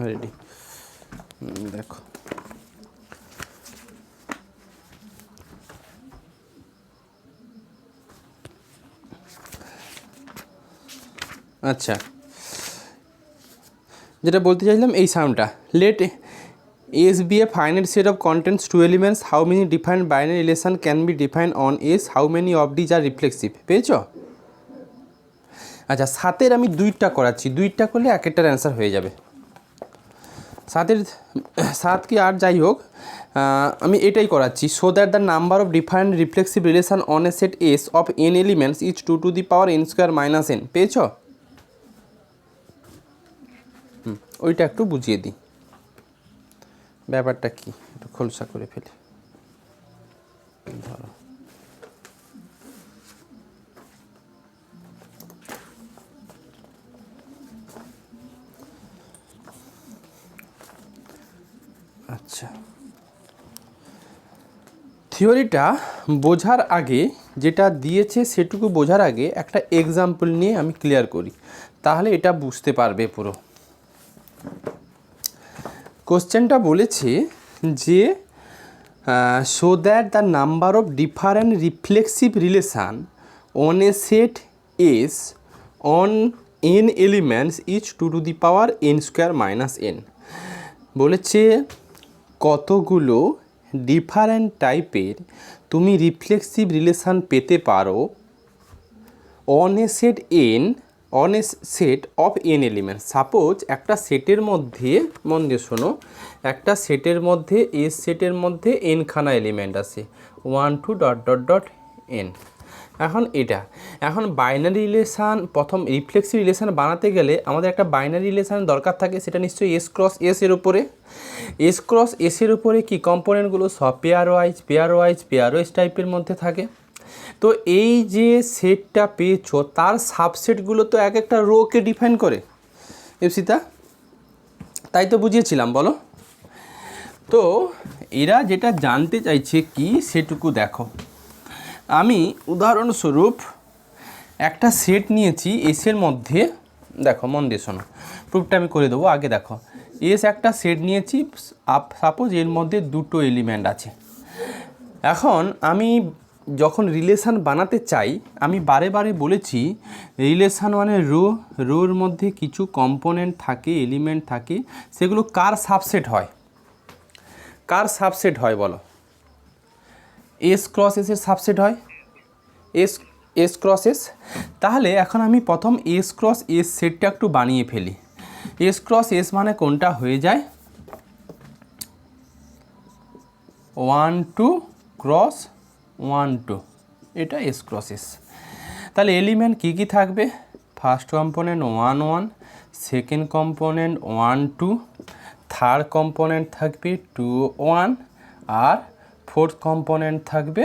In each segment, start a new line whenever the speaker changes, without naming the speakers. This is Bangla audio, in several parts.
রেডি। দেখো আচ্ছা, যেটা বলতে চাইলাম এই সামটা, let S be a finite set of contents to elements, how many defined binary relation can be defined on S, how many of these are reflexive. পেয়েছ? আচ্ছা, সাতের আমি দুইটা করাচ্ছি, দুইটা করলে এক একটার অ্যান্সার হয়ে যাবে। সাত কি আর যাই হোক, আমি এটাই করাচ্ছি। So that the number of different reflexive relation on a set S of N elements is 2 to the power n² - n। পেয়েছ? ওইটা একটু বুঝিয়ে দিই ব্যাপারটা কি, একটু খোলসা করে ফেলি। ধরো আচ্ছা, থিওরিটা বোঝার আগে, যেটা দিয়েছে সেটুকু বোঝার আগে একটা এক্সাম্পল নিয়ে আমি ক্লিয়ার করি, তাহলে এটা বুঝতে পারবে পুরো। কোশ্চেনটা বলেছে যে so that the number of different reflexive relation on a set S on an elements is 2 to the power n² - n। বলেছে কতগুলো ডিফারেন্ট টাইপের তুমি রিফ্লেক্সিভ রিলেশান পেতে পারো on a set N, on a set of N element. Suppose একটা সেটের মধ্যে, মন দিয়ে শোনো, একটা সেটের মধ্যে এস সেটের মধ্যে এনখানা এলিমেন্ট আছে, 1 2 ... n। এখন বাইনারি রিলেশান, প্রথম রিফ্লেক্সিভ রিলেশান বানাতে গেলে আমাদের একটা বাইনারি রিলেশানের দরকার থাকে, সেটা নিশ্চয়ই এস ক্রস এস এর উপরে। এস ক্রস এসের উপরে কি কম্পোনেন্টগুলো সব পেয়ার ওয়াইজ টাইপের মধ্যে থাকে। তো এই যে সেটটা পেয়েছো তার সাবসেটগুলো তো এক একটা রোকে ডিফাইন করে, ইপসিতা, তাই তো বুঝিয়েছিলাম, বলো। তো এরা যেটা জানতে চাইছে কি সেটুকু দেখো। আমি উদাহরণস্বরূপ একটা সেট নিয়েছি এসের মধ্যে, দেখো মন দিয়ে শোনো, প্রুফটা আমি করে দেবো, আগে দেখো। এস একটা সেট নিয়েছি, সাপোজ এর মধ্যে দুটো এলিমেন্ট আছে। এখন আমি যখন রিলেশান বানাতে চাই, আমি বারে বারে বলেছি রিলেশান মানে রোর মধ্যে কিছু কম্পোনেন্ট থাকে, এলিমেন্ট থাকে, সেগুলো কার সাবসেট হয়? কার সাবসেট হয় বলো? এস ক্রস এসের সাবসেট হয়, এস ক্রস এস। তাহলে এখন আমি প্রথম এস ক্রস এস সেটটা একটু বানিয়ে ফেলি। এস ক্রস এস মানে কোনটা হয়ে যায় 1 2 × 1 2, এটা এস ক্রস এস। তাহলে এলিমেন্ট কী কী থাকবে? First component 1 1, second component 1 2, third component থাকবে 2 1, আর ফোর্থ কম্পোনেন্ট থাকবে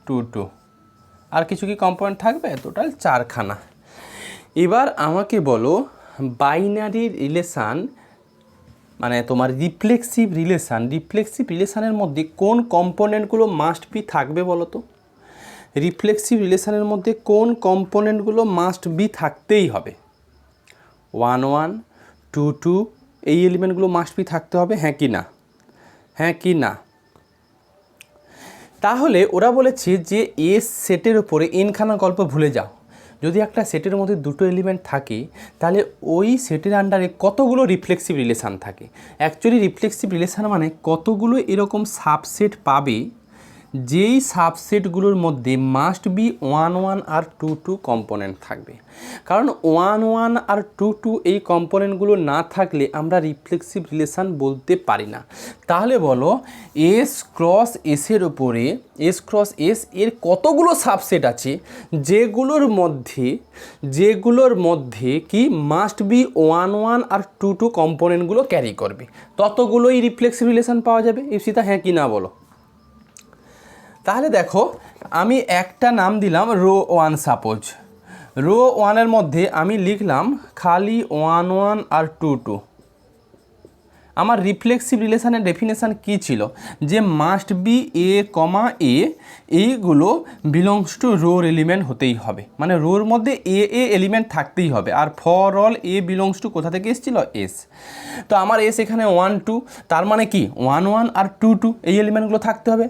2 2। আর কিছু কি কম্পোনেন্ট থাকবে? টোটাল 4খানা। এবার আমাকে বলো বাইনারি রিলেশান মানে তোমার রিফ্লেক্সিভ রিলেশানের মধ্যে কোন কম্পোনেন্টগুলো মাস্ট বি থাকবে বলো তো? রিফ্লেক্সিভ রিলেশানের মধ্যে কোন কম্পোনেন্টগুলো মাস্ট বি থাকতেই হবে? 1 1 2 2 এই এলিমেন্টগুলো মাস্ট বি থাকতে হবে, হ্যাঁ কি না? হ্যাঁ কি না? তাহলে ওরা বলেছে যে এস সেটের ওপরে এনখানা গল্প ভুলে যাও। যদি একটা সেটের মধ্যে দুটো এলিমেন্ট থাকে তাহলে ওই সেটের আন্ডারে কতগুলো রিফ্লেক্সিভ রিলেশান থাকে। অ্যাকচুয়ালি রিফ্লেক্সিভ রিলেশান মানে কতগুলো এরকম সাবসেট পাবে, যেই সাবসেটগুলোর মধ্যে মাস্ট বি 1 1 আর 2 2 কম্পোনেন্ট থাকবে। কারণ 1 1 আর 2 2 এই কম্পোনেন্টগুলো না থাকলে আমরা রিফ্লেক্সিভ রিলেশান বলতে পারি না। তাহলে বলো এস ক্রস এসের ওপরে এস ক্রস এস এর কতগুলো সাবসেট আছে যেগুলোর মধ্যে কি মাস্ট বি 1 1 আর 2 2 কম্পোনেন্টগুলো ক্যারি করবে, ততগুলোই রিফ্লেক্সিভ রিলেশান পাওয়া যাবে। ইপসিতা হ্যাঁ কি না বলো? তাহলে দেখো আমি একটা নাম দিলাম রো 1। সাপোজ রো 1-এর মধ্যে আমি লিখলাম খালি 1 1 আর 2 2, আমার রিফ্লেক্সিভ রিলেশানের ডেফিনেশান কী ছিল, যে মাস্ট বি এ কমা এ, এইগুলো বিলংস টু রোর এলিমেন্ট হতেই হবে, মানে রোর মধ্যে এ এলিমেন্ট থাকতেই হবে। আর for all a belongs to কোথা থেকে এসেছিল, এস। তো আমার এস এখানে 1 2, তার মানে কি 1 1 আর 2 2 এই এলিমেন্টগুলো থাকতে হবে।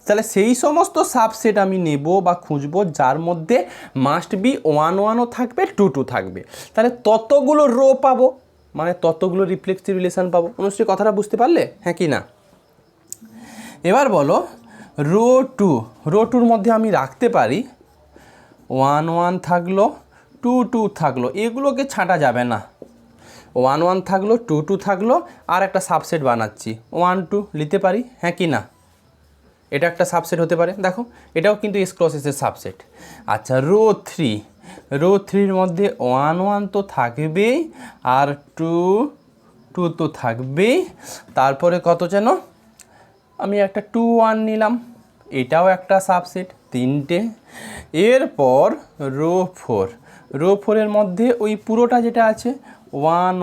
তাহলে সেই সমস্ত সাবসেট আমি নেব বা খুঁজবো যার মধ্যে মাস্ট বি 1 1ও থাকবে 2 2 থাকবে, তাহলে ততগুলো রো পাবো, মানে ততগুলো রিফ্লেক্সিভ রিলেশন পাবো। অনুষ্ঠিত কথাটা বুঝতে পারলে, হ্যাঁ কি না? এবার বলো রো টুর মধ্যে আমি রাখতে পারি 1 1 থাকলো 2 2 থাকলো, এগুলোকে ছাঁটা যাবে না। 1 1 থাকলো 2 2 থাকলো, আর একটা সাবসেট বানাচ্ছি 1 2 নিতে পারি, হ্যাঁ কি না? এটা একটা সাবসেট হতে পারে, দেখো এটাও কিন্তু এস ক্রস এসের সাবসেট। আচ্ছা রো থ্রির মধ্যে 1 1 তো থাকবেই, আর 2 2 তো থাকবেই, তারপরে কত যেন আমি একটা 2 1 নিলাম, এটাও একটা সাবসেট, তিনটে। এরপর রো ফোরের মধ্যে ওই পুরোটা যেটা আছে 1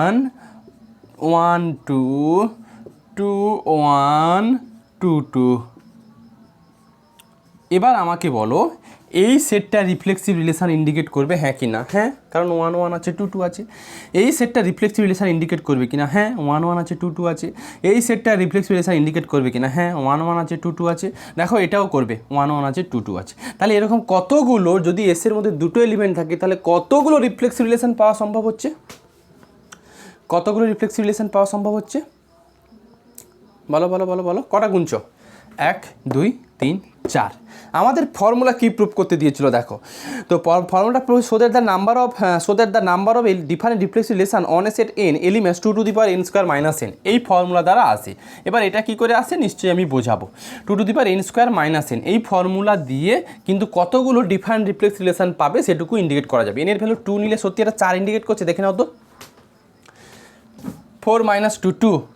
1 1 2 2 1 2 2। এবার আমাকে বলো এই সেটটা রিফ্লেক্সিভ রিলেশান ইন্ডিকেট করবে, হ্যাঁ কি না? হ্যাঁ, কারণ 1 1 আছে 2 2 আছে। এই সেটটা রিফ্লেক্সিভ রিলেশান ইন্ডিকেট করবে কিনা, হ্যাঁ 1 1 আছে 2 2 আছে। এই সেটটা রিফ্লেক্সিভ রিলেশান ইন্ডিকেট করবে কিনা, হ্যাঁ 1 1 আছে 2 2 আছে। দেখো এটাও করবে, 1 1 আছে 2 2 আছে। তাহলে এরকম কতগুলো, যদি এসের মধ্যে দুটো এলিমেন্ট থাকে তাহলে কতগুলো রিফ্লেক্সিভ রিলেশান পাওয়া সম্ভব হচ্ছে? কতগুলো রিফ্লেক্সিভ রিলেশান পাওয়া সম্ভব হচ্ছে? বলো বলো বলো বলো, কটা গুনছ? 1 2 3 4। আমাদের ফর্মুলা কি প্রুভ করতে দিয়েছিল দেখো, তো ফর্মুলাটা so that the number of different reflexive relation on a set N elements 2 to the power n square minus n, এই ফর্মুলা দ্বারা আসে। এবার এটা কি করে আসে নিশ্চয়ই আমি বোঝাবো। 2 to the power n square minus n, এই ফর্মুলা দিয়ে কিন্তু কতগুলো ডিফারেন্ট রিফ্লেক্স রিলেশন পাবে সেটুকু ইন্ডিকেট করা যাবে। n এর ভ্যালু 2 নিলে সত্যি এটা 4 ইন্ডিকেট করছে, দেখে নাও তো। 4 মাইনাস 2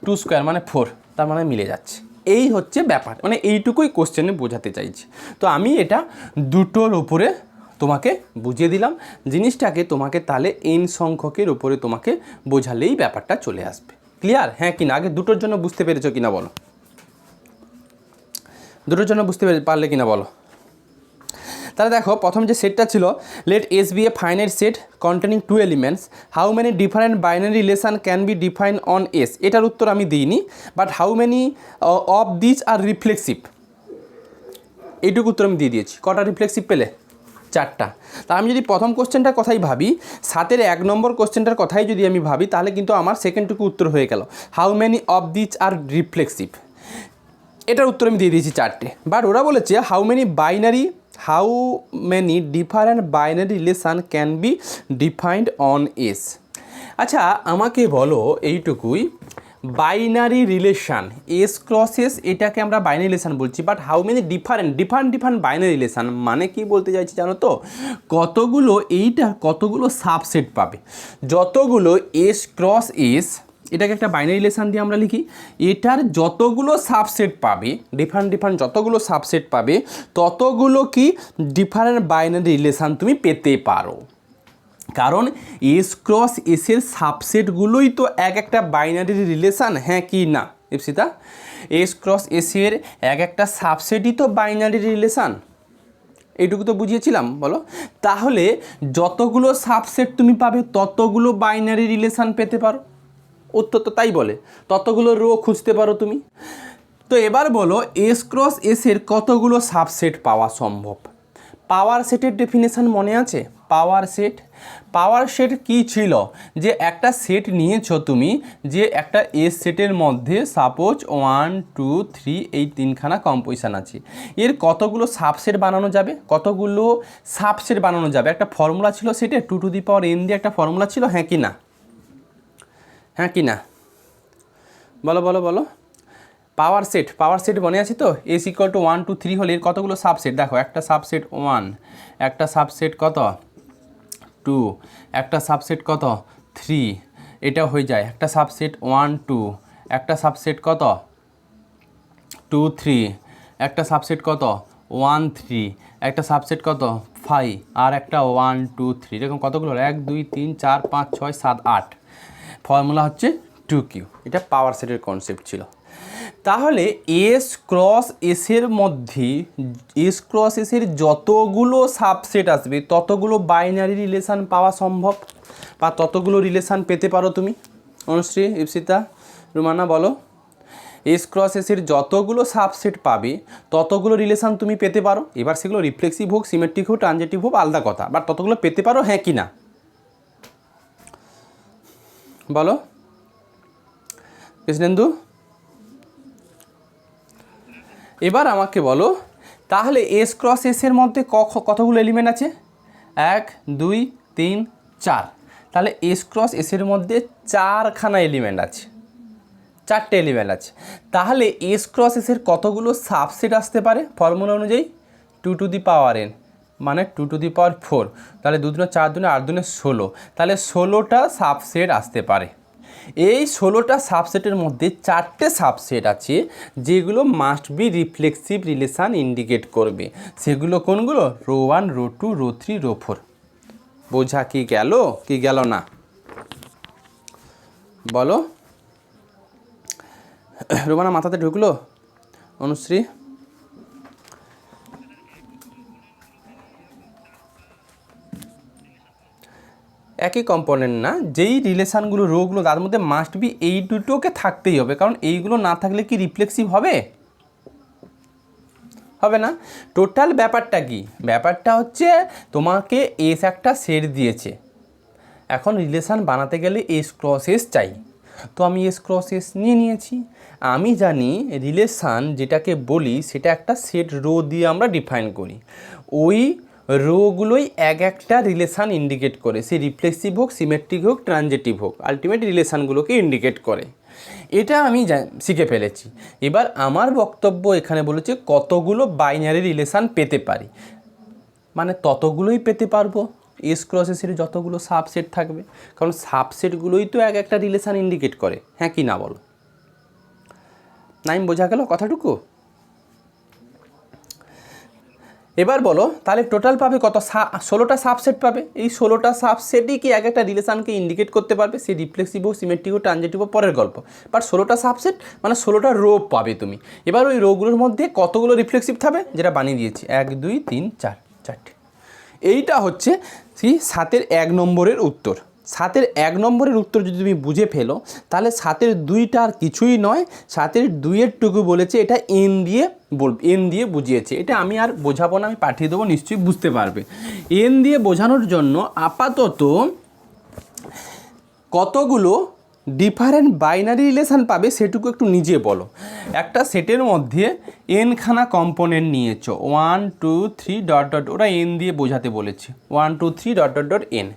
2 স্কোয়ার মানে 4, তার মানে মিলে যাচ্ছে। এই হচ্ছে ব্যাপার, মানে এইটুকুই কোশ্চেনে বোঝাতে চাইছি। তো আমি এটা দুটোর ওপরে তোমাকে বুঝিয়ে দিলাম জিনিসটাকে, তোমাকে তাহলে n সংখ্যকের ওপরে তোমাকে বোঝালেই ব্যাপারটা চলে আসবে। ক্লিয়ার, হ্যাঁ কি না? আগে দুটোর জন্য বুঝতে পেরেছো কিনা বলো, দুটোর জন্য বুঝতে পারলে কিনা বলো। তাহলে দেখো প্রথম যে সেটটা ছিল, let S be a finite set containing 2 elements, how many different binary relation can be define on S. এটার উত্তর আমি দিইনি, but how many of this are reflexive, এইটুকু উত্তর আমি দিয়ে দিয়েছি। কটা রিফ্লেক্সিভ পেলে? 4টা। তা আমি যদি প্রথম কোশ্চেনটার কথাই ভাবি, 7-এর 1 নম্বর কোশ্চেনটার কথাই যদি আমি ভাবি, তাহলে কিন্তু আমার সেকেন্ডটুকু উত্তর হয়ে গেল, how many of this are reflexive. এটার উত্তর আমি দিয়ে দিয়েছি 4টে। বাট ওরা বলেছে how many different binary relation can be defined on S. আচ্ছা আমাকে বলো এইটুকুই, binary relation S cross S, এটাকে আমরা বাইনারি রিলেশান বলছি, but how many different binary relation মানে কি বলতে চাইছি জানো তো? কতগুলো সাবসেট পাবে, যতগুলো এস ক্রস এস, এটাকে একটা বাইনারি রিলেশান দিয়ে আমরা লিখি, এটার যতগুলো সাবসেট পাবে, ডিফারেন্ট যতগুলো সাবসেট পাবে, ততগুলো কি ডিফারেন্ট বাইনারি রিলেশান তুমি পেতে পারো। কারণ এস ক্রস এসের সাবসেটগুলোই তো একটা বাইনারি রিলেশান, হ্যাঁ কি না ইপসিতা? এস ক্রস এসের একটা সাবসেটই তো বাইনারি রিলেশান, এইটুকু তো বুঝিয়েছিলাম। বলো তাহলে যতগুলো সাবসেট তুমি পাবে ততগুলো বাইনারি রিলেশান পেতে পারো, উত্তর তো তাই বলে। ততগুলো রো খুঁজতে পারো তুমি। তো এবার বলো এস ক্রস এসের কতগুলো সাবসেট পাওয়া সম্ভব? পাওয়ার সেটের ডেফিনেশান মনে আছে? পাওয়ার সেট কি ছিল? যে একটা সেট নিয়েছো তুমি, যে একটা এস সেটের মধ্যে সাপোজ 1 2 3 এই 3খানা কম্পোজিশান আছে, এর কতগুলো সাবসেট বানানো যাবে? একটা ফর্মুলা ছিল সেটে 2 টু দি পাওয়ার n দিয়ে একটা ফর্মুলা ছিল, হ্যাঁ কি না? হ্যাঁ কি না বলো বলো বলো। পাওয়ার সেট মনে আছে তো? এস ইকুয়াল টু 1 2 3 হলে এর কতগুলো সাবসেট? দেখো একটা সাবসেট 1, একটা সাবসেট কত 2, একটা সাবসেট কত 3, এটা হয়ে যায় একটা সাবসেট 1 2, একটা সাবসেট কত 2 3, একটা সাবসেট কত 1 3, একটা সাবসেট কত 5, আর একটা 1 2 3, এরকম কতগুলো 1 2 3 4 5 6 7 8। ফর্মুলা হচ্ছে টু কিউ, এটা পাওয়ার সেটের কনসেপ্ট ছিল। তাহলে এস ক্রস এসের মধ্যে এস ক্রস এসের যতগুলো সাবসেট আসবে ততগুলো বাইনারি রিলেশান পাওয়া সম্ভব, বা ততগুলো রিলেশান পেতে পারো তুমি। অনুশ্রী, ইপসিতা, রুমানা বলো, এস ক্রস এসের যতগুলো সাবসেট পাবে ততগুলো রিলেশান তুমি পেতে পারো। এবার সেগুলো রিফ্লেক্সিভ হোক, সিমেট্রিক হোক, ট্রানজেক্টিভ হোক, আলাদা কথা, বাট ততগুলো পেতে পারো, হ্যাঁ কি না বলো কৃষ্ণেন্দু। এবার আমাকে বলো, তাহলে এস ক্রস এসের মধ্যে কতগুলো এলিমেন্ট আছে? 1 2 3 4। তাহলে এস ক্রস এসের মধ্যে 4খানা এলিমেন্ট আছে, 4টে এলিমেন্ট আছে। তাহলে এস ক্রস এসের কতগুলো সাবসেট আসতে পারে ফর্মুলা অনুযায়ী? 2 টু দি পাওয়ার n, মানে 2 টু দি পাওয়ার 4। তাহলে 2 2 4 2 8 2 16, তাহলে 16টা সাবসেট আসতে পারে। এই 16টা সাবসেটের মধ্যে 4টে সাবসেট আছে যেগুলো must be reflexive relation indicate করবে। সেগুলো কোনগুলো? Row 1, row 2, row 3, row 4। বোঝা কি গেল কি গেল না বলো? রোমানা মাথাতে ঢুকলো? অনুশ্রী, একই কম্পোনেন্ট না, যেই রিলেশানগুলো রোগুলো তার মধ্যে মাস্ট বি এই দুটোকে থাকতেই হবে, কারণ এইগুলো না থাকলে কি রিফ্লেক্সিভ হবে? হবে না। টোটাল ব্যাপারটা কি? ব্যাপারটা হচ্ছে তোমাকে এস একটা সেট দিয়েছে, এখন রিলেশান বানাতে গেলে এস ক্রস এস চাই, তো আমি এস ক্রস এস নিয়ে নিয়েছি। আমি জানি রিলেশান যেটাকে বলি সেটা একটা সেট রো দিয়ে আমরা ডিফাইন করি, ওই রোগুলোই এক একটা রিলেশান ইন্ডিকেট করে, সে রিফ্লেক্সিভ হোক, সিমেট্রিক হোক, ট্রানজেক্টিভ হোক, আলটিমেট রিলেশানগুলোকে ইন্ডিকেট করে। এটা আমি শিখে ফেলেছি। এবার আমার বক্তব্য এখানে বলেছে কতগুলো বাইনারি রিলেশান পেতে পারি, মানে ততগুলোই পেতে পারবো এস ক্রস এসের যতগুলো সাবসেট থাকবে, কারণ সাবসেটগুলোই তো এক একটা রিলেশান ইন্ডিকেট করে, হ্যাঁ কি না বলো? নাইম, বোঝা গেল কথাটুকু? এবার বলো, তাহলে টোটাল পাবে কত? 16টা সাবসেট পাবে। এই 16টা সাবসেটই কি এক একটা রিলেশানকে ইন্ডিকেট করতে পারবে? সে রিফ্লেক্সিভ হোক, সিমেট্রিক হোক, ট্রানজেক্টিভ হোক, পরের গল্প। বাট 16টা সাবসেট মানে 16টা রো পাবে তুমি। এবার ওই রোগুলোর মধ্যে কতগুলো রিফ্লেক্সিভ থাকবে? যেটা বানিয়ে দিয়েছি, 1 2 3 4, 4টে। এইটা হচ্ছে 7-এর 1 নম্বরের উত্তর। 7-এর 1 নম্বরের উত্তর যদি তুমি বুঝে ফেলো, তাহলে 7-এর 2টা আর কিছুই নয়, 7-এর 2-এর টুকু বলেছে, এটা এন দিয়ে এন দিয়ে বুঝিয়েছে। এটা আমি আর বোঝাবো না, আমি পাঠিয়ে দেবো, নিশ্চয়ই বুঝতে পারবে। এন দিয়ে বোঝানোর জন্য আপাতত কতগুলো ডিফারেন্ট বাইনারি রিলেশান পাবে সেটুকু একটু নিজে বলো। একটা সেটের মধ্যে এনখানা কম্পোনেন্ট নিয়েছো, 1 2 3 ডট ডট, ওরা এন দিয়ে বোঝাতে বলেছে, 1 2 3 ডট ডট ডট এন।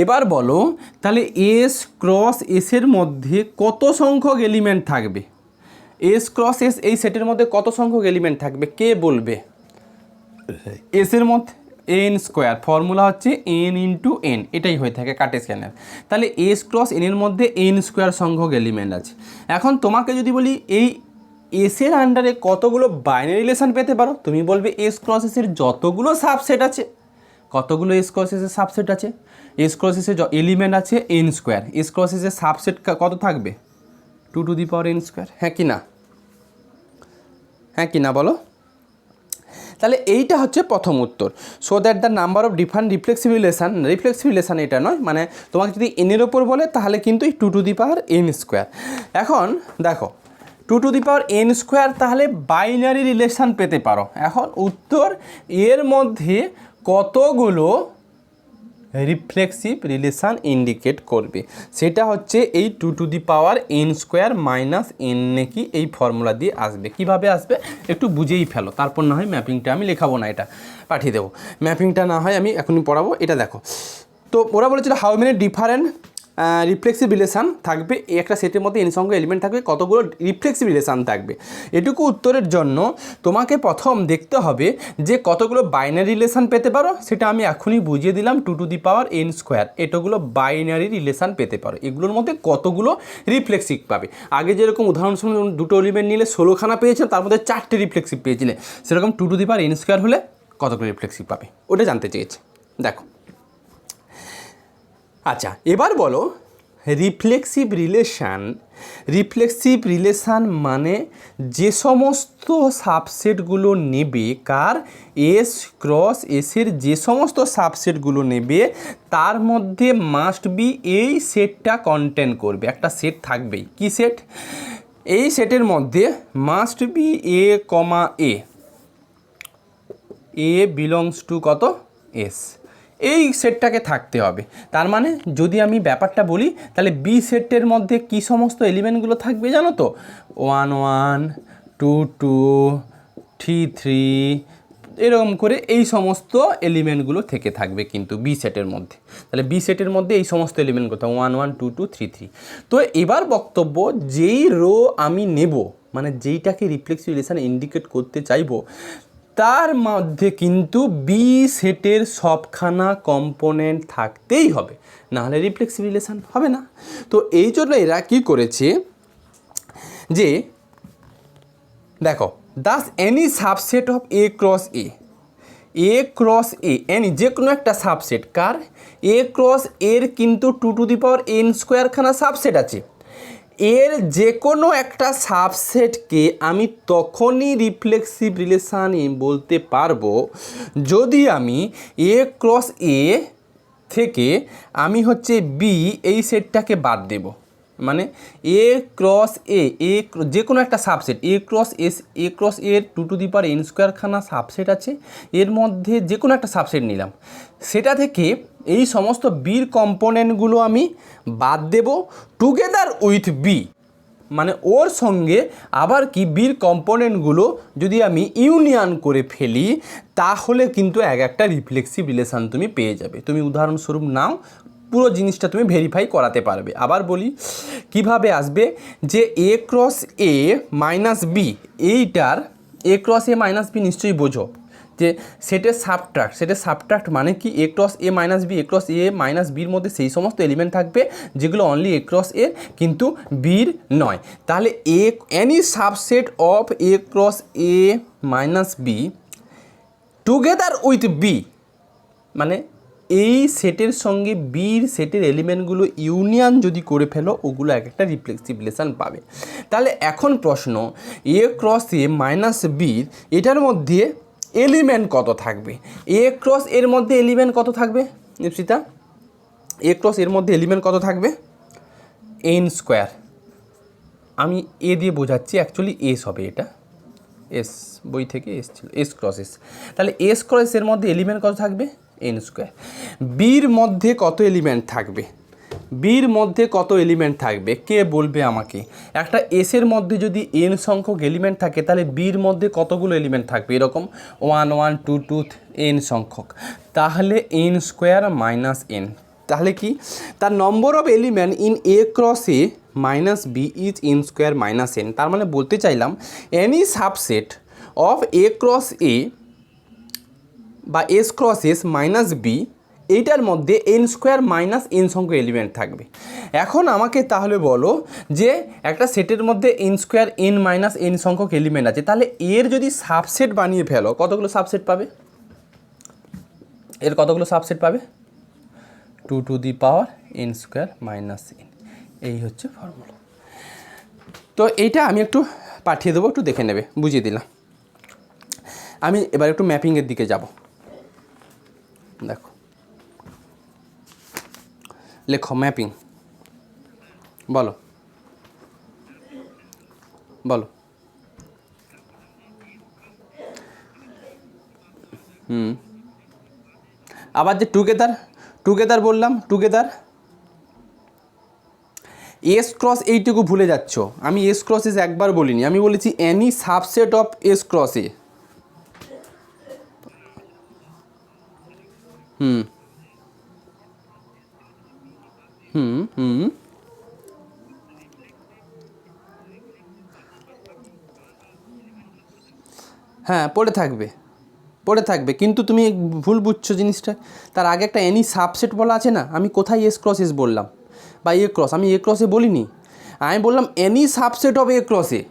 এবার বলো, তাহলে এস ক্রস এসের মধ্যে কত সংখ্যক এলিমেন্ট থাকবে? এস ক্রস এস এই সেটের মধ্যে কত সংখ্যক এলিমেন্ট থাকবে কে বলবে? এসের মধ্যে এন স্কোয়ার, ফর্মুলা হচ্ছে এন ইন্টু এন, এটাই হয়ে থাকে কার্টেসিয়ানের। তাহলে এস ক্রস এনের মধ্যে এন স্কোয়ার সংখ্যক এলিমেন্ট আছে। এখন তোমাকে যদি বলি এই এসের আন্ডারে কতগুলো বাইনারি রিলেশান পেতে পারো, তুমি বলবে এস ক্রস এসের যতগুলো সাবসেট আছে। কতগুলো এস ক্রস এসের সাবসেট আছে? এস ক্রস এসের এলিমেন্ট আছে এন স্কোয়ার, এস ক্রস এসের সাবসেট কত থাকবে? 2 to the power N square, হ্যাঁ কি না? হ্যাঁ কি না বলো? তাহলে এইটা হচ্ছে প্রথম উত্তর। So that the number of different reflexive relation এটা নয়, মানে তোমাকে যদি এনের ওপর বলে তাহলে কিন্তু এই 2 to the power N square. এখন দেখো 2 to the power N square, তাহলে বাইনারি রিলেশান পেতে পারো। এখন উত্তর, এর মধ্যে কতগুলো রিফ্লেক্সিভ রিলেশান ইন্ডিকেট করবে সেটা হচ্ছে এই 2 to the power N square minus N নাকি এই ফর্মুলা দিয়ে আসবে। কিভাবে আসবে একটু বুঝেই ফেলো, তারপর না হয় ম্যাপিংটা আমি লেখাবো না, এটা পাঠিয়ে দেবো। ম্যাপিংটা না হয় আমি এখনই পড়াবো। এটা দেখো, তো ওরা বলেছিল how many different reflexive relation থাকবে, একটা সেটের মধ্যে এন সংখ্যক এলিমেন্ট থাকবে, কতগুলো রিফ্লেক্সিভ রিলেশান থাকবে। এটুকু উত্তরের জন্য তোমাকে প্রথম দেখতে হবে যে কতগুলো বাইনারি রিলেশান পেতে পারো, সেটা আমি এখনই বুঝিয়ে দিলাম। 2 to the power N square, এতগুলো বাইনারি রিলেশান পেতে পারো, এগুলোর মধ্যে কতগুলো রিফ্লেক্সিভ পাবে। আগে যেরকম উদাহরণস্বরূপ 2টো এলিমেন্ট নিলে 16খানা পেয়েছিলাম, তার মধ্যে 4টে রিফ্লেক্সিভ পেয়েছিলে, সেরকম 2 to the power N square হলে কতগুলো রিফ্লেক্সিভ পাবে ওটা জানতে চেয়েছে। দেখো, আচ্ছা এবার বলো, রিফ্লেক্সিভ রিলেশান মানে যে সমস্ত সাবসেটগুলো নেবে কার এস ক্রস এসের যে সমস্ত সাবসেটগুলো নেবে তার মধ্যে মাস্ট বি এই সেটটা কন্টেন করবে, একটা সেট থাকবেই। কি সেট? এই সেটের মধ্যে must B A comma A belongs two কত এস, এই সেটটাকে থাকতে হবে। তার মানে যদি আমি ব্যাপারটা বলি তাহলে বি সেটের মধ্যে কি সমস্ত এলিমেন্টগুলো থাকবে জানো তো? 1 1 2 2 3 3 এরকম করে এই সমস্ত এলিমেন্টগুলো থেকে থাকবে কিন্তু বি সেটের মধ্যে। তাহলে বি সেটের মধ্যে এই সমস্ত এলিমেন্টগুলো 1 1 2 2 3 3। তো এবার বক্তব্য, যেই রো আমি নেব মানে যেইটাকে রিফ্লেক্সিভ রিলেশন ইন্ডিকেট করতে চাইবো তার মধ্যে কিন্তু বি সেটের সবখানা কম্পোনেন্ট থাকতেই হবে, নাহলে রিফ্লেক্সিভ রিলেশন হবে না। তো এই জন্য এরা কী করেছে যে দেখো, Das any subset of A cross A any যে কোনো একটা সাবসেট কার এ ক্রস এর কিন্তু 2n² খানা সাবসেট আছে। এর যে কোনো একটা সাবসেটকে আমি তখনই রিফ্লেক্সিভ রিলেশান বলতে পারবো যদি আমি এ ক্রস এ থেকে আমি হচ্ছে বি এই সেটটাকে বাদ দেব। মানে এ ক্রস এ যে কোনো একটা সাবসেট এ ক্রস এর 2n² খানা সাবসেট আছে, এর মধ্যে যে কোনো একটা সাবসেট নিলাম, সেটা থেকে এই সমস্ত বির কম্পোনেন্টগুলো আমি বাদ দেব টুগেদার উইথ বি। মানে ওর সঙ্গে আবার কি বির কম্পোনেন্টগুলো যদি আমি ইউনিয়ন করে ফেলি তাহলে কিন্তু একটা রিফ্লেক্সিভ রিলেশান তুমি পেয়ে যাবে। তুমি উদাহরণস্বরূপ নাও, পুরো জিনিসটা তুমি ভেরিফাই করাতে পারবে। আবার বলি কিভাবে আসবে, যে A cross A minus B, এইটার এ ক্রস এ মাইনাস বি নিশ্চয়ই বোঝো যে সেটের সাবট্রাক্ট মানে কি এ cross A minus B, A cross A minus বির মধ্যে সেই সমস্ত এলিমেন্ট থাকবে যেগুলো অনলি এ ক্রস এর কিন্তু বির নয়। তাহলে any subset of A cross A minus B together with B, মানে এই সেটের সঙ্গে বির সেটের এলিমেন্টগুলো ইউনিয়ন যদি করে ফেলো ওগুলো একটা রিফ্লেক্সিভ রিলেশান পাবে। তাহলে এখন প্রশ্ন, এ ক্রস এ মাইনাস বির এটার মধ্যে এলিমেন্ট কত থাকবে? এ ক্রস এর মধ্যে এলিমেন্ট কত থাকবে ইপসিতা? এ ক্রস এর মধ্যে এলিমেন্ট কত থাকবে? n²। আমি এ দিয়ে বোঝাচ্ছি, অ্যাকচুয়ালি এস হবে, এটা এস বই থেকে এস ছিল, এস ক্রস এস। তাহলে এস ক্রস এর মধ্যে এলিমেন্ট কত থাকবে? n²। বির মধ্যে কত এলিমেন্ট থাকবে? বির মধ্যে কত এলিমেন্ট থাকবে কে বলবে আমাকে? একটা এসের মধ্যে যদি n সংখ্যক এলিমেন্ট থাকে তাহলে বির মধ্যে কতগুলো এলিমেন্ট থাকবে? এরকম 1 1 2 2 n সংখ্যক, তাহলে n²-n। তাহলে কি তার number of element in A cross A minus B is n²-n। তার মানে বলতে চাইলাম any subset of A cross A বা S cross S minus B এইটার মধ্যে n²-n সংখ্যক এলিমেন্ট থাকবে। এখন আমাকে তাহলে বলো যে একটা সেটের মধ্যে n²-n সংখ্যক এলিমেন্ট আছে, তাহলে এর যদি সাবসেট বানিয়ে ফেলো কতগুলো সাবসেট পাবে? এর কতগুলো সাবসেট পাবে? 2n²-n। এই হচ্ছে ফর্মুলা। তো এইটা আমি একটু পাঠিয়ে দেবো, একটু দেখে নেবে, বুঝিয়ে দিলাম। আমি এবার একটু ম্যাপিংয়ের দিকে যাব। দেখো, লেখো ম্যাপিং, বলো বলো। আবার যে টুগেদার বললাম, টুগেদার এস ক্রস এইটুকু ভুলে যাচ্ছ। আমি এস ক্রস এস একবার বলিনি, আমি বলেছি any subset of S cross A. হ্যাঁ পড়ে থাকবে, কিন্তু তুমি ভুল বুঝছো জিনিসটা। তার আগে একটা এনি সাবসেট বলা আছে না, আমি কোথায় এস ক্রস এস বললাম বা এ ক্রস, আমি এ ক্রসে বলিনি, আমি বললাম এনি সাবসেট অফ এ ক্রসে।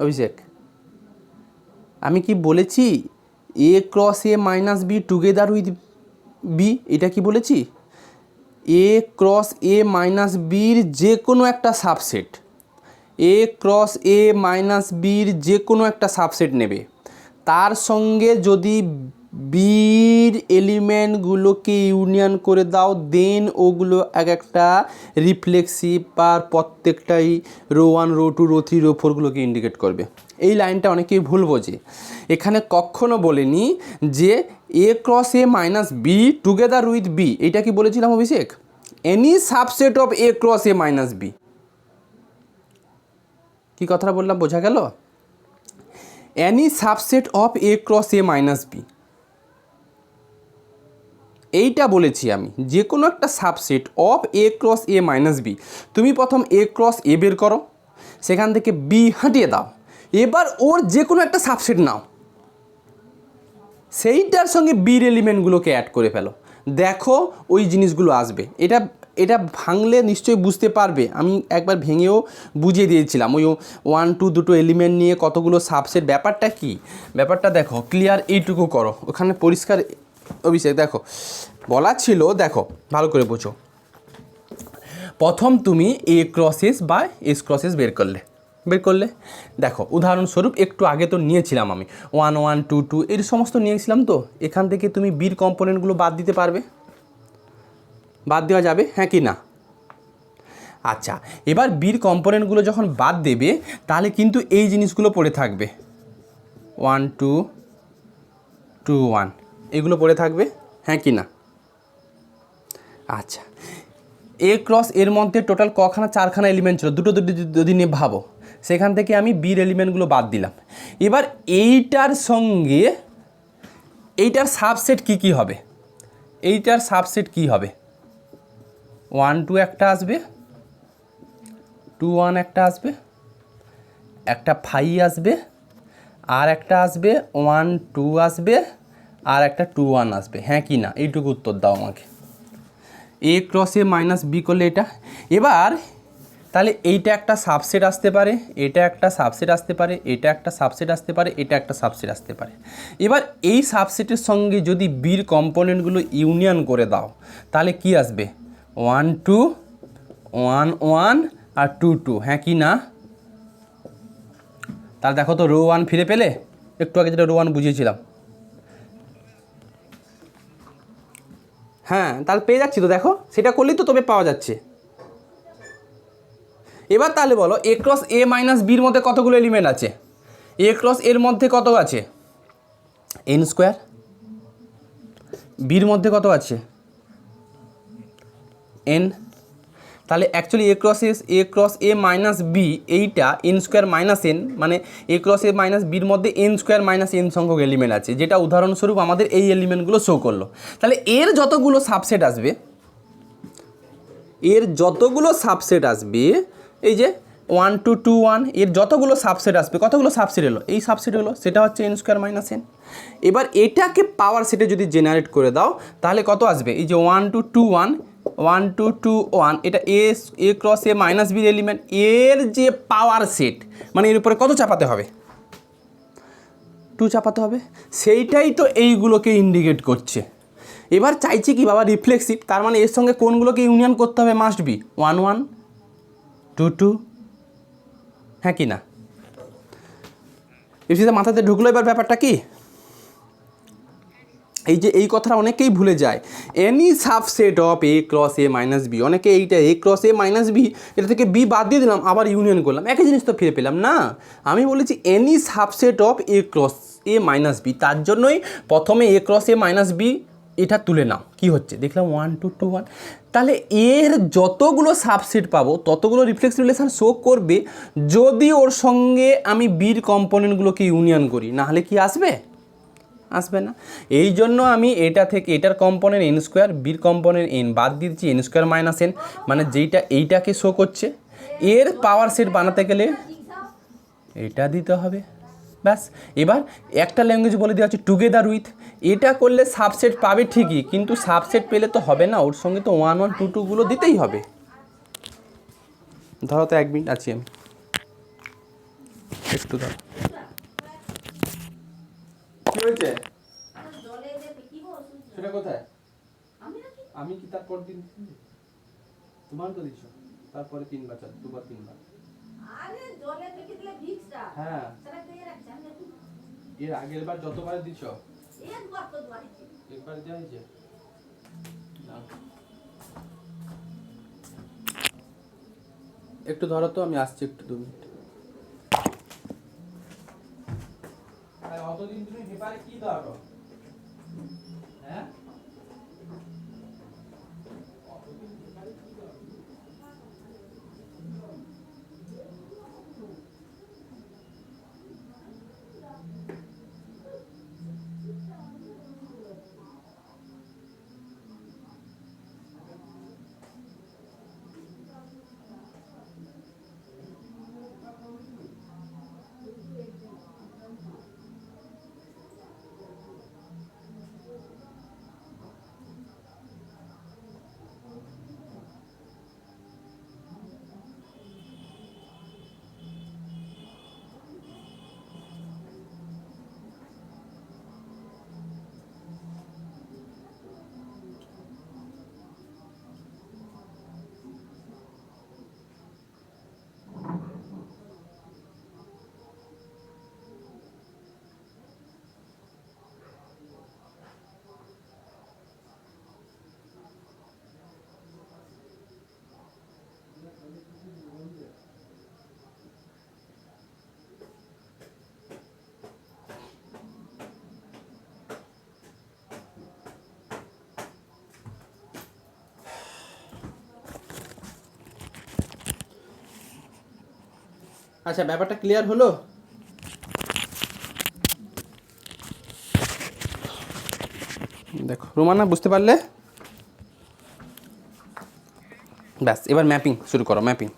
অভিষেক, আমি কি বলেছি A cross A minus B together with B, এটা কি বলেছি? এ ক্রস এ মাইনাস বির যে কোনো একটা subset, A cross A minus বির যে কোনো একটা সাবসেট নেবে, তার সঙ্গে যদি বির এলিমেন্টগুলোকে ইউনিয়ন করে দাও, দেন ওগুলো এক একটা রিফ্লেক্সিভ বা প্রত্যেকটাই রো 1 রো 2 রো 3 রো 4গুলোকে ইন্ডিকেট করবে। এই লাইনটা অনেকেই ভুল বোঝে, এখানে কখনো বলেনি যে A cross A minus B together with B. এটা কি বলেছিলাম Abhishek? Any subset of A cross A minus B. কী কথাটা বললাম বোঝা গেল? Any subset of A cross A minus B, এইটা বলেছি আমি, যে কোনো একটা subset of A cross A minus B. তুমি প্রথম এ ক্রস এ বের করো, সেখান থেকে বি হাঁটিয়ে দাও, এবার ওর যে কোনো একটা সাবসেট নাও, সেইটার সঙ্গে বির এলিমেন্টগুলোকে অ্যাড করে ফেলো, দেখো ওই জিনিসগুলো আসবে। এটা এটা ভাঙলে নিশ্চয়ই বুঝতে পারবে, আমি একবার ভেঙেও বুঝিয়ে দিয়েছিলাম ওই 1 2 দুটো এলিমেন্ট নিয়ে কতগুলো সাবসেট। ব্যাপারটা কি, ব্যাপারটা দেখো ক্লিয়ার, এইটুকু করো, ওখানে পরিষ্কার অভিষেক দেখো বলা ছিল, দেখো ভালো করে বোঝো। প্রথম তুমি এ ক্রসেস বা এস ক্রসেস বের করলে দেখো উদাহরণস্বরূপ একটু আগে তো নিয়েছিলাম আমি 1 1 2 2 এর সমস্ত নিয়েছিলাম, তো এখান থেকে তুমি বির কম্পোনেন্টগুলো বাদ দিতে পারবে, বাদ দেওয়া যাবে হ্যাঁ কি না? আচ্ছা, এবার বির কম্পোনেন্টগুলো যখন বাদ দেবে তাহলে কিন্তু এই জিনিসগুলো পড়ে থাকবে, 1 2 2 1 এগুলো পড়ে থাকবে হ্যাঁ কি না? আচ্ছা, এ ক্রস এর মধ্যে টোটাল কখানা, 4খানা এলিমেন্ট ছিল, দুটো যদি নিয়ে ভাবো, সেখান থেকে আমি বির এলিমেন্টগুলো বাদ দিলাম। এবার এইটার সঙ্গে এইটার সাবসেট কি হবে, এইটার সাবসেট কি হবে? 1 2 একটা আসবে, 2 1 একটা আসবে, একটা 5 আসবে, আর একটা আসবে 1 2 আসবে, আর একটা 2 1 আসবে হ্যাঁ কি না? এইটুকু উত্তর দাও আমাকে। এ ক্রস এ মাইনাস বি করলে এটা, এবার তাহলে এইটা একটা সাবসেট আসতে পারে, এটা একটা সাবসেট আসতে পারে, এটা একটা সাবসেট আসতে পারে, এটা একটা সাবসেট আসতে পারে। এবার এই সাবসেটের সঙ্গে যদি বির কম্পোনেন্টগুলো ইউনিয়ন করে দাও তাহলে কি আসবে? 1 2 1 1 আর 2 2 হ্যাঁ কি না? তাহলে দেখো তো রো 1 ফিরে পেলে, একটু আগে যেটা রো 1 বুঝিয়েছিলাম, হ্যাঁ তাহলে পেয়ে যাচ্ছি তো, দেখো সেটা করলেই তো তবে পাওয়া যাচ্ছে। এবার তাহলে বলো এ ক্রস এ মাইনাস বির মধ্যে কতগুলো এলিমেন্ট আছে? এ ক্রস এর মধ্যে কত আছে? N square. বির মধ্যে কত আছে? এন। তাহলে actually A cross A minus B এইটা এন স্কোয়ার মাইনাস এন, মানে এ ক্রস এ মাইনাস বির মধ্যে এন স্কোয়ার মাইনাস এন সংখ্যক এলিমেন্ট আছে, যেটা উদাহরণস্বরূপ আমাদের এই এলিমেন্টগুলো শো করলো। তাহলে এর যতগুলো সাবসেট আসবে, এই যে 1 2 2 1 এর যতগুলো সাবসেট আসবে, কতগুলো সাবসেট এলো? এই সাবসেট হলো, সেটা হচ্ছে এন স্কোয়ার মাইনাস এন। এবার এটাকে পাওয়ার সেটে যদি জেনারেট করে দাও তাহলে কত আসবে? এই যে 1 2 2 1 1 2 2 1, এটা এ ক্রস এ মাইনাস বির এলিমেন্ট, এর যে পাওয়ার সেট, মানে এর উপরে কত চাপাতে হবে? 2 চাপাতে হবে, সেইটাই তো এইগুলোকে ইন্ডিকেট করছে। এবার চাইছে কি বাবা রিফ্লেক্সিভ, তার মানে এর সঙ্গে কোনগুলোকে ইউনিয়ন করতে হবে? মাস্ট বি 1 1 2 2 হ্যাঁ কি না? এসিতে মাথাতে ঢুকলো। এবার ব্যাপারটা কি, এই যে এই কথাটা অনেকেই ভুলে যায়, any subset of A cross A minus B, অনেকে এইটা A cross A minus B, এটা থেকে বি বাদ দিয়ে দিলাম, আবার ইউনিয়ন করলাম, একই জিনিস তো ফিরে পেলাম না। আমি বলেছি any subset of A cross A minus B, তার জন্যই প্রথমে A cross A minus B এটা তুলে নাও, কি হচ্ছে দেখলাম 1 2 2 1। তাহলে এর যতগুলো সাবসেট পাবো ততগুলো রিফ্লেক্স রিলেশন শো করবে যদি ওর সঙ্গে আমি বির কম্পোনেন্টগুলোকে ইউনিয়ন করি, নাহলে কি আসবে? আসবে না। এই জন্য আমি এটা থেকে এটার কম্পোনেন্ট এন স্কোয়ার, বির কম্পোনেন্ট এন বাদ দিচ্ছি, এন স্কোয়ার মাইনাস এন, মানে যেইটা এইটাকে শো করছে, এর পাওয়ার সেট বানাতে গেলে এটা দিতে হবে, ব্যাস। এবার একটা ল্যাঙ্গুয়েজ বলে দেওয়া হচ্ছে টুগেদার উইথ, এটা করলে সাবসেট পাবে ঠিকই, কিন্তু সাবসেট পেলে তো হবে না, ওর সঙ্গে তো 1 1 2 2গুলো দিতেই হবে। ধরো তো 1 মিনিট আছি আমি, একটু ধরো। কি হয়েছে সেটা কোথায়? আমি কি তারপর দিন তোমার তো দিছো তারপরে তিনবার চাল দুবার তিনবার
আরে জলে রেখে দিলে ভিক্সটা
হ্যাঁ
সেটা দিয়ে রাখছি আমি একটু
এর আগের বার যতবার দিছো
একবার তো মারিছি
একবার দেওয়া হয়েছে না। একটু ধরো তো আমি আসছি একটু 2 মিনিট অতদিন তুমি পেপারে কি ধরো হ্যাঁ আচ্ছা ব্যাপারটা ক্লিয়ার হলো দেখো রোমানা বুঝতে পারলে ব্যাস এবার ম্যাপিং শুরু করো ম্যাপিং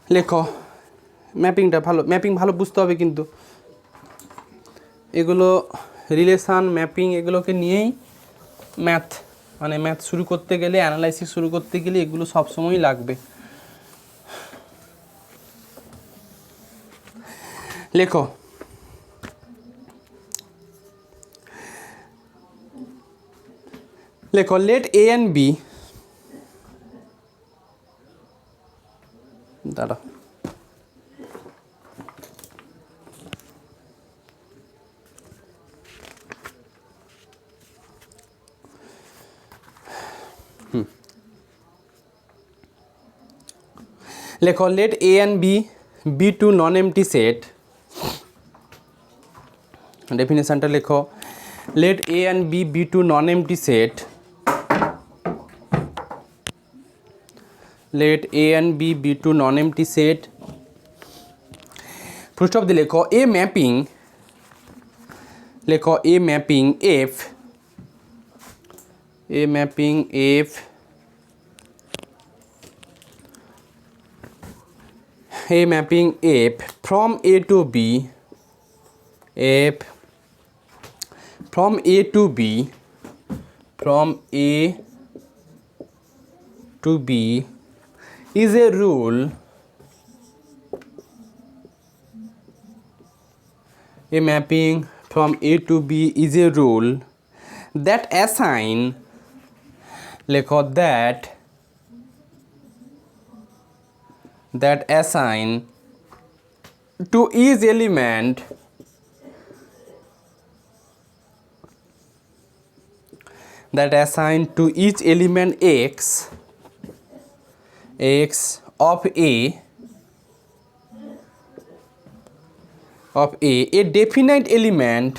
লেখো ম্যাপিংটা ভালো ম্যাপিং ভালো বুঝতে হবে কিন্তু এগুলো রিলেশান ম্যাপিং এগুলোকে নিয়েই ম্যাথ মানে ম্যাথ শুরু করতে গেলে অ্যানালাইসিস শুরু করতে গেলে এগুলো সবসময়ই লাগবে লেখো লেখো লেট এ অ্যান্ড বি দাঁড়া লেখো let A and B be two non empty set ডেফিনেশনটা লেখো let A and B be two non empty set let a and b be two non-empty set full stop দিয়ে লেখো a mapping লেখো a mapping f a mapping f a mapping f from a to b f from a to b from a to b is a rule a mapping from A to B is a rule that assign লেখো that assign to each element that assign to each element x of a definite element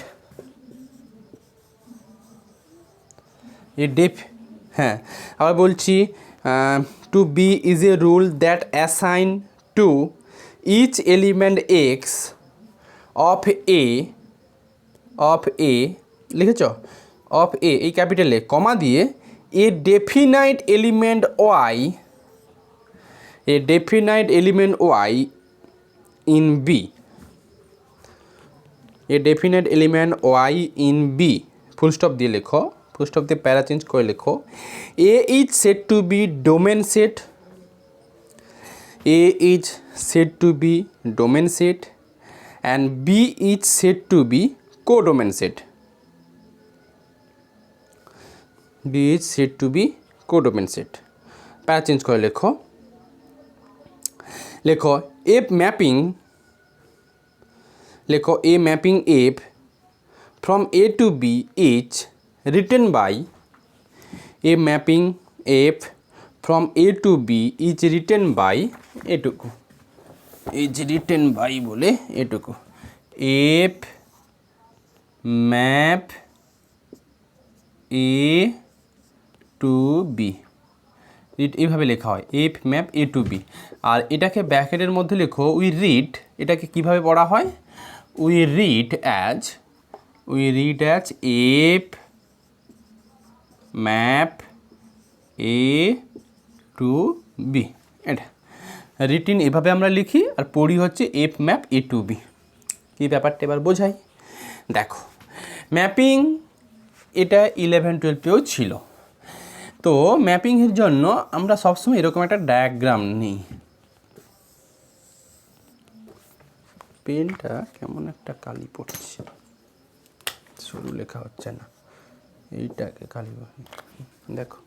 হ্যাঁ আবার বলছি to B is a rule that assign to each element x of A লিখেছ অফ এ এই ক্যাপিটালে কমা দিয়ে a definite element y a definite element y in B a definite element y in B full stop দিয়ে লেখো full stop দিয়ে প্যারা চেঞ্জ করে লেখো a is said to be domain set A is said to be domain set and B is said to be codomain set. B is said to be codomain set. প্যারা চেঞ্জ করে লেখো F mapping, A mapping F from A to B is written by A mapping F from A to B is written by এটুকু, is written by বলে এটুকু, F map A to B এইভাবে লেখা হয়, F map A to B। আর এটাকে ব্র্যাকেটের মধ্যে লেখো উই রিড, এটাকে কিভাবে পড়া হয়, we read as F map A to B। এটা রিটিন এভাবে আমরা লিখি আর পড়ি হচ্ছে F map A to B। কী ব্যাপারটা এবার বোঝাই, দেখো ম্যাপিং এটা 11-12-এও ছিল। তো ম্যাপিংয়ের জন্য আমরা সবসময় এরকম একটা ডায়াগ্রাম নিই। পেনটা কেমন একটা কালি পড়ছে, শুরু লেখা হচ্ছে না, এইটাকে কালি দেখো।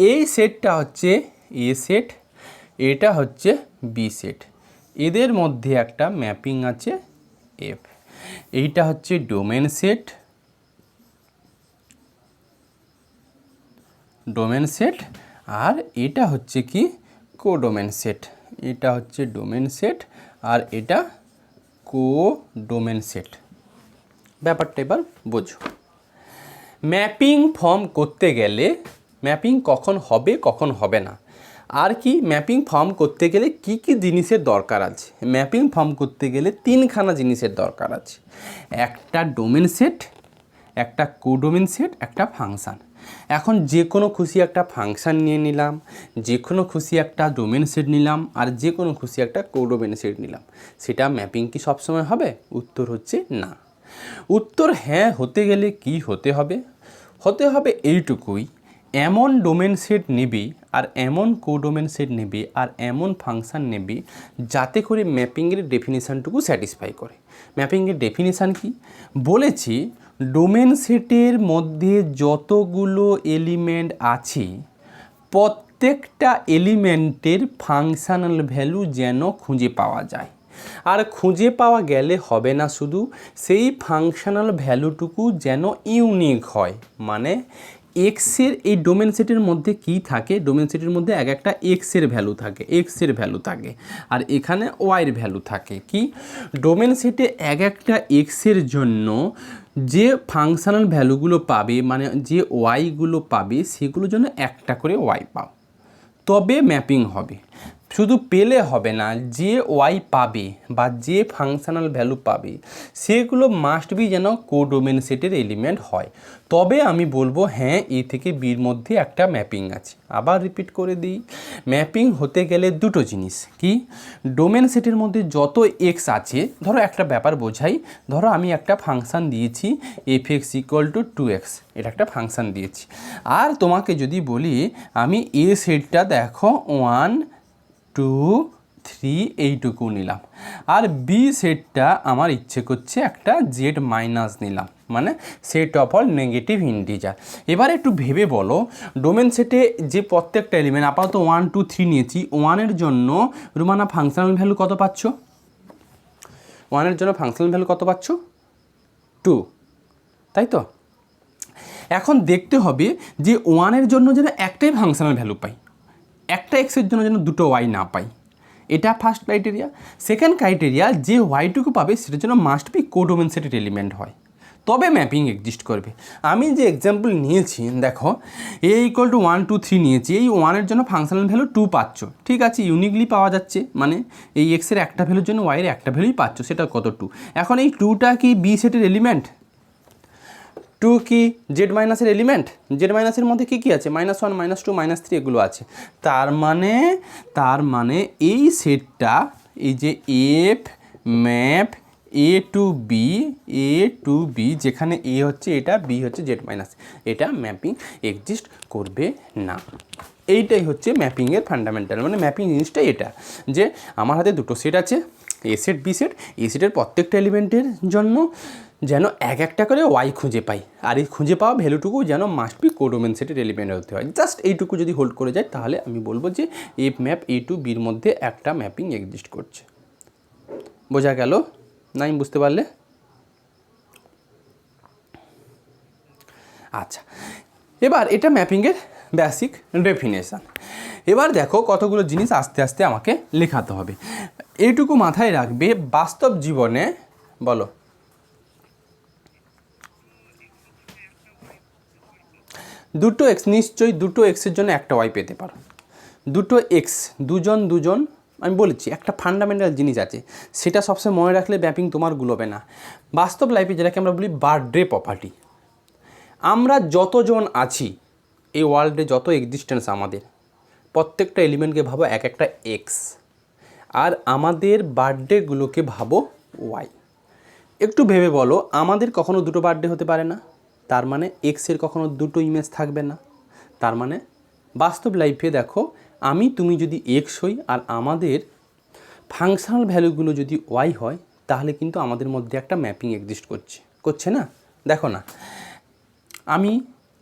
এই সেটটা হচ্ছে এ সেট, এটা হচ্ছে বি সেট, এদের মধ্যে একটা ম্যাপিং আছে এফ। এইটা হচ্ছে ডোমেন সেট, আর এটা হচ্ছে কি কোডোমেন সেট। এটা হচ্ছে ডোমেন সেট আর এটা কোডোমেন সেট। ব্যাপারটা এবার বোঝো। ম্যাপিং ফর্ম করতে গেলে ম্যাপিং কখন হবে কখন হবে না, আর কি ম্যাপিং ফর্ম করতে গেলে কি কি জিনিসের দরকার আছে। ম্যাপিং ফর্ম করতে গেলে তিনখানা জিনিসের দরকার আছে, একটা ডোমেন সেট, একটা কোডোমেন সেট, একটা ফাংশান। এখন যে কোনো খুশি একটা ফাংশান নিয়ে নিলাম, যে কোনো খুশি একটা ডোমেন সেট নিলাম, আর যে কোনো খুশি একটা কোডোমেন সেট নিলাম, সেটা ম্যাপিং কি সবসময় হবে? উত্তর হচ্ছে না। উত্তর হ্যাঁ হতে গেলে কি হতে হবে? হতে হবে এইটুকুই, এমন ডোমেন সেট নেবে আর এমন কোডোমেন সেট নেবে আর এমন ফাংশান নেবে যাতে করে ম্যাপিংয়ের ডেফিনিশানটুকু স্যাটিসফাই করে। ম্যাপিংয়ের ডেফিনিশান কি বলেছি? ডোমেন সেটের মধ্যে যতগুলো এলিমেন্ট আছে প্রত্যেকটা এলিমেন্টের ফাংশনাল ভ্যালু যেন খুঁজে পাওয়া যায়। আর খুঁজে পাওয়া গেলে হবে না, শুধু সেই ফাংশনাল ভ্যালুটুকু যেন ইউনিক হয়। মানে এক্সের এই ডোমেন সেটের মধ্যে কি থাকে? ডোমেন সেটের মধ্যে এক একটা এক্সের ভ্যালু থাকে, এক্সের ভ্যালু থাকে, আর এখানে ওয়াইয়ের ভ্যালু থাকে। কি ডোমেন সেটে এক একটা এক্সের জন্য যে ফাংশনাল ভ্যালুগুলো পাবে, মানে যে ওয়াইগুলো পাবে, সেগুলো যেন একটা করে ওয়াই পাও, তবে ম্যাপিং হবে। শুধু পেলে হবে না, যে ওয়াই পাবে বা যে ফাংশনাল ভ্যালু পাবে সেগুলো মাস্ট বি যেন কোডোমেন সেটের এলিমেন্ট হয়, তবে আমি বলবো হ্যাঁ এ থেকে বির মধ্যে একটা ম্যাপিং আছে। আবার রিপিট করে দিই, ম্যাপিং হতে গেলে দুটো জিনিস কি, ডোমেন সেটের মধ্যে যত এক্স আছে, ধরো একটা ব্যাপার বোঝাই, ধরো আমি একটা ফাংশান দিয়েছি f(x = 2x), এটা একটা ফাংশান দিয়েছি। আর তোমাকে যদি বলি আমি এ সেটটা দেখো 1 2 3 এইটুকু নিলাম, আর বি সেটটা আমার ইচ্ছে করছে একটা জেড মাইনাস নিলাম, মানে set of all negative integer. এবার একটু ভেবে বলো, ডোমেন সেটে যে প্রত্যেকটা এলিমেন্ট আপাতত 1 2 3 নিয়েছি, 1-এর জন্য রুমানা ফাংশনাল ভ্যালু কত পাচ্ছ? 1-এর জন্য ফাংশনাল ভ্যালু কত পাচ্ছ? 2, তাই তো? এখন দেখতে হবে যে 1-এর জন্য যেন একটাই ফাংশনাল ভ্যালু পাই, একটা এক্সের জন্য যেন দুটো ওয়াই না পাই। এটা ফার্স্ট ক্রাইটেরিয়া। সেকেন্ড ক্রাইটেরিয়া, যে ওয়াইটুকু পাবে সেটার জন্য মাস্ট বি কোডোমেন সেটের এলিমেন্ট হয়, তবে ম্যাপিং এক্সিস্ট করবে। আমি যে এক্সাম্পল নিয়েছি দেখো, a = 1 2 3 নিয়েছি, এই 1-এর জন্য ফাংশনাল ভ্যালু 2 পাচ্ছ, ঠিক আছে, ইউনিকলি পাওয়া যাচ্ছে, মানে এই এক্সের একটা ভ্যালুর জন্য ওয়াইয়ের একটা ভ্যালুই পাচ্ছ, সেটা কত 2। এখন এই 2টা কি বি সেটের এলিমেন্ট? 2 কি জেড মাইনাসের এলিমেন্ট? জেড মাইনাসের মধ্যে কী কী আছে? -1 -2 -3 এগুলো আছে। তার মানে এই সেটটা, এই যে F map A to B, যেখানে A হচ্ছে এটা, B হচ্ছে জেড মাইনাস, এটা ম্যাপিং এক্সিস্ট করবে না। এইটাই হচ্ছে ম্যাপিংয়ের ফান্ডামেন্টাল, মানে ম্যাপিং জিনিসটা এটা, যে আমার হাতে দুটো সেট আছে, এ সেট বি সেট, এ সেটের প্রত্যেকটা এলিমেন্টের জন্য যেন এক একটা করে ওয়াই খুঁজে পাই, আর এই খুঁজে পাওয়া ভ্যালুটুকু যেন মাস্ট বি কোডোমেন সেটের এলিমেন্ট হতে হয়। জাস্ট এইটুকু যদি হোল্ড করে যায় তাহলে আমি বলবো যে এফ ম্যাপ এ টু বির মধ্যে একটা ম্যাপিং এক্সিস্ট করছে। বোঝা গেল? না আমি বুঝতে পারলে? আচ্ছা, এবার এটা ম্যাপিংয়ের বেসিক ডেফিনেশান। এবার দেখো কতগুলো জিনিস আস্তে আস্তে আমাকে লেখাতে হবে। এইটুকু মাথায় রাখবে, বাস্তব জীবনে বলো দুটো এক্স, নিশ্চয়ই দুটো এক্সের জন্য একটা ওয়াই পেতে পারো। দুটো এক্স, দুজন দুজন, আমি বলেছি একটা ফান্ডামেন্টাল জিনিস আছে, সেটা সবসময় মনে রাখলে ম্যাপিং তোমার গুলোবে না। বাস্তব লাইফে যেটাকে আমরা বলি বার্থডে প্রপার্টি, আমরা যতজন আছি এই ওয়ার্ল্ডে, যত এক্সিস্টেন্স আমাদের, প্রত্যেকটা এলিমেন্টকে ভাবো এক একটা এক্স, আর আমাদের বার্থডেগুলোকে ভাবো ওয়াই। একটু ভেবে বলো, আমাদের কখনো দুটো বার্থডে হতে পারে না, তার মানে এক্সের কখনো দুটো ইমেজ থাকবে না। তার মানে বাস্তব লাইফে দেখো, আমি তুমি যদি এক্স হই আর আমাদের ফাংশনাল ভ্যালুগুলো যদি ওয়াই হয়, তাহলে কিন্তু আমাদের মধ্যে একটা ম্যাপিং এক্সিস্ট করছে না? দেখো না,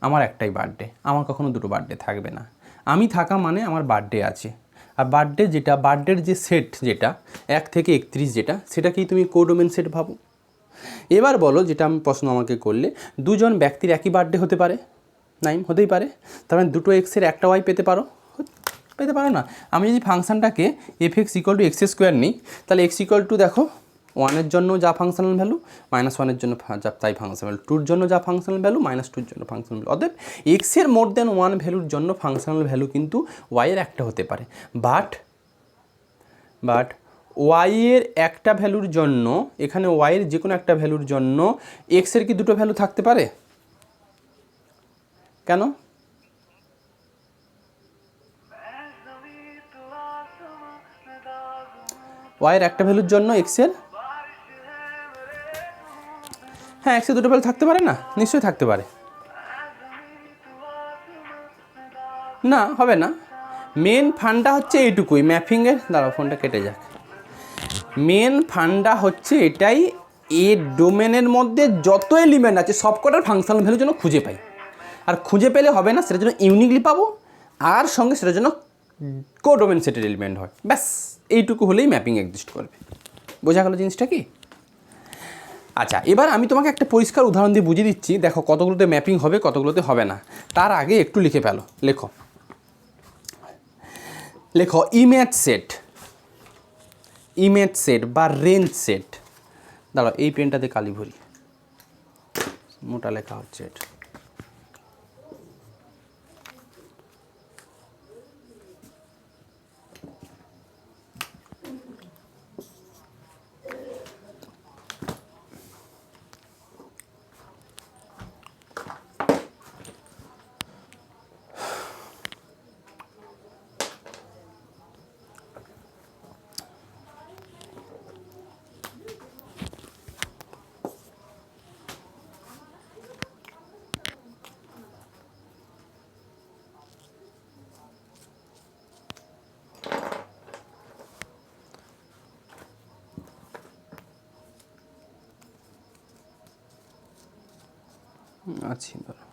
আমার একটাই বার্থডে, আমার কখনো দুটো বার্থডে থাকবে না। আমি থাকা মানে আমার বার্থডে আছে, আর বার্থডে যেটা, বার্থডের যে সেট যেটা 1 থেকে 31 যেটা, সেটাকেই তুমি কোডোমেন সেট ভাবো। এবার বলো, যেটা আমি প্রশ্ন আমাকে করলে, দুজন ব্যক্তির একই বার্থডে হতে পারে? নাইম, হতেই পারে। তার মানে দুটো এক্সের একটা ওয়াই পেতে পারো না? আমি যদি ফাংশানটাকে f x equal to x square নিই, তাহলে এক্স ইকুয়াল টু দেখো 1-এর জন্য যা ফাংশনাল ভ্যালু, -1-এর জন্য যা তাই ফাংশনাল ভ্যালু, 2-র জন্য যা ফাংশনাল ভ্যালু, -2-র জন্য ফাংশনাল ভ্যালু। অতএব এক্সের মোর দ্যান 1 ভ্যালুর জন্য ফাংশনাল ভ্যালু কিন্তু ওয়াইয়ের একটা হতে পারে, বাট ওয়াইয়ের একটা ভ্যালুর জন্য, এখানে ওয়াইয়ের যে কোনো একটা ভ্যালুর জন্য এক্সের কি দুটো ভ্যালু থাকতে পারে? কেন? ওয়াইয়ের একটা ভ্যালুর জন্য এক্সের, হ্যাঁ এক্সের দুটো ভ্যালু থাকতে পারে না? নিশ্চয়ই থাকতে পারে। না, হবে না। মেন ফান্ডা হচ্ছে এইটুকুই ম্যাপিংয়ের, দাঁড়াও ফোনটা কেটে যাক। মেন ফান্ডা হচ্ছে এটাই, এ ডোমেনের মধ্যে যত এলিমেন্ট আছে সবকটার ফাংশনাল ভ্যালুর জন্য খুঁজে পাই, আর খুঁজে পেলে হবে না, সেটার জন্য ইউনিকলি পাবো, আর সঙ্গে সেটার জন্য কোডোমেন সেটের এলিমেন্ট হয়। ব্যাস এইটুকু হলেই ম্যাপিং এক্সিস্ট করবে। বোঝা গেল জিনিসটা কি? আচ্ছা, এবার আমি তোমাকে একটা পরিষ্কার উদাহরণ দিয়ে বুঝিয়ে দিচ্ছি। দেখো কতগুলোতে ম্যাপিং হবে, কতগুলোতে হবে না। তার আগে একটু লিখে ফেলো, লেখো ইমেজ সেট বা রেঞ্জ সেট। দাঁড়াও এই পেনটাতে কালি ভরি, মোটা লেখা হচ্ছে এটা। আচ্ছা, ধরো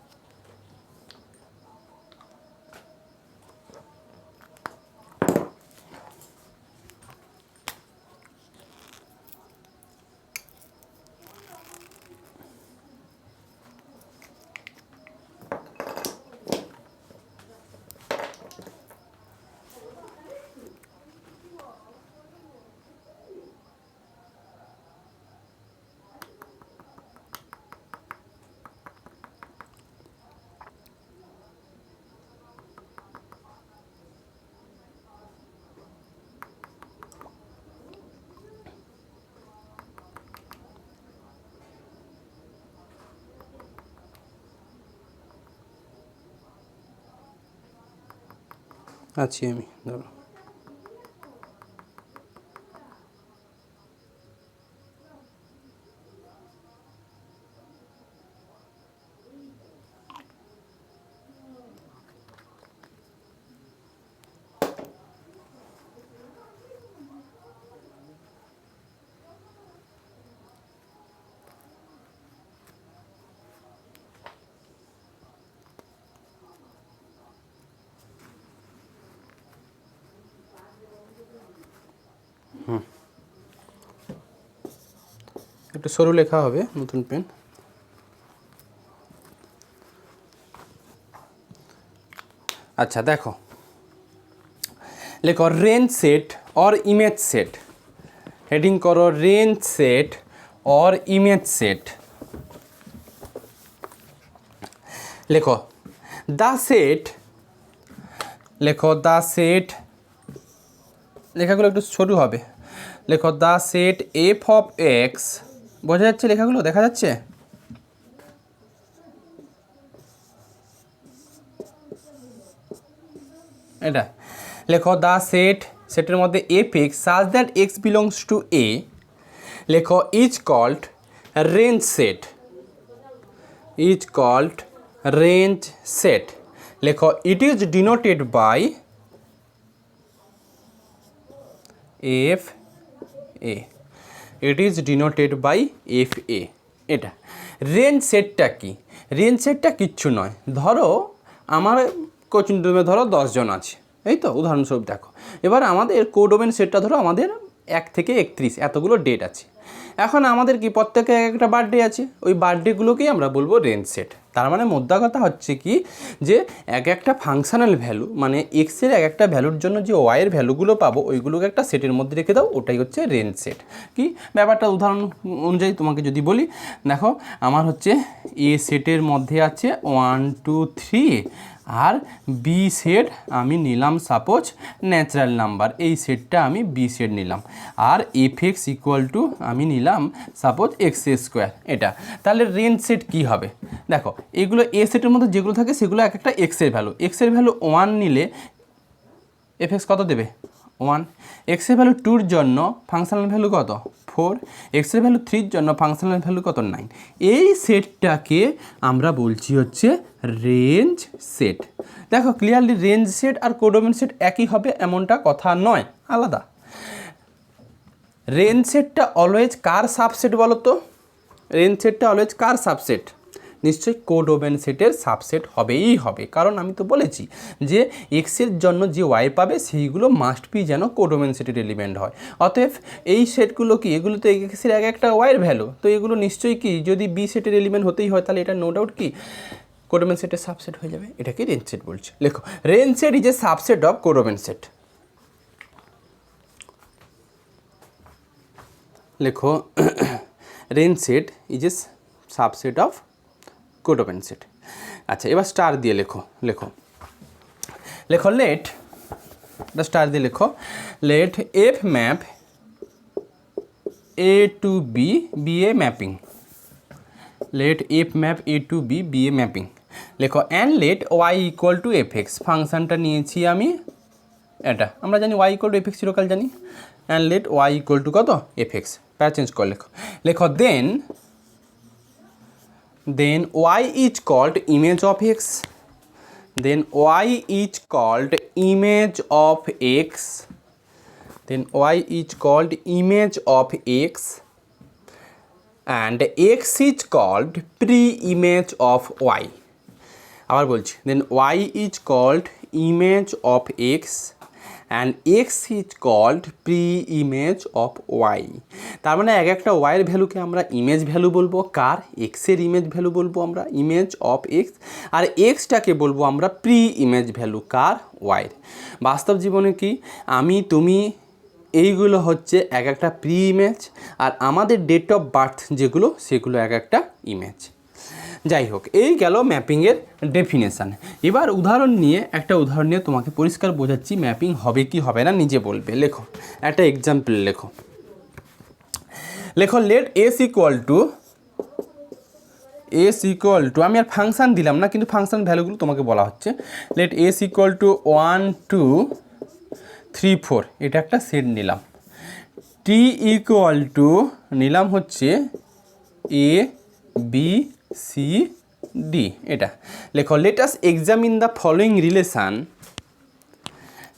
আছি আমি, ধরো একটু সরু লেখা হবে, নতুন পেন। আচ্ছা দেখো, লেখো range set or image set. Heading করো range set or image set. লেখো দ্য সেট, লেখো দ্য সেট, লেখাগুলো একটু ছোটো হবে। লেখো the set f of x, বোঝা যাচ্ছে লেখাগুলো, দেখা যাচ্ছে? এটা লেখো দ্য সেট, সেটের মধ্যে f x such that x belongs to A, লেখো is called range set, is called range set. লেখো it is denoted by f A, it is denoted by f A. এটা রেঞ্জ সেটটা কি? রেঞ্জ সেটটা কিচ্ছু নয়, ধরো আমার কোচিং রুমে ধরো 10 জন আছে, এই তো উদাহরণস্বরূপ দেখো। এবার আমাদের কোডোমেন সেটটা ধরো আমাদের 1 থেকে 31 এতগুলো ডেট আছে। এখন আমাদের কি প্রত্যেকে একটা বার্থডে আছে, ওই বার্থডেগুলোকেই আমরা বলবো রেঞ্জ সেট। তার মানে মোদ্দা কথা হচ্ছে কি, যে এক একটা ফাংশনাল ভ্যালু মানে এক্সের এক একটা ভ্যালুর জন্য যে ওয়াইয়ের ভ্যালুগুলো পাবো ওইগুলোকে একটা সেটের মধ্যে রেখে দাও, ওটাই হচ্ছে রেঞ্জ সেট। কি ব্যাপারটা উদাহরণ অনুযায়ী তোমাকে যদি বলি, দেখো আমার হচ্ছে এ সেটের মধ্যে আছে 1 2 3, আর বি সেট আমি নিলাম সাপোজ ন্যাচারাল নাম্বার, এই সেটটা আমি বি সেট নিলাম। আর এফ এক্স ইকুয়াল টু আমি নিলাম সাপোজ এক্স স্কোয়ার। এটা তাহলে রেঞ্জ সেট কী হবে? দেখো এগুলো এ সেটের মধ্যে যেগুলো থাকে সেগুলো এক একটা এক্সের ভ্যালু। এক্সের ভ্যালু 1 নিলে এফ এক্স কত দেবে? 1। এক্সের ভ্যালু 2-র জন্য ফাংশনাল ভ্যালু কত? 4। এক্সের ভ্যালু 3-র জন্য ফাংশনাল ভ্যালু কত? 9। এই সেটটাকে আমরা বলছি হচ্ছে রেঞ্জ সেট। দেখো ক্লিয়ারলি রেঞ্জ সেট আর কোডোমেন সেট একই হবে এমনটা কথা নয়, আলাদা। রেঞ্জ সেটটা অলওয়েজ কার সাবসেট বলো তো? রেঞ্জ সেটটা অলওয়েজ কার সাবসেট? নিশ্চয়ই কোডোমেন সেটের সাবসেট হবেই হবে, কারণ আমি তো বলেছি যে এক্সের জন্য যে ওয়াই পাবে সেইগুলো মাস্ট বি যেন কোডোমেন সেটের এলিমেন্ট হয়। অতএব এই সেটগুলো কি, এগুলো তো এক্সের এক একটা ওয়াইয়ের ভ্যালু, তো এগুলো নিশ্চয়ই কি যদি বি সেটের এলিমেন্ট হতেই হয় তাহলে এটা নো ডাউট কি কোডোমেন সেটের সাবসেট হয়ে যাবে। এটাকে রেঞ্জ সেট বলছে। লেখো range set is a subset of codomain set. লেখো range set is a subset of codomain set. আচ্ছা এবার স্টার দিয়ে লেখো, লেখো লেখো লেট, স্টার দিয়ে লেখো let f map A to B be a mapping. Let f map A to B be a mapping. লেখো and let y equal to f x, ফাংশানটা নিয়েছি আমি এটা, আমরা জানি y equal to f x চিরকাল জানি। And let y equal to কত? F x. প্যারা চেঞ্জ করে লেখো, লেখো then y is called image of x, then y is called image of x, then y is called image of x, and x is called pre-image of y. আবার বলছি, then y is called image of x and x is called pre-image of y. তার মানে এক একটা y এর ভ্যালুকে আমরা ইমেজ ভ্যালু বলবো, কার? x এর ইমেজ ভ্যালু বলবো আমরা ইমেজ অফ x, আর xটাকে বলবো আমরা প্রি ইমেজ ভ্যালু, কার? y এর। বাস্তব জীবনে কি আমি তুমি এইগুলো হচ্ছে এক একটা প্রি ইমেজ, আর আমাদের ডেট অফ বার্থ যেগুলো সেগুলো এক একটা ইমেজ। যাই হোক, এই গেল ম্যাপিংয়ের ডেফিনেশান। এবার উদাহরণ নিয়ে একটা উদাহরণ নিয়ে তোমাকে পরিষ্কার বোঝাচ্ছি ম্যাপিং হবে কি হবে না নিজে বলবে। লেখো একটা এক্সাম্পল, লেখো লেখো লেট এস ইকুয়াল টু আমি আর ফাংশান দিলাম না, কিন্তু ফাংশান ভ্যালুগুলো তোমাকে বলা হচ্ছে। লেট এস ইকুয়াল টু 1 2 3 4, এটা একটা সেট নিলাম। টি ইকুয়াল টু নিলাম হচ্ছে এ বি সি ডি, এটা লেখো let us examine the following relation.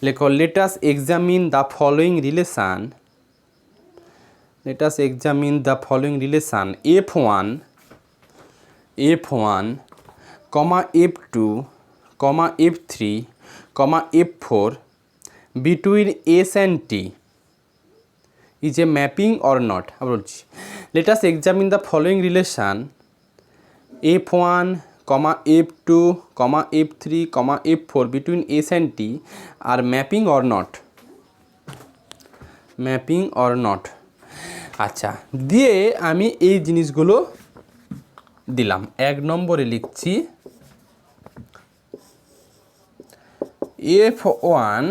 লেখো let us examine the following relation, let us examine the following relation f1 comma f2 comma f3 comma f4 between s and t is a mapping or not. আবার বলছি, let us examine the following relation f1, f2, f3, f4 between S and T are mapping or not. Mapping or not. আচ্ছা, দিয়ে আমি এই জিনিসগুলো দিলাম। 1 নম্বরে লিখছি f1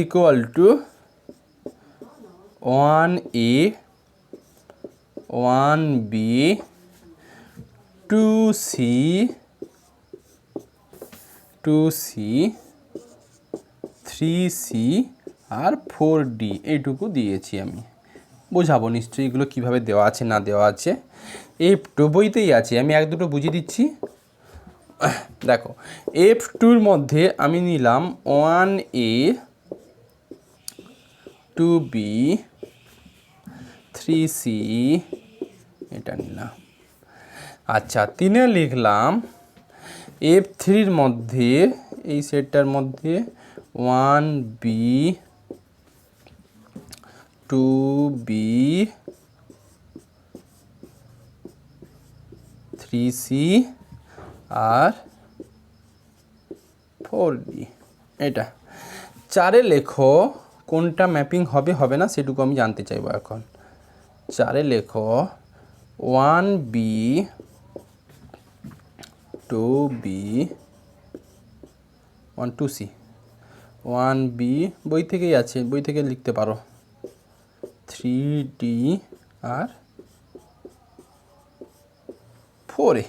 equal to 1a 1b 2c 3c R 4d এইটুকু দিয়েছি। আমি বোঝাবো নিশ্চয়ই এগুলো কীভাবে দেওয়া আছে না দেওয়া আছে, F2 বইতেই আছে। আমি 1-2 বুঝিয়ে দিচ্ছি। দেখো, F2-র মধ্যে আমি নিলাম 1a 2b 3c, এটা নিলাম। আচ্ছা, 3-এ লিখলাম F3-র মধ্যে, এই সেটটার মধ্যে 1b 2b 3c আর 4d। এটা 4-এ লেখো কোনটা ম্যাপিং হবে হবে না সেটুকু আমি জানতে চাইবো এখন। 4-এ লেখো 1b 2b 2c 1b বই থেকেই আছে, বই থেকে লিখতে পারো 3d আর 4a।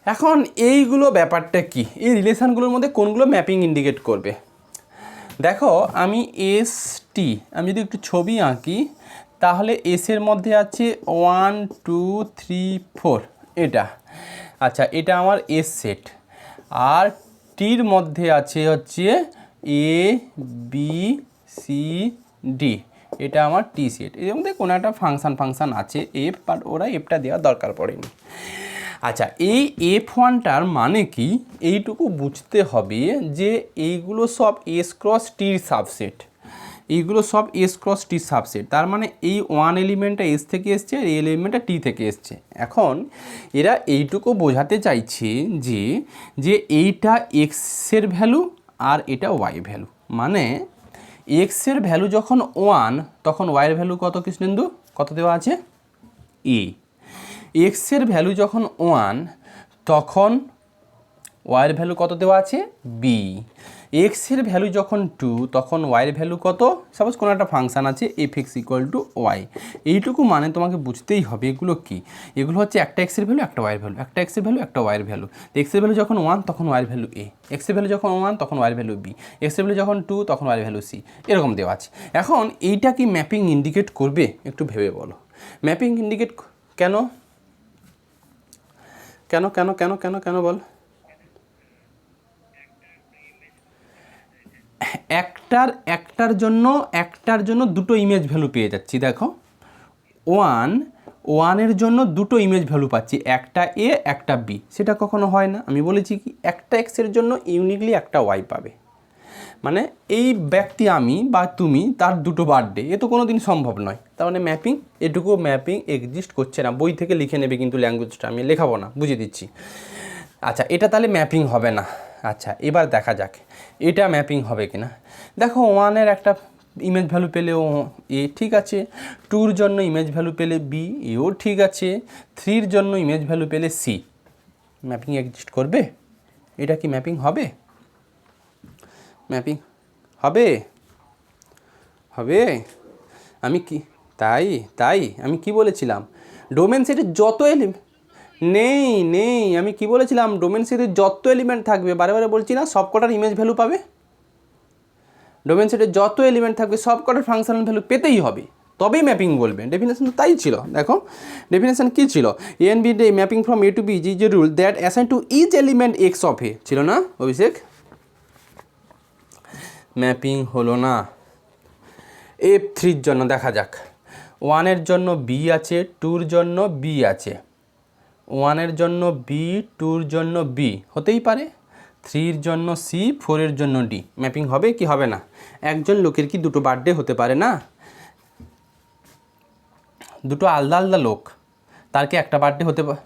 এখন এইগুলো ব্যাপারটা কি, এই রিলেশানগুলোর মধ্যে কোনগুলো ম্যাপিং ইন্ডিকেট করবে? দেখো, আমি আমি যদি একটু ছবি আঁকি তাহলে এসের মধ্যে আছে 1 2 3 4 এটা। আচ্ছা, এটা আমার এস সেট। আর টির মধ্যে আছে হচ্ছে এ বি সি ডি, এটা আমার টি সেট। এর মধ্যে কোনো একটা ফাংশান আছে এফ, বাট ওরা এফটা দেওয়ার দরকার পড়েনি। আচ্ছা, এই F1টার মানে কি এইটুকু বুঝতে হবে যে এইগুলো সব এস ক্রস টির সাবসেট, এইগুলো সব এস ক্রস টির সাবসেট। তার মানে এই 1 এলিমেন্টটা এস থেকে এসছে আর এই এলিমেন্টটা টি থেকে এসছে। এখন এরা এইটুকু বোঝাতে চাইছে যে এইটা এক্সের ভ্যালু আর এটা ওয়াই ভ্যালু। মানে এক্সের ভ্যালু যখন 1 তখন ওয়াইয়ের ভ্যালু কত কৃষ্ণেন্দু, কত দেওয়া আছে? এ। এক্সের ভ্যালু যখন 1 তখন ওয়াইয়ের ভ্যালু কত দেওয়া আছে? বি। এক্সের ভ্যালু যখন 2 তখন ওয়াইয়ের ভ্যালু কত? সাপোজ কোনো একটা ফাংশান আছে f x equal to y. এইটুকু মানে তোমাকে বুঝতেই হবে এগুলো কি। এগুলো হচ্ছে একটা এক্সের ভ্যালু একটা ওয়াইয়ের ভ্যালু, একটা এক্সের ভ্যালু একটা ওয়াইয়ের ভ্যালু। এক্সের ভ্যালু যখন 1 তখন ওয়াইয়ের ভ্যালু এ, এক্সের ভ্যালু যখন 1 তখন ওয়াইয়ের ভ্যালু বি, এক্সের ভ্যালু যখন 2 তখন ওয়াইয়ের ভ্যালু সি, এরকম দেওয়া আছে। এখন এইটা কি ম্যাপিং ইন্ডিকেট করবে? একটু ভেবে বলো। ম্যাপিং ইন্ডিকেট কেন কেন কেন কেন কেন কেন বল? একটার জন্য দুটো ইমেজ ভ্যালু পেয়ে যাচ্ছি। দেখো, ওয়ানের জন্য দুটো ইমেজ ভ্যালু পাচ্ছি, একটা এ একটা বি। সেটা কখনো হয় না। আমি বলেছি কি একটা এক্সের জন্য ইউনিকলি একটা ওয়াই পাবে। মানে এই ব্যক্তি আমি বা তুমি, তার দুটো বার্থডে, এ তো কোনো দিন সম্ভব নয়। তার মানে ম্যাপিং, এটুকু ম্যাপিং এক্সিস্ট করছে না। বই থেকে লিখে নেবে কিন্তু ল্যাঙ্গুয়েজটা আমি লেখাবো না, বুঝিয়ে দিচ্ছি। আচ্ছা, এটা তাহলে ম্যাপিং হবে না। আচ্ছা, এবার দেখা যাক এটা ম্যাপিং হবে কি না। দেখো, 1-এর একটা ইমেজ ভ্যালু পেলে ও এ ঠিক আছে, 2-র জন্য ইমেজ ভ্যালু পেলে বি, এও ঠিক আছে, 3-র জন্য ইমেজ ভ্যালু পেলে সি। ম্যাপিং এক্সিস্ট করবে? এটা কি ম্যাপিং হবে? ম্যাপিং হবে? হবে? আমি কি তাই আমি কি বলেছিলাম? ডোমেন সেটের যত নেই আমি কি বলেছিলাম? ডোমেন সেটের যত এলিমেন্ট থাকবে, বারে বলছি না, সব কটার ইমেজ ভ্যালু পাবে। ডোমেন সেটের যত এলিমেন্ট থাকবে সব কটার ফাংশনাল ভ্যালু পেতেই হবে, তবেই ম্যাপিং বলবে। ডেফিনেশন তো তাই ছিল। দেখো, ডেফিনেশন কী ছিল? A and B mapping from A to B is a rule that assign to each element x of A, ছিল না অভিষেক? ম্যাপিং হলো না। F3-র জন্য দেখা যাক। 1-এর জন্য বি আছে, 2-র জন্য বি আছে। 1-এর জন্য বি, 2-র জন্য বি হতেই পারে। 3 জন্য সি, 4 জন্য ডি। ম্যাপিং হবে কি হবে না? একজন লোকের কি দুটো বার্থডে হতে পারে না? দুটো আলাদা আলাদা লোক, তার কি একটা বার্থডে হতে পারে?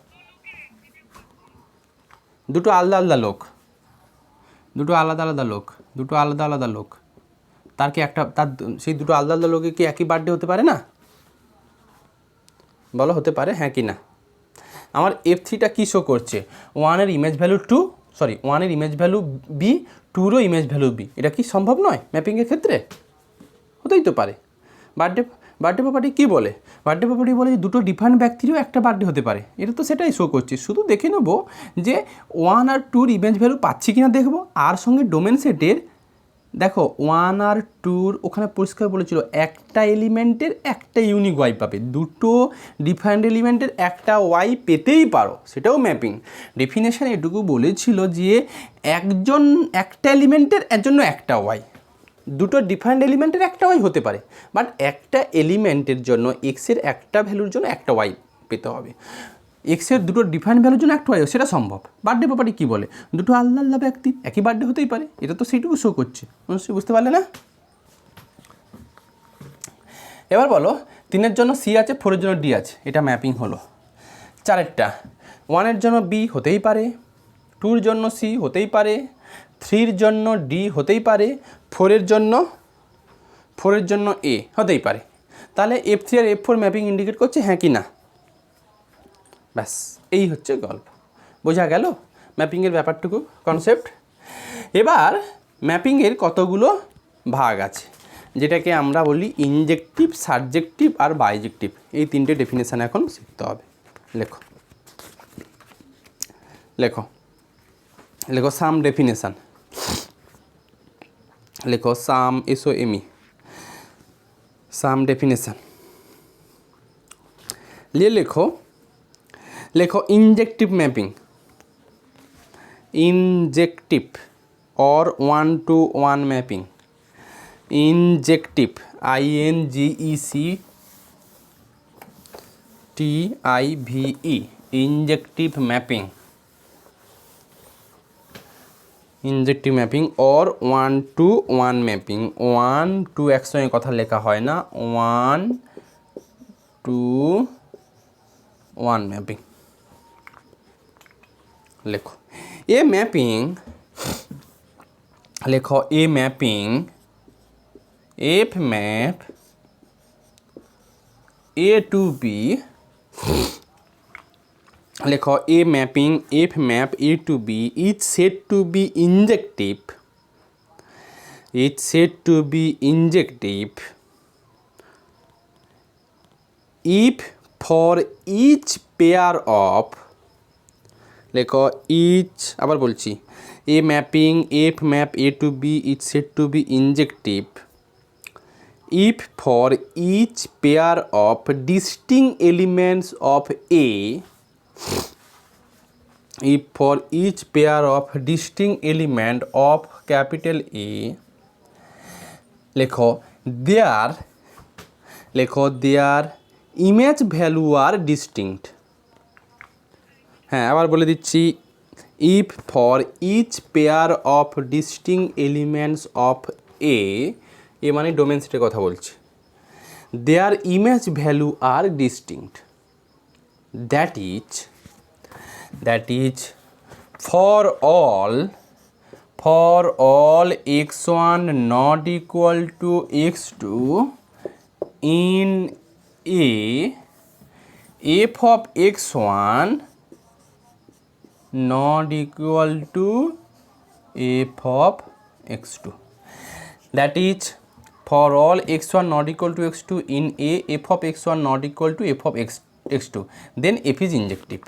দুটো আলাদা আলাদা লোক, দুটো আলাদা আলাদা লোক, দুটো আলাদা আলাদা লোক, তার কি একটা, তার সেই দুটো আলাদা আলাদা লোকের কি একই বার্থডে হতে পারে না? বলো হতে পারে, হ্যাঁ কি না? আমার F3টা কী শো করছে? 1-এর ইমেজ ভ্যালু 2, সরি 1-এর ইমেজ ভ্যালু বি, 2-রও ইমেজ ভ্যালু বি। এটা কি সম্ভব নয় ম্যাপিংয়ের ক্ষেত্রে? হতেই তো পারে। বার্থডে প্রপার্টি কী বলে? বার্থডে প্রপার্টি বলে যে দুটো ডিফারেন্ট ব্যক্তিরও একটা বার্থডে হতে পারে। এটা তো সেটাই শো করছি। শুধু দেখে নেব যে 1 আর 2-র ইমেজ ভ্যালু পাচ্ছি কিনা দেখব, আর সঙ্গে ডোমেন সেটের দেখো 1 আর 2-র ওখানে পরিষ্কার বলেছিল একটা এলিমেন্টের একটা ইউনিক ওয়াই পাবে, দুটো ডিফারেন্ট এলিমেন্টের একটা ওয়াই পেতেই পারো, সেটাও ম্যাপিং। ডেফিনেশন এটুকু বলেছিল যে একটা এলিমেন্টের জন্য একটা ওয়াই, দুটো ডিফারেন্ট এলিমেন্টের একটা ওয়াই হতে পারে, বাট একটা এলিমেন্টের জন্য এক্সের একটা ভ্যালুর জন্য একটা ওয়াই পেতে হবে। এক্সের দুটো ডিফারেন্ট ভ্যালুর জন্য একটা ওয়াই, সেটা সম্ভব। বার্থডে প্রপার্টি কী বলে? দুটো আলাদা আলাদা ব্যক্তি একই বার্থডে হতেই পারে। এটা তো সেইটুকু শো করছে, নিশ্চয়ই বুঝতে পারলে না? এবার বলো 3-এর জন্য সি আছে, 4-এর জন্য ডি আছে, এটা ম্যাপিং হলো। 4-এরটা 1-এর জন্য বি হতেই পারে, 2-র জন্য সি হতেই পারে, 3-র জন্য ডি হতেই পারে, 4-এর জন্য এ হতেই পারে। তাহলে F3 আর F4 ম্যাপিং ইন্ডিকেট করছে, হ্যাঁ কি না? ব্যাস এই হচ্ছে গল্প। বোঝা গেল ম্যাপিংয়ের ব্যাপারটুকু, কনসেপ্ট। এবার ম্যাপিংয়ের কতগুলো ভাগ আছে, যেটাকে আমরা বলি ইনজেক্টিভ, সাবজেক্টিভ আর বাইজেক্টিভ। এই 3টে ডেফিনেশান এখন শিখতে হবে। লেখো লেখো লেখো সাম ডেফিনেশান, লেখো সাম, SOME, সাম ডেফিনেশান নিয়ে লেখো ইনজেক্টিভ mapping, ইনজেক্টিভ or 1-to-1 mapping. ইনজেক্টিভ INJECTIVE, ইনজেক্টিভ mapping, ইনজেক্টিভ mapping or 1-to-1 mapping. 1-to একসঙ্গে কথা লেখা হয় না, 1-to-1 ম্যাপিং লেখো। এ ম্যাপিং লেখো, a mapping F map A to B, লেখো A mapping F map A to B is said to be injective, if for each pair of, লেখো each, আবার বলছি, A mapping F map A to B is said to be injective if for each pair of distinct elements of A, if for each pair of distinct element of capital A, লেখো their image value are distinct। হ্যাঁ আবার বলে দিচ্ছি, if for each pair of distinct elements of A, এ মানে ডোমেন সেটের কথা বলছি, their image value are distinct, that is for all x1 not equal to x2 in A, f of x1 not equal to f of x2, that is for all x1 not equal to x2 in A, f of x1 not equal to f of x2, then f is injective,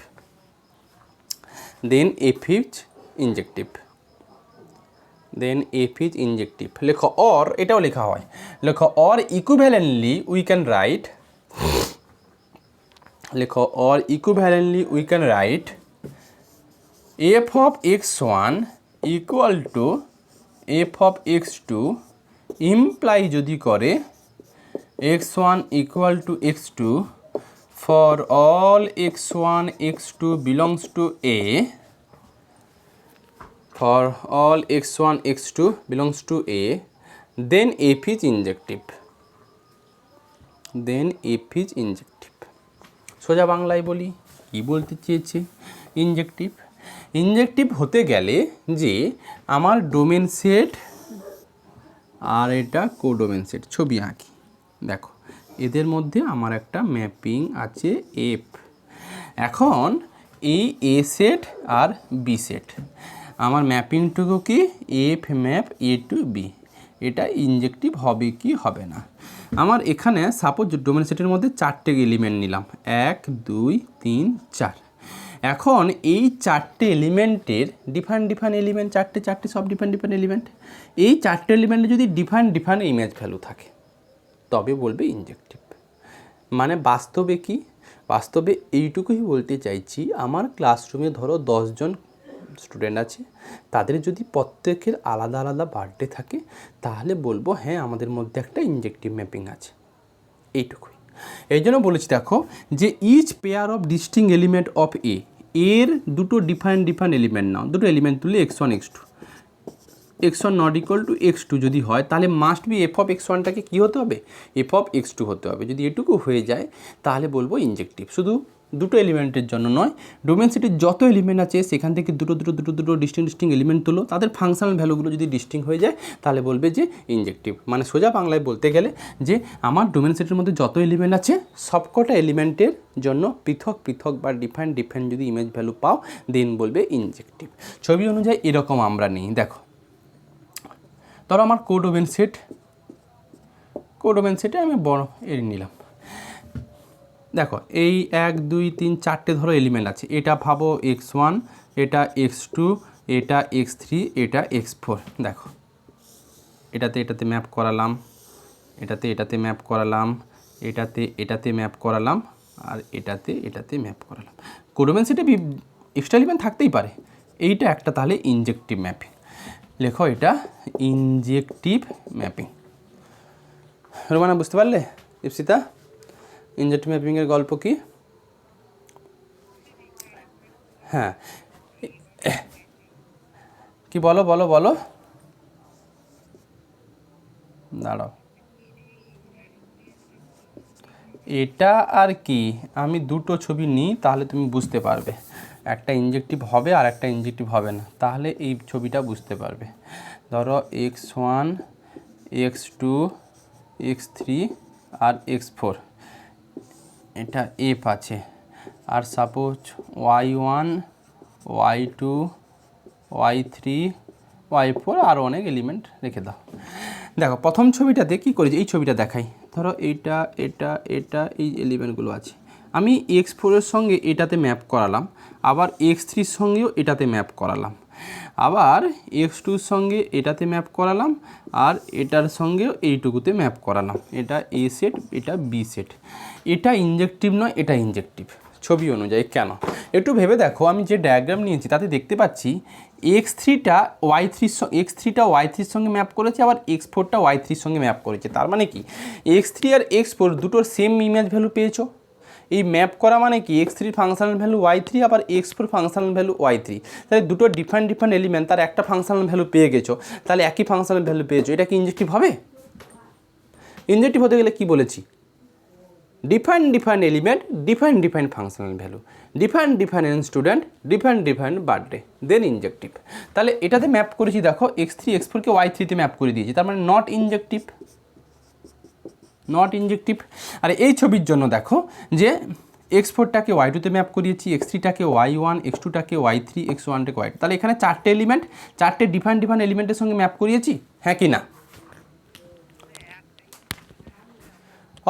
লেখো or, এটাও লেখা হয়, লেখো or equivalently we can write, লেখো or equivalently we can write f of x1 equal to f of x2 imply যদি করে x1 equal to x2 for all x1 x2 belongs to A, for all x1 x2 belongs to A, then F is injective. Then F is injective. সোজা বাংলায় বলি কি বলতে চেয়েছে, ইনজেক্টিভ। ইনজেক্টিভ হতে গেলে যে আমার ডোমেন সেট আর এটা কোডোমেন সেট, ছবি আঁকি, দেখো এদের মধ্যে আমার একটা ম্যাপিং আছে এফ। এখন এই এ সেট আর বি সেট, আমার ম্যাপিংটুকু কি F map A to B, এটা ইনজেক্টিভ হবে কি হবে না। আমার এখানে সাপোজ ডোমেন সেটের মধ্যে 4টে এলিমেন্ট নিলাম, 1 2 3 4। এখন এই 4টে এলিমেন্টের ডিফারেন্ট এলিমেন্ট, চারটে সব ডিফারেন্ট এলিমেন্ট, এই 4টে এলিমেন্টে যদি ডিফারেন্ট ইমেজ ভ্যালু থাকে তবে বলবে ইনজেক্টিভ। মানে বাস্তবে কি, বাস্তবে এইটুকুই বলতে চাইছি, আমার ক্লাসরুমে ধরো 10 জন স্টুডেন্ট আছে, তাদের যদি প্রত্যেকের আলাদা আলাদা বার্থডে থাকে তাহলে বলবো হ্যাঁ আমাদের মধ্যে একটা ইনজেক্টিভ ম্যাপিং আছে, এইটুকুই। এই জন্য বলেছি দেখো যে each pair of distinct element of A, এর দুটো ডিফারেন্ট এলিমেন্ট নাও, দুটো এলিমেন্ট তুলে x1 x2, x1 not equal two x2 যদি হয় তাহলে মাস্ট বি এফ অফ x1টাকে কী হতে হবে, এফ অফ x2 হতে হবে। যদি এটুকু হয়ে যায় তাহলে বলবো ইনজেক্টিভ। শুধু দুটো এলিমেন্টের জন্য নয়, ডোমেন সেটের যত এলিমেন্ট আছে সেখান থেকে দুটো ডিস্টিং এলিমেন্ট তুলো, তাদের ফাংশনাল ভ্যালুগুলো যদি ডিস্টিং হয়ে যায় তাহলে বলবে যে ইনজেক্টিভ। মানে সোজা বাংলায় বলতে গেলে যে আমার ডোমেন সেটের মধ্যে যত এলিমেন্ট আছে সবকটা এলিমেন্টের জন্য পৃথক বা ডিফারেন্ট যদি ইমেজ ভ্যালু পাও দেন বলবে ইনজেক্টিভ। ছবি অনুযায়ী এরকম আমরা নিই, দেখো ধরো আমার কোডোমেন সেটে আমি বড় এর নিলাম, দেখো এই 1 2 3 4টে ধরো এলিমেন্ট আছে, এটা ভাবো x1, এটা x2, এটা x3, এটা x4। দেখো এটাতে ম্যাপ করালাম, এটাতে ম্যাপ করালাম, এটাতে ম্যাপ করালাম, আর এটাতে ম্যাপ করালাম। কোডোমেন সেটে এক্সট্রা এলিমেন্ট থাকতেই পারে, এইটা একটা তাহলে ইনজেক্টিভ ম্যাপিং। লেখো এটা ইনজেক্টিভ ম্যাপিং। রোমানা বুঝতে পারলে? ইপসিতা, ইনজেক্টিভ ম্যাপিংয়ের গল্প কি? হ্যাঁ কি বলো দাঁড়াও, এটা আর কি, আমি দুটো ছবি নিই তাহলে তুমি বুঝতে পারবে, একটা ইনজেক্টিভ হবে আর একটা ইনজেক্টিভ হবে না, তাহলে এই ছবিটা বুঝতে পারবে। ধরো x1 x2 x3 আর x4, এটা এফ আছে, are suppose y1 y2 y3 y4 আরও অনেক এলিমেন্ট রেখে দাও। দেখো প্রথম ছবিটাতে কী করেছি, এই ছবিটা দেখাই, ধরো এটা এই এলিমেন্টগুলো আছে, আমি x4-এর সঙ্গে এটাতে ম্যাপ করালাম, আবার x3-র সঙ্গেও এটাতে ম্যাপ করালাম, আবার x2-র সঙ্গে এটাতে ম্যাপ করালাম, আর এটার সঙ্গেও এইটুকুতে ম্যাপ করালাম। এটা এ সেট, এটা বি সেট। এটা ইনজেক্টিভ নয়, এটা ইনজেক্টিভ ছবি অনুযায়ী। কেন একটু ভেবে দেখো, আমি যে ডায়াগ্রাম নিয়েছি তাতে দেখতে পাচ্ছি x3টা y3-র সঙ্গে ম্যাপ করেছে, আবার x4টা y3-র সঙ্গে ম্যাপ করেছে। তার মানে কি x3 আর x4 দুটোর সেম ইমেজ ভ্যালু পেয়েছো। এই ম্যাপ করা মানে কি x3 ফাংশনাল ভ্যালু y3, আবার x4 ফাংশনাল ভ্যালু y3, তাহলে দুটো ডিফারেন্ট এলিমেন্ট তার একটা ফাংশনাল ভ্যালু পেয়ে গেছো, তাহলে একই ফাংশনাল ভ্যালু পেয়েছো, এটা কি ইনজেক্টিভ হবে? ইনজেক্টিভ হতে গেলে কি বলেছি, different element, different functional value, different student, different birthday, then injective. তাহলে এটাতে ম্যাপ করেছি, দেখো x3 x4-কে y3-তে ম্যাপ করে দিয়েছি, তার মানে নট ইনজেক্টিভ। আর এই ছবির জন্য দেখো যে x4টাকে y2-তে ম্যাপ করিয়েছি, x3টাকে y1, x2টাকে y3, x1টাকে y2, তাহলে এখানে চারটে এলিমেন্ট, চারটে ডিফারেন্ট এলিমেন্টের সঙ্গে ম্যাপ করিয়েছি, হ্যাঁ কি না?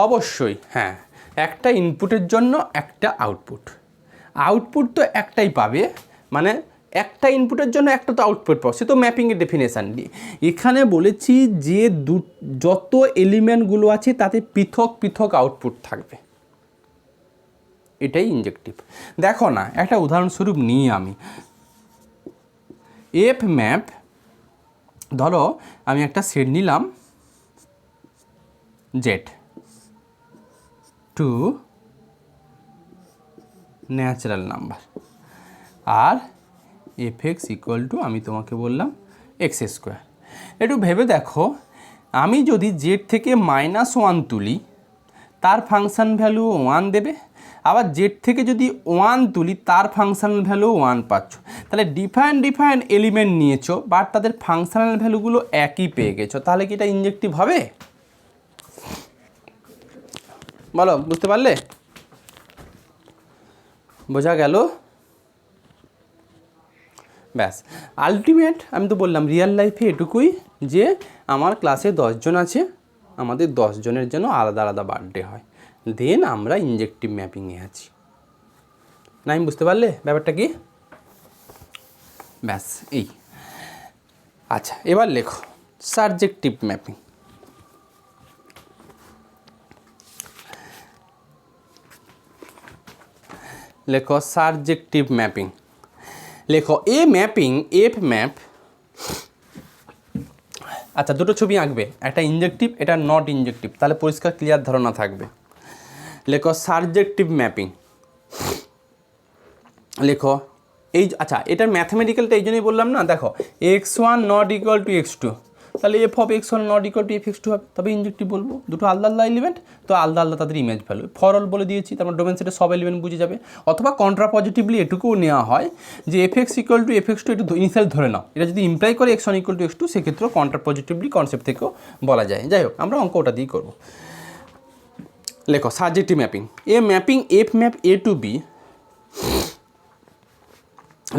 অবশ্যই হ্যাঁ, একটা ইনপুটের জন্য একটা আউটপুট তো একটাই পাবে, মানে একটা ইনপুটের জন্য একটা তো আউটপুট পাও, সে তো ম্যাপিংয়ের ডেফিনেশান। এখানে বলেছি যে যত এলিমেন্টগুলো আছে তাতে পৃথক আউটপুট থাকবে, এটাই ইনজেক্টিভ। দেখো না, একটা উদাহরণস্বরূপ নিই আমি, এফ ম্যাপ, ধরো আমি একটা সেট নিলাম জেড টু ন্যাচারাল নাম্বার, আর এফ এক্স ইকুয়াল টু আমি তোমাকে বললাম এক্স স্কোয়ার। একটু ভেবে দেখো, আমি যদি জেড থেকে -1 তুলি তার ফাংশান ভ্যালু 1 দেবে, আবার জেড থেকে যদি 1 তুলি তার ফাংশনাল ভ্যালু 1 পাচ্ছ। তাহলে ডিফারেন্ট এলিমেন্ট নিয়েছো বাট তাদের ফাংশনাল ভ্যালুগুলো একই পেয়ে গেছো, তাহলে কি এটা ইনজেক্টিভ হবে? বলো, বুঝতে পারলে? বোঝা গেল? ব্যাস, আলটিমেট আমি তো বললাম রিয়েল লাইফে এটুকুই যে আমার ক্লাসে 10 জন আছে, আমাদের 10 জনের জন্য আলাদা আলাদা বার্থডে হয়, দেন আমরা ইনজেক্টিভ ম্যাপিংয়ে আছি। না, আমি বুঝতে পারলে ব্যাপারটা কি? ব্যাস এই। আচ্ছা, এবার লেখো সাবজেক্টিভ ম্যাপিং। লেখো সাবজেক্টিভ ম্যাপিং। লেখো এ ম্যাপিং এফ ম্যাপ। আচ্ছা, দুটো ছবি আঁকবে, একটা ইনজেক্টিভ, এটা নট ইনজেক্টিভ, তাহলে পরিষ্কার ক্লিয়ার ধারণা থাকবে। লেখো সাবজেক্টিভ ম্যাপিং। লেখো এই, আচ্ছা এটার ম্যাথমেটিক্যালটা এই জন্যই বললাম না, দেখো x1 not equal two x2, তাহলে F of x1 not equal to F x2 হবে, তবে ইনজেক্টিভ বলবো। দুটো আলাদা আলাদা এলিমেন্ট, তো আলাদা আলাদা তাদের ইমেজ ভ্যালু। ফর অল বলে দিয়েছি, তারপর ডোমেন সেটের সব এলিমেন্ট বুঝে যাবে। অথবা কন্ট্রা পজিটিভলি এটুকুও নেওয়া হয় যে F x equal to F x2 একটু ইনিশিয়াল ধরে নাও, এটা যদি ইমপ্লাই করে x1 ইকুয়াল টু x2 সেক্ষেত্রেও কন্ট্রা পজিটিভলি কনসেপ্ট থেকেও বলা যায়। যাই হোক, আমরা অঙ্ক ওটা দিয়েই করবো। লেখো subjective mapping. A mapping f map A to B.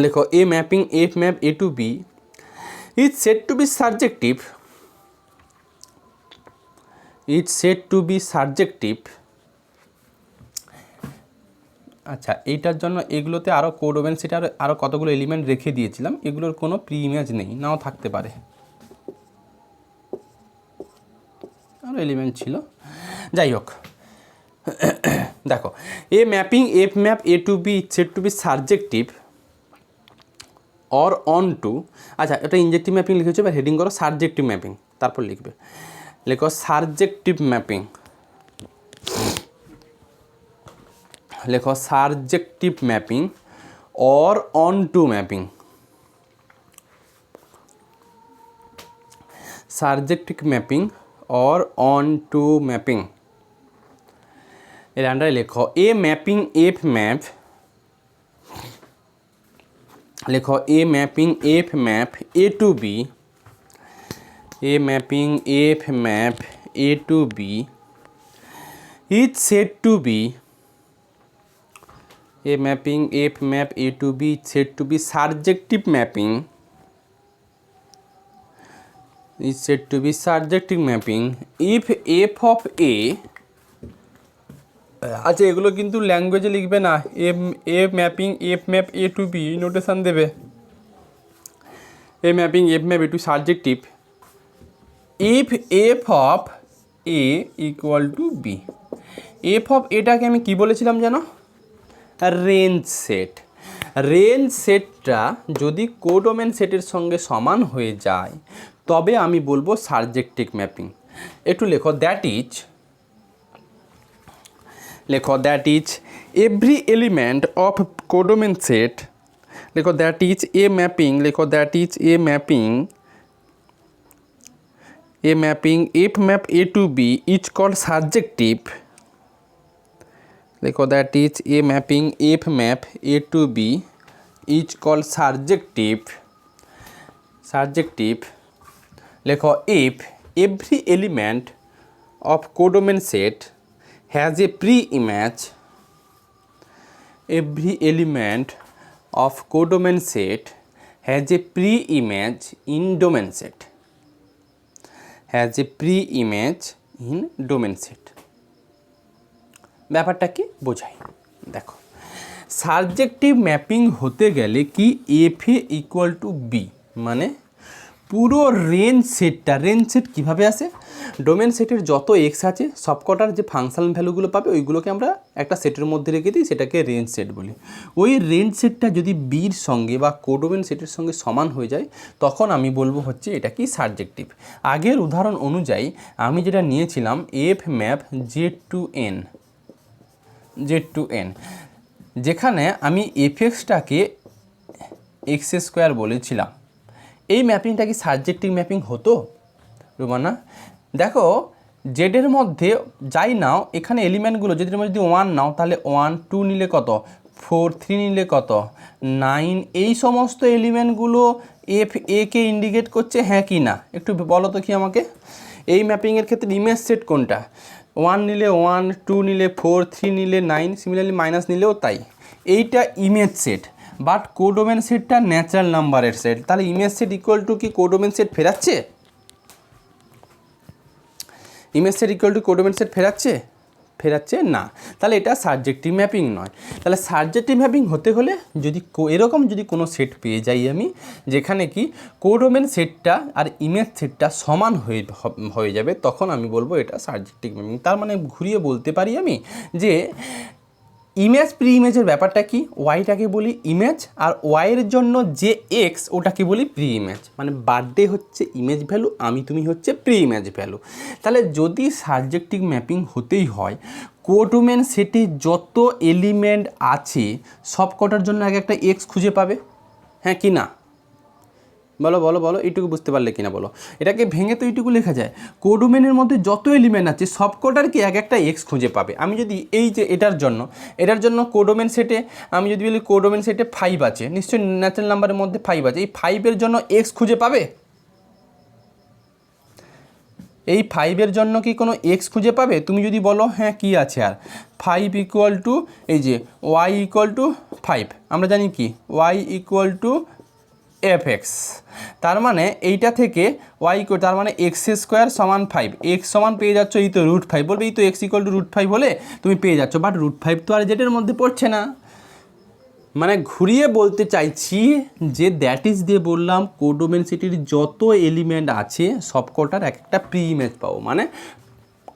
লেখো a mapping f map A to B is said to be subjective, is said to be subjective. আচ্ছা, এইটার জন্য এগুলোতে আরও কোড ওভেন সেটা আরও কতগুলো এলিমেন্ট রেখে দিয়েছিলাম, এগুলোর কোনো প্রি ইমেজ নেই, নাও থাকতে পারে, আরও এলিমেন্ট ছিল। যাই হোক, দেখো a mapping f map A to B is said to be subjective or onto টু। আচ্ছা, এটা ইনজেক্টিভ ম্যাপিং লিখেছে, এবার হেডিং করো সাবজেক্টিভ ম্যাপিং, তারপর লিখবে। লেখো সাবজেক্টিভ ম্যাপিং। লেখো সাবজেক্টিভ ম্যাপিং অর অন টু ম্যাপিং। সাবজেক্টিভ ম্যাপিং অর অন টু ম্যাপিং। এর আন্ডারে লেখো এ ম্যাপিং এফ ম্যাপ। লেখো a mapping f map A to B. A mapping f map A to B is said to B. A mapping f map A to B said to be subjective mapping, is said to be subjective mapping if f of a। আচ্ছা, এগুলো কিন্তু ল্যাঙ্গুয়েজে লিখবে না, a mapping f map A to B notation দেবে। A mapping f map A to subjective if f of A equal to B. F of এটাকে আমি কি বলেছিলাম জানো? Range set. রেঞ্জ সেটটা যদি কোডোমেন সেটের সঙ্গে সমান হয়ে যায় তবে আমি বলবো সাবজেক্টিভ ম্যাপিং। একটু লেখো দ্যাট ইজ, লেখো that is every element of codomain set. লেখো দ্যাট ইজ এ ম্যাপিং। লেখো that is a mapping, a mapping f map A to B is called subjective. লেখো that is a mapping f map A to B is called subjective. Subjective. লেখো if every element of codomain set has a pre-image, every element of codomain set has a pre-image in domain set, has a pre-image in domain set। ব্যাপারটা কি বোঝাই? দেখো সাবজেক্টিভ ম্যাপিং হতে গেলে কি f A equal to B, মানে পুরো রেঞ্জ সেটটা, রেঞ্জ সেট কীভাবে আসে? ডোমেন সেটের যত এক্স আছে সবকটার যে ফাংশনাল ভ্যালুগুলো পাবে ওইগুলোকে আমরা একটা সেটের মধ্যে রেখে দিই, সেটাকে রেঞ্জ সেট বলি। ওই রেঞ্জ সেটটা যদি বির সঙ্গে বা কোডোমেন সেটের সঙ্গে সমান হয়ে যায় তখন আমি বলবো হচ্ছে এটা কি সাবজেক্টিভ। আগের উদাহরণ অনুযায়ী আমি যেটা নিয়েছিলাম f map Z to N, Z to N, যেখানে আমি এফ এক্সটাকে এক্স স্কোয়ার বলেছিলাম, এই ম্যাপিংটা কি সাবজেক্টিভ ম্যাপিং হতো রুমানা? দেখো জেডের মধ্যে যাই নাও, এখানে এলিমেন্টগুলো যদি তোমরা যদি 1 নাও তাহলে 1, 2 নিলে কত 4, 3 নিলে কত 9, এই সমস্ত এলিমেন্টগুলো এফ এ কে ইন্ডিকেট করছে, হ্যাঁ কি না একটু বলো তো কি আমাকে। এই ম্যাপিংয়ের ক্ষেত্রে ইমেজ সেট কোনটা? 1 নিলে 1, 2 নিলে 4, 3 নিলে 9, সিমিলারলি মাইনাস নিলেও তাই। এইটা ইমেজ সেট, বাট কোডোমেন সেটটা ন্যাচারাল নাম্বারের সেট। তাহলে ইমেজ সেট ইকুয়াল টু কি কোডোমেন সেট ফেরাচ্ছে? Image set equal to codomain set ফেরাচ্ছে না। তাহলে এটা সাবজেক্টিভ ম্যাপিং নয়। তাহলে সাবজেক্টিভ ম্যাপিং হতে হলে যদি এরকম যদি কোনো সেট পেয়ে যাই আমি, যেখানে কি কোডোমেন সেটটা আর ইমেজ সেটটা সমান হয়ে যাবে, তখন আমি বলবো এটা সাবজেক্টিভ ম্যাপিং। তার মানে ঘুরিয়ে বলতে পারি আমি যে ইমেজ প্রি ইমেজের ব্যাপারটা কি, ওয়াইটাকে বলি ইমেজ, আর ওয়াইয়ের জন্য যে এক্স ওটাকে বলি প্রি ইমেজ। মানে বার্থডে হচ্ছে ইমেজ ভ্যালু, আমি তুমি হচ্ছে প্রি ইমেজ ভ্যালু। তাহলে যদি সাবজেক্টিভ ম্যাপিং হতেই হয়, কোডোমেন সেটে যত এলিমেন্ট আছে সব কটার জন্য আগে একটা এক্স খুঁজে পাবে, হ্যাঁ কি না? বলো বলো বলো, এইটুকু বুঝতে পারলে কিনা বলো। এটাকে ভেঙে তো এইটুকু লেখা যায়, কোডোমেনের মধ্যে যত এলিমেন্ট আছে সব কটার কি এক একটা এক্স খুঁজে পাবে। আমি যদি এই যে এটার জন্য কোডোমেন সেটে আমি যদি বলি কোডোমেন সেটে 5 আছে, নিশ্চয়ই ন্যাচারাল নাম্বারের মধ্যে 5 আছে, এই 5-এর জন্য এক্স খুঁজে পাবে? এই 5-এর জন্য কি কোনো এক্স খুঁজে পাবে? তুমি যদি বলো হ্যাঁ কি আছে, আর 5 ইকুয়াল টু এই যে ওয়াই ইকুয়াল টু 5, আমরা জানি কি ওয়াই ইকুয়াল টু fx, তার মানে এইটা থেকে y তার মানে এক্স স্কোয়ার সমান 5, এক্স সমান পেয়ে যাচ্ছ এই তো √5, বলবে এই তো এক্স ইকুয়াল টু √5 হলে তুমি পেয়ে যাচ্ছ, বাট √5 তো আর জেডের মধ্যে পড়ছে না। মানে ঘুরিয়ে বলতে চাইছি যে দ্যাট ইজ দিয়ে বললাম কোডোমেন সেটের যত এলিমেন্ট আছে সব কটার একটা প্রি ইমেজ পাবো, মানে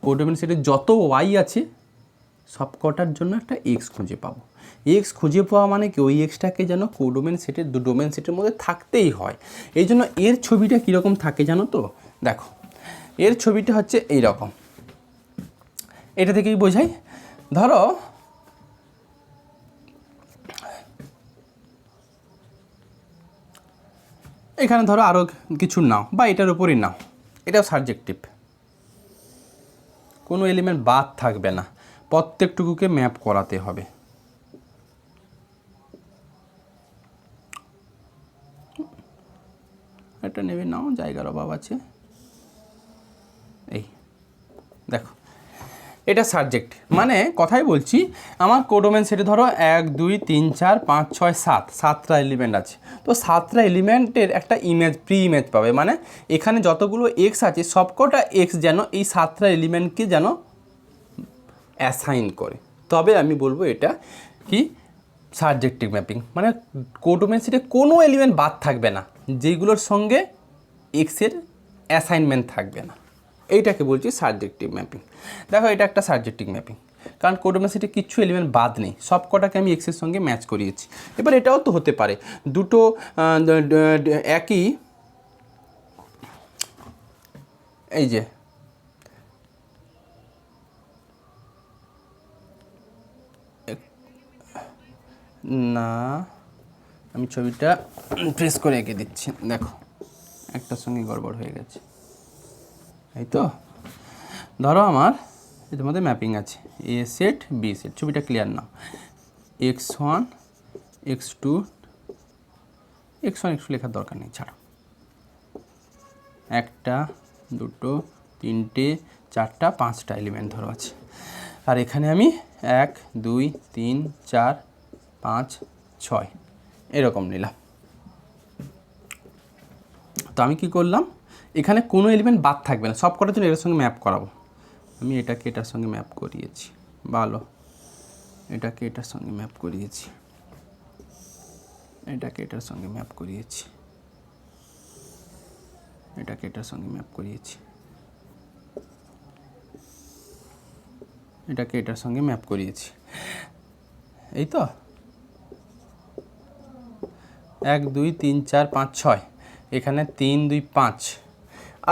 কোডোমেন সেটের যত ওয়াই আছে সব কটার জন্য একটা এক্স খুঁজে পাবো। এক্স খুঁজে পাওয়া মানে কি ওই এক্সটাকে যেন কোডোমেন সেটের ডোমেন সেটের মধ্যে থাকতেই হয়। এই জন্য এর ছবিটা কীরকম থাকে জানো তো? দেখো এর ছবিটা হচ্ছে এই রকম, এটা থেকেই বোঝাই। ধরো এখানে ধরো আরও কিছু নাও বা এটার উপরই নাও, এটাও সাবজেক্টিভ, কোনো এলিমেন্ট বাদ থাকবে না, প্রত্যেকটুকুকে ম্যাপ করাতে হবে। এটা নেবে নাও, জায়গার অভাব আছে। এই দেখো এটা সাবজেক্ট, মানে কথাই বলছি আমার কোডোমেন সেটে ধরো 1, 2, 3, 4, 5, 6, 7টা এলিমেন্ট আছে, তো 7টা এলিমেন্টের একটা ইমেজ প্রি ইমেজ পাবে, মানে এখানে যতগুলো এক্স আছে সবকটা এক্স যেন এই 7টা এলিমেন্টকে যেন অ্যাসাইন করে, তবে আমি বলবো এটা কি সাবজেক্টিভ ম্যাপিং। মানে কোডোমেন সেটে কোনো এলিমেন্ট বাদ থাকবে না যেগুলোর সঙ্গে এক্সের অ্যাসাইনমেন্ট থাকবে না, এইটাকে বলছি সাবজেক্টিভ ম্যাপিং। দেখো এটা একটা সাবজেক্টিভ ম্যাপিং, কারণ কোডোমেন সেটে কিচ্ছু এলিমেন্ট বাদ নেই, সব কটাকে আমি এক্সের সঙ্গে ম্যাচ করিয়েছি। এবার এটাও তো হতে পারে দুটো একই, এই যে না আমি ছবিটা প্রেস করে এঁকে দিচ্ছি, দেখো একটার সঙ্গে গড়বড় হয়ে গেছে, এই তো ধরো আমার এর মধ্যে ম্যাপিং আছে এ সেট বি সেট, ছবিটা clear now, x1 x2 x1 x2 লেখার দরকার নেই, ছাড়ো, 1টা 2টো 3টে 4টা 5টা এলিমেন্ট ধরো আছে, আর এখানে আমি 1 2 3 4 5 6 এরকম নিলাম। তো আমি কি করলাম, এখানে কোনো এলিমেন্ট বাদ থাকবে না, সব কটার জন্য এটার সঙ্গে ম্যাপ করাবো। আমি এটাকে এটার সঙ্গে ম্যাপ করিয়েছি, ভালো, এটাকে এটার সঙ্গে ম্যাপ করিয়েছি, এটাকে এটার সঙ্গে ম্যাপ করিয়েছি, এটাকে এটার সঙ্গে ম্যাপ করিয়েছি, এটাকে এটার সঙ্গে ম্যাপ করিয়েছি, এই তো 1 2 3 4 5 6, এখানে 3 2 5,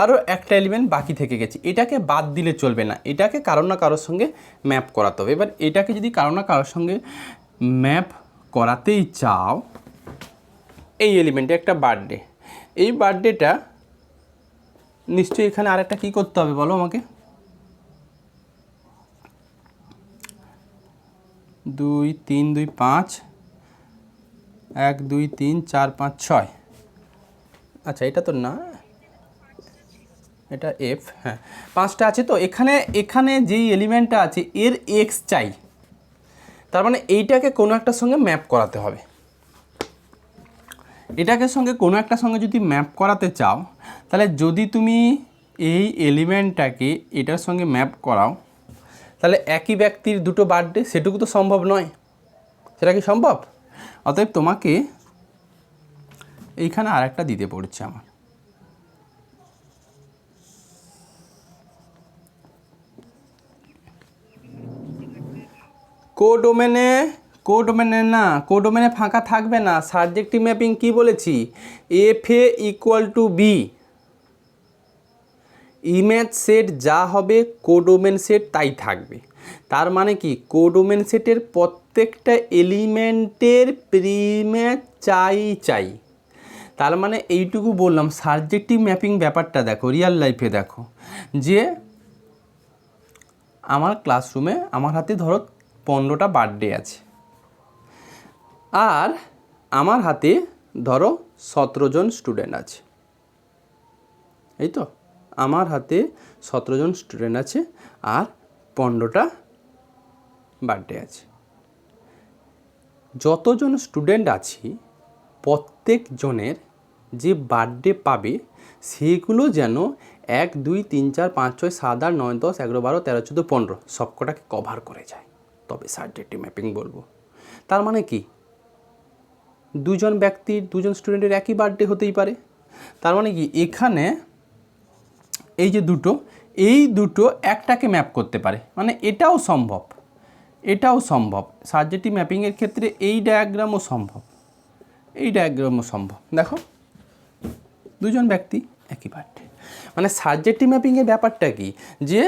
আরও একটা এলিমেন্ট বাকি থেকে গেছে, এটাকে বাদ দিলে চলবে না, এটাকে কারো না কারোর সঙ্গে ম্যাপ করাতে হবে। এবার এটাকে যদি কারো না কারোর সঙ্গে ম্যাপ করাতেই চাও এই এলিমেন্টে একটা বার্থডে, এই বার্থডেটা নিশ্চয়ই এখানে আরেকটা কী করতে হবে বলো আমাকে? 2 3 2 5 1 2 3 4 5 6, আচ্ছা এটা তো না, এটা এফ, হ্যাঁ 5টা আছে। তো এখানে এখানে যেই এলিমেন্টটা আছে এর এক্স চাই, তার মানে এইটাকে কোনো একটার সঙ্গে ম্যাপ করাতে হবে। এটাকে সঙ্গে কোনো একটা সঙ্গে যদি ম্যাপ করাতে চাও, তাহলে যদি তুমি এই এলিমেন্টটাকে এটার সঙ্গে ম্যাপ করাও, তাহলে একই ব্যক্তির দুটো বার্থডে, সেটুকু তো সম্ভব নয়। সেটা কি সম্ভব? অতএব তোমাকে এইখানে আর একটা দিতে পড়ছে আমার। কোডোমেনে ফাঁকা থাকবে না। সাবজেক্টিভ ম্যাপিং কি বলেছি? F A equal to B, image set যা হবে কোডোমেন সেট তাই থাকবে। তার মানে কি কোডোমেন সেটের প্রত্যেকটা এলিমেন্টের প্রিইমেজ চাই। তার মানে এইটুকু বললাম। সাবজেক্টিভ ম্যাপিং ব্যাপারটা দেখো, রিয়েল লাইফে দেখো, যে আমার ক্লাসরুমে আমার হাতে ধরো 15টা বার্থডে আছে, আর আমার হাতে ধরো 17 জন স্টুডেন্ট আছে, এই তো আমার হাতে 17 জন স্টুডেন্ট আছে আর 15টা বার্থডে আছে। যতজন স্টুডেন্ট আছি প্রত্যেক জনের যে বার্থডে পাবে সেগুলো যেন 1 2 3 4 5 6 7 8 9 10 11 12 13 14 15 সবকটাকে কভার করে যায়, তবে সাবজেক্টিভ ম্যাপিং বলবো। তার মানে কি দুজন ব্যক্তির দুজন স্টুডেন্টের একই বার্থডে হতেই পারে। তার মানে কি এখানে এই যে দুটো, এই দুটো একটাকে ম্যাপ করতে পারে, মানে এটাও সম্ভব, এটাও সম্ভব। সাবজেক্টিভ ম্যাপিংয়ের ক্ষেত্রে এই ডায়াগ্রামও সম্ভব, এই ডায়াগ্রামও সম্ভব। দেখো দুজন ব্যক্তি একই বার্থডে, মানে সাবজেক্টিভ ম্যাপিংয়ের ব্যাপারটা কি যে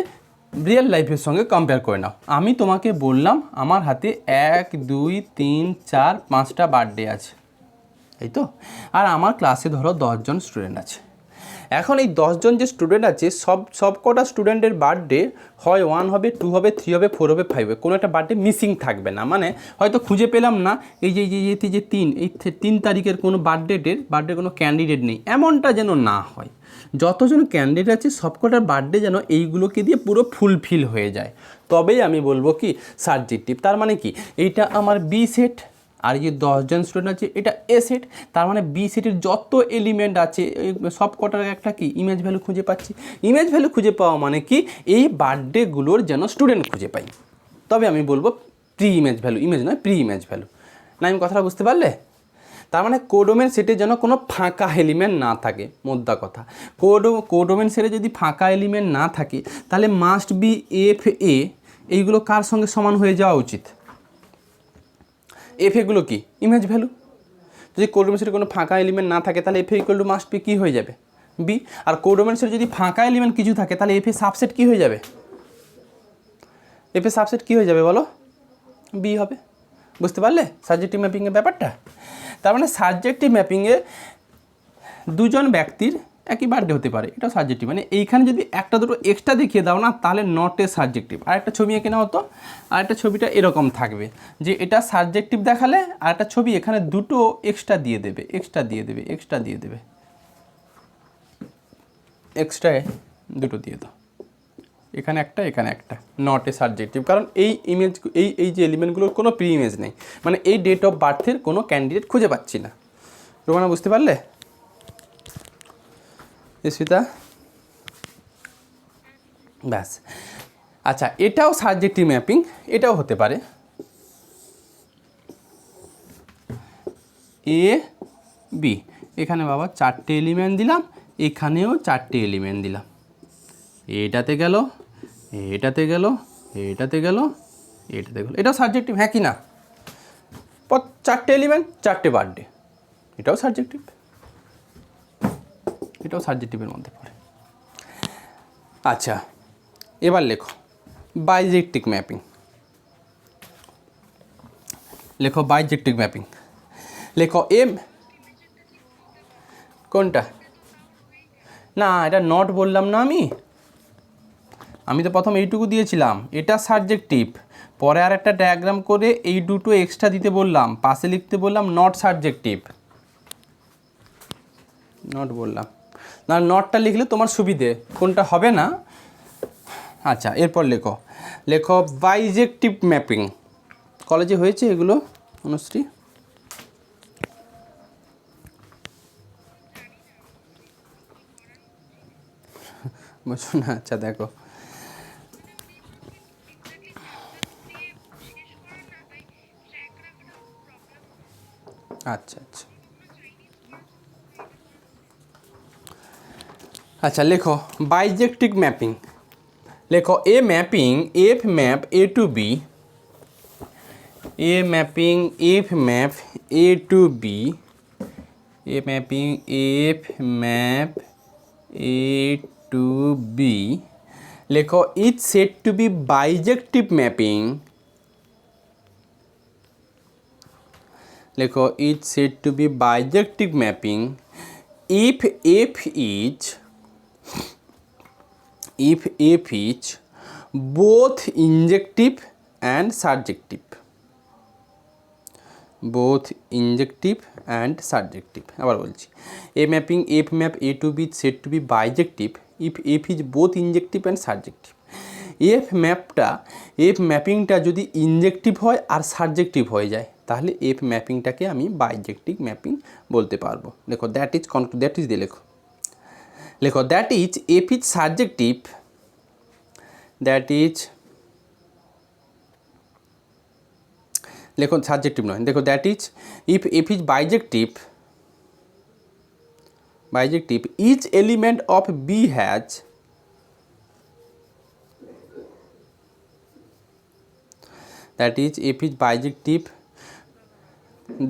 রিয়েল লাইফের সঙ্গে কম্পেয়ার করে নাও। আমি তোমাকে বললাম আমার হাতে 1 2 3 4 5টা বার্থডে আছে, এই তো, আর আমার ক্লাসে ধরো 10 জন স্টুডেন্ট আছে। এখন এই 10 জন যে স্টুডেন্ট আছে সব কটা স্টুডেন্টের বার্থডে হয় 1 হবে, 2 হবে, 3 হবে, 4 হবে, 5 হবে, কোনো একটা বার্থডে মিসিং থাকবে না। মানে হয়তো খুঁজে পেলাম না এই যে 3 তারিখের কোনো বার্থডে কোনো ক্যান্ডিডেট নেই, এমনটা যেন না হয়। যতজন ক্যান্ডিডেট আছে সবকটার বার্থডে যেন এইগুলোকে দিয়ে পুরো ফুলফিল হয়ে যায়, তবেই আমি বলবো কি সাবজেক্টিভ। তার মানে কি এইটা আমার বি সেট, আর এই যে 10 জন স্টুডেন্ট আছে এটা এ সেট। তার মানে বি সেটের যত এলিমেন্ট আছে সব কটার একটা কি ইমেজ ভ্যালু খুঁজে পাচ্ছি। ইমেজ ভ্যালু খুঁজে পাওয়া মানে কি এই বার্থডেগুলোর যেন স্টুডেন্ট খুঁজে পাই, তবে আমি বলবো প্রি ইমেজ ভ্যালু, ইমেজ নয় প্রি ইমেজ ভ্যালু। না আমি কথাটা বুঝতে পারলে? তার মানে কোডোমেন সেটে যেন কোনো ফাঁকা এলিমেন্ট না থাকে, মোদ্দা কথা। কোডোমেন সেটে যদি ফাঁকা এলিমেন্ট না থাকে তাহলে মাস্ট বি এফ এ এইগুলো কার সঙ্গে সমান হয়ে যাওয়া উচিত? এফ এগুলো কি ইমেজ ভ্যালু। যদি কোডোমেন সেটে কোনো ফাঁকা এলিমেন্ট না থাকে তাহলে f A equal to must be কী হয়ে যাবে? বি। আর কোডোমেন সেটে যদি ফাঁকা এলিমেন্ট কিছু থাকে তাহলে এফ এ সাবসেট কী হয়ে যাবে? এফ এ সাবসেট কী হয়ে যাবে বলো? বি হবে। বুঝতে পারলে সাবজেক্টিভ ম্যাপিংয়ের ব্যাপারটা? তার মানে সাবজেক্টিভ ম্যাপিংয়ে দুজন ব্যক্তির একই বার্থডে হতে পারে, এটাও সাবজেক্টিভ। মানে এইখানে যদি একটা দুটো এক্সট্রা দেখিয়ে দাও না তাহলে নট এ সাবজেক্টিভ। আর একটা ছবি এঁকে নাও তো, আর একটা ছবিটা এরকম থাকবে যে এটা সাবজেক্টিভ দেখালে আর একটা ছবি এখানে দুটো এক্সট্রা দিয়ে দেবে, এক্সট্রা দুটো দিয়ে দাও, এখানে একটা, নট এ সাবজেক্টিভ। কারণ এই ইমেজ এই যে এলিমেন্টগুলোর কোনো প্রি ইমেজ নেই, মানে এই ডেট অফ বার্থের কোনো ক্যান্ডিডেট খুঁজে পাচ্ছি না। রোমানা বুঝতে পারলে? স্মিতা ব্যাস। আচ্ছা এটাও সাবজেক্টিভ ম্যাপিং, এটাও হতে পারে এ বি। এখানে বাবা 4টে এলিমেন্ট দিলাম, এখানেও 4টে এলিমেন্ট দিলাম, এটাতে গেল, এটাতে গেল, এটাতে গেল, এটাতে গেল, এটাও সাবজেক্টিভ, হ্যাঁ কি না? 4টে এলিমেন্ট 4টে বার্থডে, এটাও সাবজেক্টিভ, এটাও সাবজেক্টিভের মধ্যে পড়ে। আচ্ছা এবার লেখো বাইজেক্টিভ ম্যাপিং। লেখো বাইজেক্টিভ ম্যাপিং। লেখো এম কোনটা? না, এটা নট বললাম না আমি তো প্রথম এইটুকু দিয়েছিলাম, এটা সাবজেক্টিভ। পরে আর একটা ডায়াগ্রাম করে এই দুটো এক্সট্রা দিতে বললাম, পাশে লিখতে বললাম নট সাবজেক্টিভ। নট বললাম না, নটটা লিখলে তোমার সুবিধে, কোনটা হবে না। আচ্ছা, এরপর লেখো লেখো বাইজেক্টিভ ম্যাপিং। কলেজে হয়েছে এগুলো অনুশ্রী? বুঝো না? আচ্ছা দেখো, আচ্ছা আচ্ছা আচ্ছা লেখো বাইজেক্টিভ ম্যাপিং। লেখো a mapping f map A to B, a mapping f map A to B, a mapping f map A to B. লেখো is said to be bijective mapping. লেখো is said to be bijective mapping if f is both injective and surjective, both injective and surjective। আবার বলছি, a mapping f map a to b said to be bijective if f is both injective and surjective। F ম্যাপটা, এফ ম্যাপিংটা যদি ইনজেক্টিভ হয় আর সাবজেক্টিভ হয়ে যায় তাহলে এফ ম্যাপিংটাকে আমি বাইজেক্টিভ ম্যাপিং বলতে পারবো। দেখো দ্যাট ইজ দিয়ে লেখো লেখো that is f is subjective, that is লেখো সাবজেক্টিভ নয়, দেখো that is if f is bijective, each element of B has, that is if is bijective,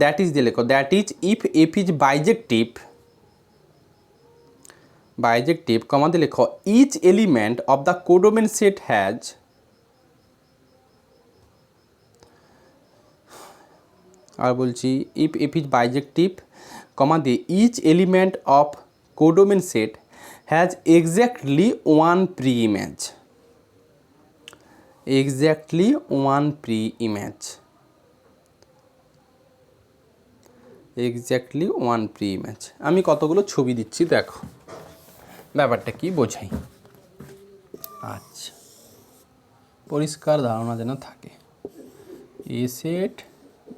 that is দিয়ে লেখো that is if f is bijective comma দিয়ে লেখো each element of the codomain set has, আর বলছি if f is bijective comma দিয়ে each element of codomain set has exactly one pre-image, exactly one pre-image, exactly one pre-image। আমি কতগুলো ছবি দিচ্ছি দেখো ব্যাপারটা কি বোঝাই। আচ্ছা, পরিষ্কার ধারণা যেন থাকে। এ সেট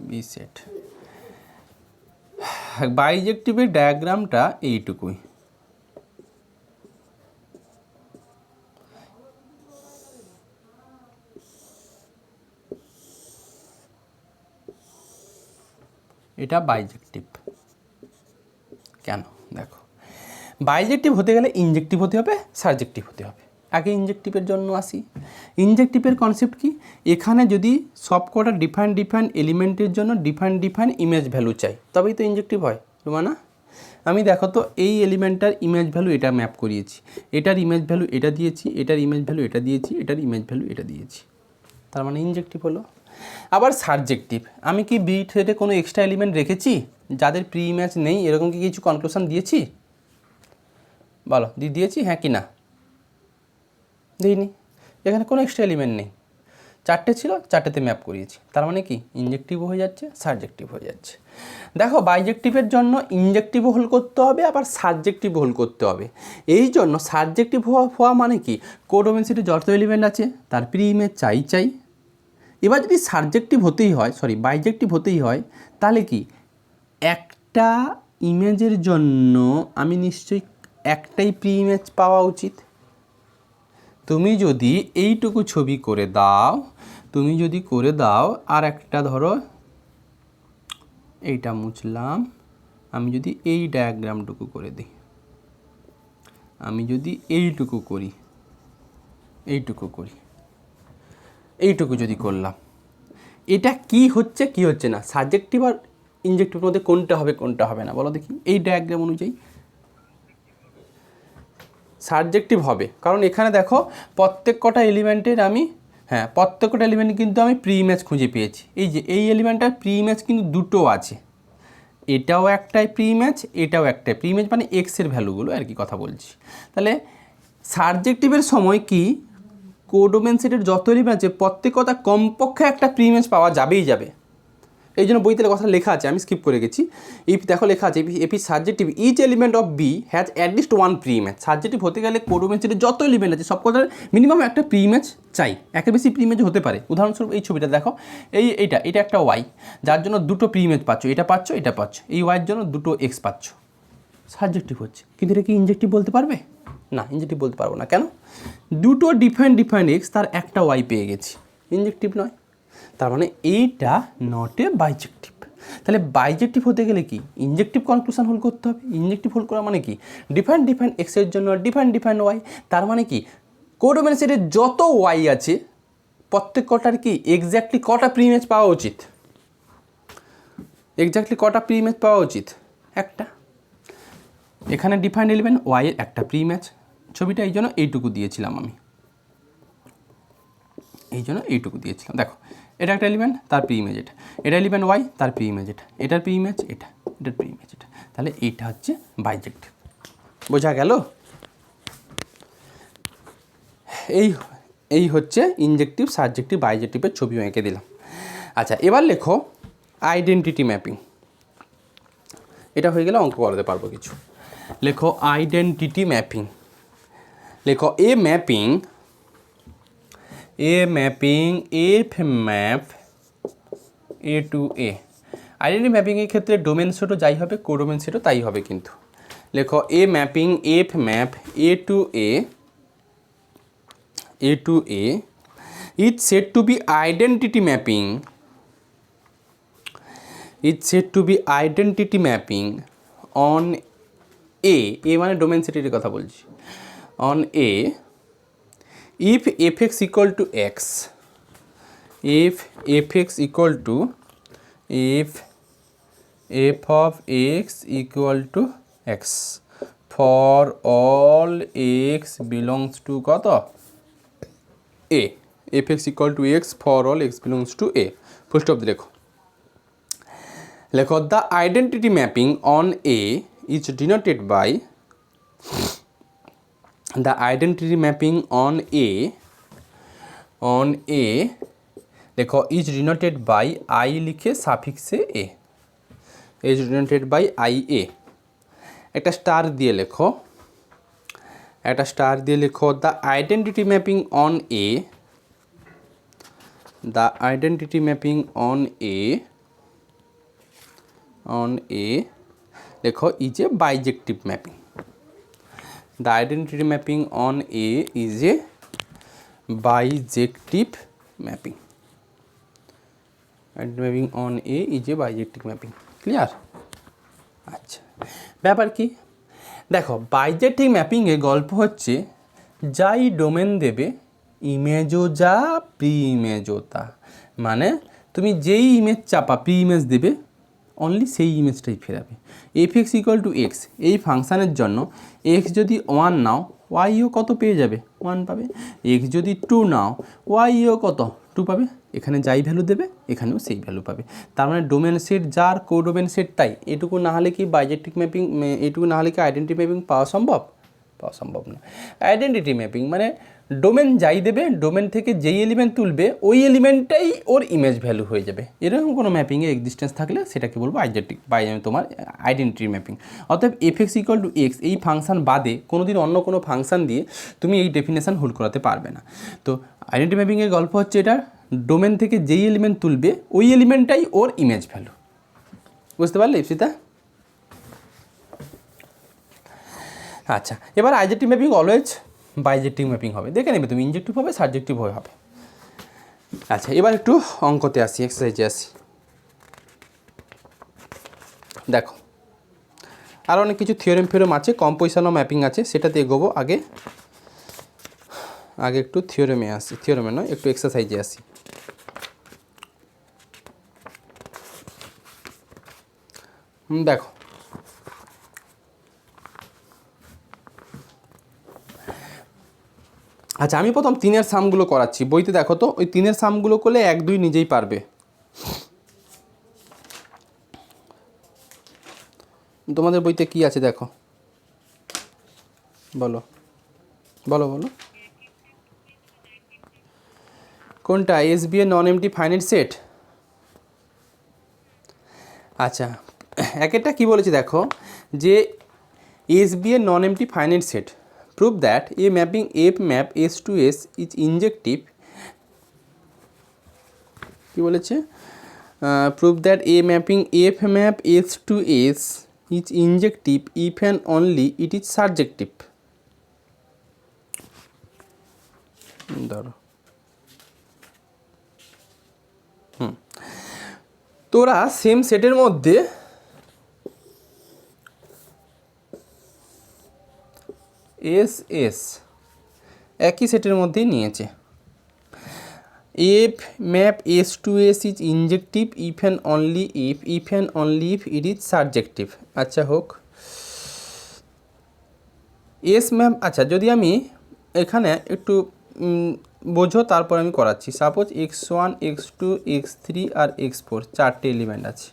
বি সেট, বাইজেক্টিভের ডায়াগ্রামটা এইটুকুই। এটা বাইজেক্টিভ। কেন দেখো, বাইজেক্টিভ হতে গেলে ইনজেক্টিভ হতে হবে, সাবজেক্টিভ হতে হবে। আগে ইনজেক্টিভের জন্য আসি। ইনজেক্টিভের কনসেপ্ট কি, এখানে যদি সবকটা ডিফারেন্ট এলিমেন্টের জন্য ডিফারেন্ট ইমেজ ভ্যালু চাই তবেই তো ইনজেক্টিভ হয়, না? আমি দেখো তো এই এলিমেন্টটার ইমেজ ভ্যালু এটা ম্যাপ করিয়েছি, এটার ইমেজ ভ্যালু এটা দিয়েছি, এটার ইমেজ ভ্যালু এটা দিয়েছি, এটার ইমেজ ভ্যালু এটা দিয়েছি, তার মানে ইনজেক্টিভ হলো। আবার সাবজেক্টিভ, আমি কি বি সেটে কোনো এক্সট্রা এলিমেন্ট রেখেছি যাদের প্রি ইমেজ নেই, এরকম কি কিছু কনক্লুশন দিয়েছি? বলো দিয়েছি, হ্যাঁ কি না? দিইনি, এখানে কোনো এক্সট্রা এলিমেন্ট নেই, চারটে ছিল, চারটেতে ম্যাপ করিয়েছি, তার মানে কি ইনজেক্টিভও হয়ে যাচ্ছে, সাবজেক্টিভ হয়ে যাচ্ছে। দেখো বাইজেক্টিভের জন্য ইনজেক্টিভও হোল করতে হবে, আবার সাবজেক্টিভ হোল করতে হবে। এই জন্য সাবজেক্টিভ হওয়া মানে কি, কোডোমেন সেটে যত এলিমেন্ট আছে তার প্রি ইমেজ চাই। এবার যদি সাবজেক্টিভ হতেই হয়, বাইজেক্টিভ হতেই হয়, তাহলে কি একটা ইমেজের জন্য আমি নিশ্চয়ই একটাই প্রি ইমেজ পাওয়া উচিত। তুমি যদি এইটুকু ছবি করে দাও, আর একটা ধরো এইটা মুছলাম, আমি যদি এই ডায়াগ্রামটুকু করে দিই, আমি যদি এইটুকু যদি করলাম, এটা কি হচ্ছে না, সাবজেক্টিভ আর ইনজেক্টিভের মধ্যে কোনটা হবে না বলো দেখি। এই ডায়াগ্রাম অনুযায়ী সাবজেক্টিভ হবে, কারণ এখানে দেখো প্রত্যেকটা এলিমেন্টের কিন্তু আমি প্রি ইমেজ খুঁজে পেয়েছি। এই যে এই এলিমেন্টটার প্রি ইমেজ কিন্তু দুটো আছে, এটাও একটাই প্রি ইমেজ, এটাও একটাই প্রি ইমেজ, মানে এক্সের ভ্যালুগুলো আর কি কথা বলছি। তাহলে সাবজেক্টিভের সময় কি কোডোমেন সেটের যত এলিমেন্ট আছে প্রত্যেকটা কমপক্ষে একটা প্রি ইমেজ পাওয়া যাবেই যাবে। এই জন্য বইতে কথা লেখা আছে, আমি স্কিপ করে গেছি। ইফ দেখো লেখা আছে এপি subjective each element of B has at least one pre image. Subjective হতে গেলে কোডোমেন সেটের যত এলিমেন্ট আছে সব কটার মিনিমাম একটা প্রি ইমেজ চাই, একের বেশি প্রি ইমেজ হতে পারে। উদাহরণস্বরূপ এই ছবিটা দেখো, এটা একটা ওয়াই, যার জন্য দুটো প্রি ইমেজ পাচ্ছ, এটা পাচ্ছ, এটা পাচ্ছ। এই ওয়াইয়ের জন্য দুটো এক্স পাচ্ছ, সাবজেক্টিভ হচ্ছে। কিন্তু এটা কি ইনজেক্টিভ বলতে পারবে? না, ইনজেক্টিভ বলতে পারবো না। কেন? দুটো ডিফারেন্ট এক্স, তার একটা ওয়াই পেয়ে গেছি, ইনজেক্টিভ নয়। তার মানে এইটা নট এ বাইজেক্টিভ। তাহলে বাইজেক্টিভ হতে গেলে কি ইনজেক্টিভ কনক্লুশন হোল্ড করতে হবে। ইনজেক্টিভ হোল্ড করা মানে কি ডিফারেন্ট এক্সের জন্য ডিফারেন্ট ওয়াই। তার মানে কি কোডোমেন সেটের যত ওয়াই আছে প্রত্যেক কটার কি এক্স্যাক্টলি কটা প্রি ইমেজ পাওয়া উচিত? এক্স্যাক্টলি কটা প্রি ইমেজ পাওয়া উচিত? একটা। এখানে ডিফারেন্ট এলিমেন্ট ওয়াই এর একটা প্রি ইমেজ। ছবিটা এই জন্য এইটুকু দিয়েছিলাম আমি, দেখো এটা একটা এলিমেন্ট, তার প্রি ইমেজ এটা এলিমেন্ট ওয়াই, তার প্রি ইমেজ এটার প্রি ইমেজ এটার প্রি ইমেজ এটা। তাহলে এইটা হচ্ছে বাইজেক্টিভ। বোঝা গেল? এই হচ্ছে ইনজেক্টিভ, সাবজেক্টিভ, বাইজেক্টিভের ছবি এঁকে দিলাম। আচ্ছা, এবার লেখো আইডেন্টিটি ম্যাপিং। এটা হয়ে গেলে অঙ্ক করাতে পারবো কিছু। লেখো আইডেন্টিটি ম্যাপিং। লেখো a mapping f map A to A. Identity ম্যাপিংয়ের ক্ষেত্রে ডোমেন সেটও যাই হবে, কোডোমেন সেটও তাই হবে কিন্তু। লেখো a mapping f map A to A is said to be identity mapping on A মানে ডোমেন সেটের কথা বলছি, on A if fx equal to x, if fx equal to if f of x equal to x for all x belongs to কত a, fx equal to x for all x belongs to a, full stop লেখো। the identity mapping on a is denoted by the identity mapping on a দেখো is denoted by I লিখে সাফিক্সে a, is denoted by I a। একটা স্টার দিয়ে লেখো, the identity mapping on a লেখো is a bijective mapping। The identity mapping on A is a bijective mapping. Identity mapping on A is a bijective mapping. Clear? আচ্ছা, ব্যাপার কি দেখো, বাইজেক্টিভ ম্যাপিংয়ে গল্প হচ্ছে যাই ডোমেন দেবে ইমেজও যা প্রি ইমেজও তা। মানে তুমি যেই ইমেজ চাপা প্রি ইমেজ দেবে অনলি সেই ইমেজটাই ফেরাবে। fx ইকুয়াল টু এক্স এই ফাংশানের জন্য এক্স যদি 1 নাও ওয়াইও কত পেয়ে যাবে? 1 পাবে। এক্স যদি 2 নাও ওয়াইও কত? 2 পাবে। এখানে যাই ভ্যালু দেবে এখানেও সেই ভ্যালু পাবে। তার মানে ডোমেন সেট যার কোডোমেন সেট তাই। এটুকু না হলে কি বাইজেক্টিভ ম্যাপিং, এটুকু না হলে কি আইডেন্টিটি ম্যাপিং পাওয়া সম্ভব না। আইডেন্টিটি ম্যাপিং মানে ডোমেন যাই দেবে, ডোমেন থেকে যেই এলিমেন্ট তুলবে ওই এলিমেন্টটাই ওর ইমেজ ভ্যালু হয়ে যাবে। এরকম কোনো ম্যাপিংয়ের এক্সিস্টেন্স থাকলে সেটাকে বলবো তোমার আইডেন্টিটি ম্যাপিং। অতএব fx ইকুয়াল টু এক্স এই ফাংশান বাদে কোনোদিন অন্য কোনো ফাংশান দিয়ে তুমি এই ডেফিনেশান হোল্ড করাতে পারবে না। তো আইডেন্টিটি ম্যাপিংয়ের গল্প হচ্ছে এটা, ডোমেন থেকে যেই এলিমেন্ট তুলবে ওই এলিমেন্টটাই ওর ইমেজ ভ্যালু। বুঝতে পারলে ইপসিতা? আচ্ছা, এবার আইডেন্টিটি ম্যাপিং অলওয়েজ বাইজেক্টিভ ম্যাপিং হবে। দেখে নেবে তুমি, ইনজেক্টিভ হবে, সাবজেক্টিভ হবে। আচ্ছা, এবার একটু অঙ্কতে আসি, এক্সারসাইজে আসি। দেখো আর অনেক কিছু থিওরেম আছে, কম্পোজিশন অফ ম্যাপিং আছে, সেটাতে এগোবো। আগে একটু থিওরেমে আসি, থিওরেমে নয় একটু এক্সারসাইজে আসি। দেখো আচ্ছা, আমি প্রথম 3-এর সামগুলো করাচ্ছি। বইতে দেখো তো, ওই 3-এর সামগুলো করলে 1, 2 নিজেই পারবে। তোমাদের বইতে কি আছে দেখো, বলো বলো বলো কোনটা? এসবি এর নন এমটি ফাইনাইট সেট। আচ্ছা, একটা কি বলেছি দেখো, যে এসবি এর non empty finite set prove that a mapping f map S to S is injective. কি বলেছে? Prove that a mapping f map S to S is injective if and only it is subjective. ধরো তোরা সেম সেটের মধ্যে এস এস একই সেটের মধ্যেই নিয়েছে। F map S to S is injective if and only if and only if it is subjective. আচ্ছা হোক, এস ম্যাপ। আচ্ছা, যদি আমি এখানে একটু বোঝো তারপর আমি করাচ্ছি। সাপোজ x1 x2 x3 আর x4 চারটে এলিমেন্ট আছে,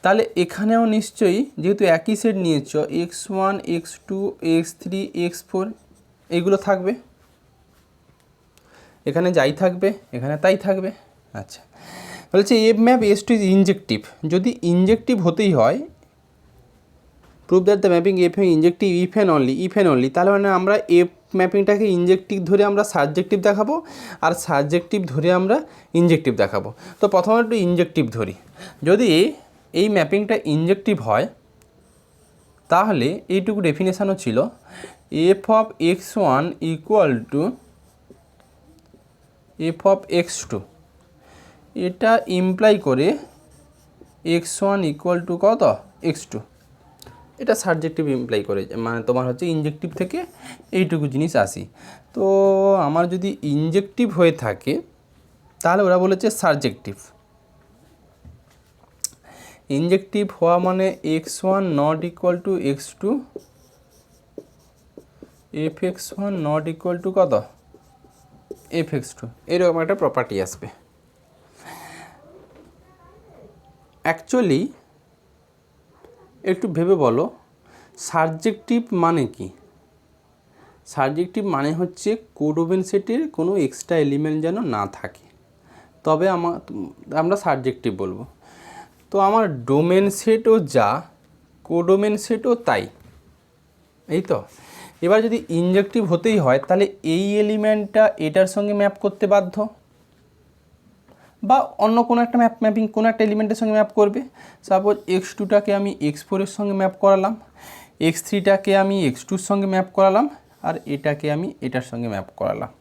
তাহলে এখানেও নিশ্চয়ই যেহেতু একই সেট নিয়েছ x1 x2 x3 x4 এইগুলো থাকবে, এখানে যাই থাকবে এখানে তাই থাকবে। আচ্ছা, বলছে f map S to is injective. যদি ইনজেক্টিভ হতেই হয়, prove that the mapping f injective if and only, তাহলে মানে আমরা এফ ম্যাপিংটাকে ইনজেক্টিভ ধরে আমরা সাবজেক্টিভ দেখাবো, আর সাবজেক্টিভ ধরে আমরা ইনজেক্টিভ দেখাবো। তো প্রথমে একটু ইনজেক্টিভ ধরি। যদি এই ম্যাপিংটা ইনজেক্টিভ হয়, তাহলে এইটুকু ডেফিনেশানও ছিল f of x one equal to f of x two. এটা ইমপ্লাই করে এক্স ওয়ান ইকুয়াল টু কত? X two. এটা সাবজেক্টিভ ইমপ্লাই করে, মানে তোমার হচ্ছে ইনজেক্টিভ থেকে এইটুকু জিনিস আসি। তো আমার যদি ইনজেক্টিভ হয়ে থাকে তাহলে ওরা বলেছে সাবজেক্টিভ। ইনজেক্টিভ হওয়া মানে x one not equal to x two, f x one not equal to কত? F x two. এরকম একটা প্রপার্টি আসবে। অ্যাকচুয়ালি একটু ভেবে বলো, সাবজেক্টিভ মানে কি? সাবজেক্টিভ মানে হচ্ছে কোডোমেন সেটের কোনো এক্সট্রা এলিমেন্ট যেন না থাকে, তবে আমরা সাবজেক্টিভ বলবো। তো আমার ডোমেন সেটও যা, কোডোমেন সেটও তাই, এই তো। এবার যদি ইনজেক্টিভ হতেই হয়, তাহলে এই এলিমেন্টটা এটার সঙ্গে ম্যাপ করতে বাধ্য, বা অন্য কোনো একটা ম্যাপিং কোনো একটা এলিমেন্টের সঙ্গে ম্যাপ করবে। সাপোজ এক্স টুটাকে আমি এক্স ফোরের সঙ্গে ম্যাপ করালাম, এক্স থ্রিটাকে আমি এক্স টুর সঙ্গে ম্যাপ করালাম, আর এটাকে আমি এটার সঙ্গে ম্যাপ করালাম।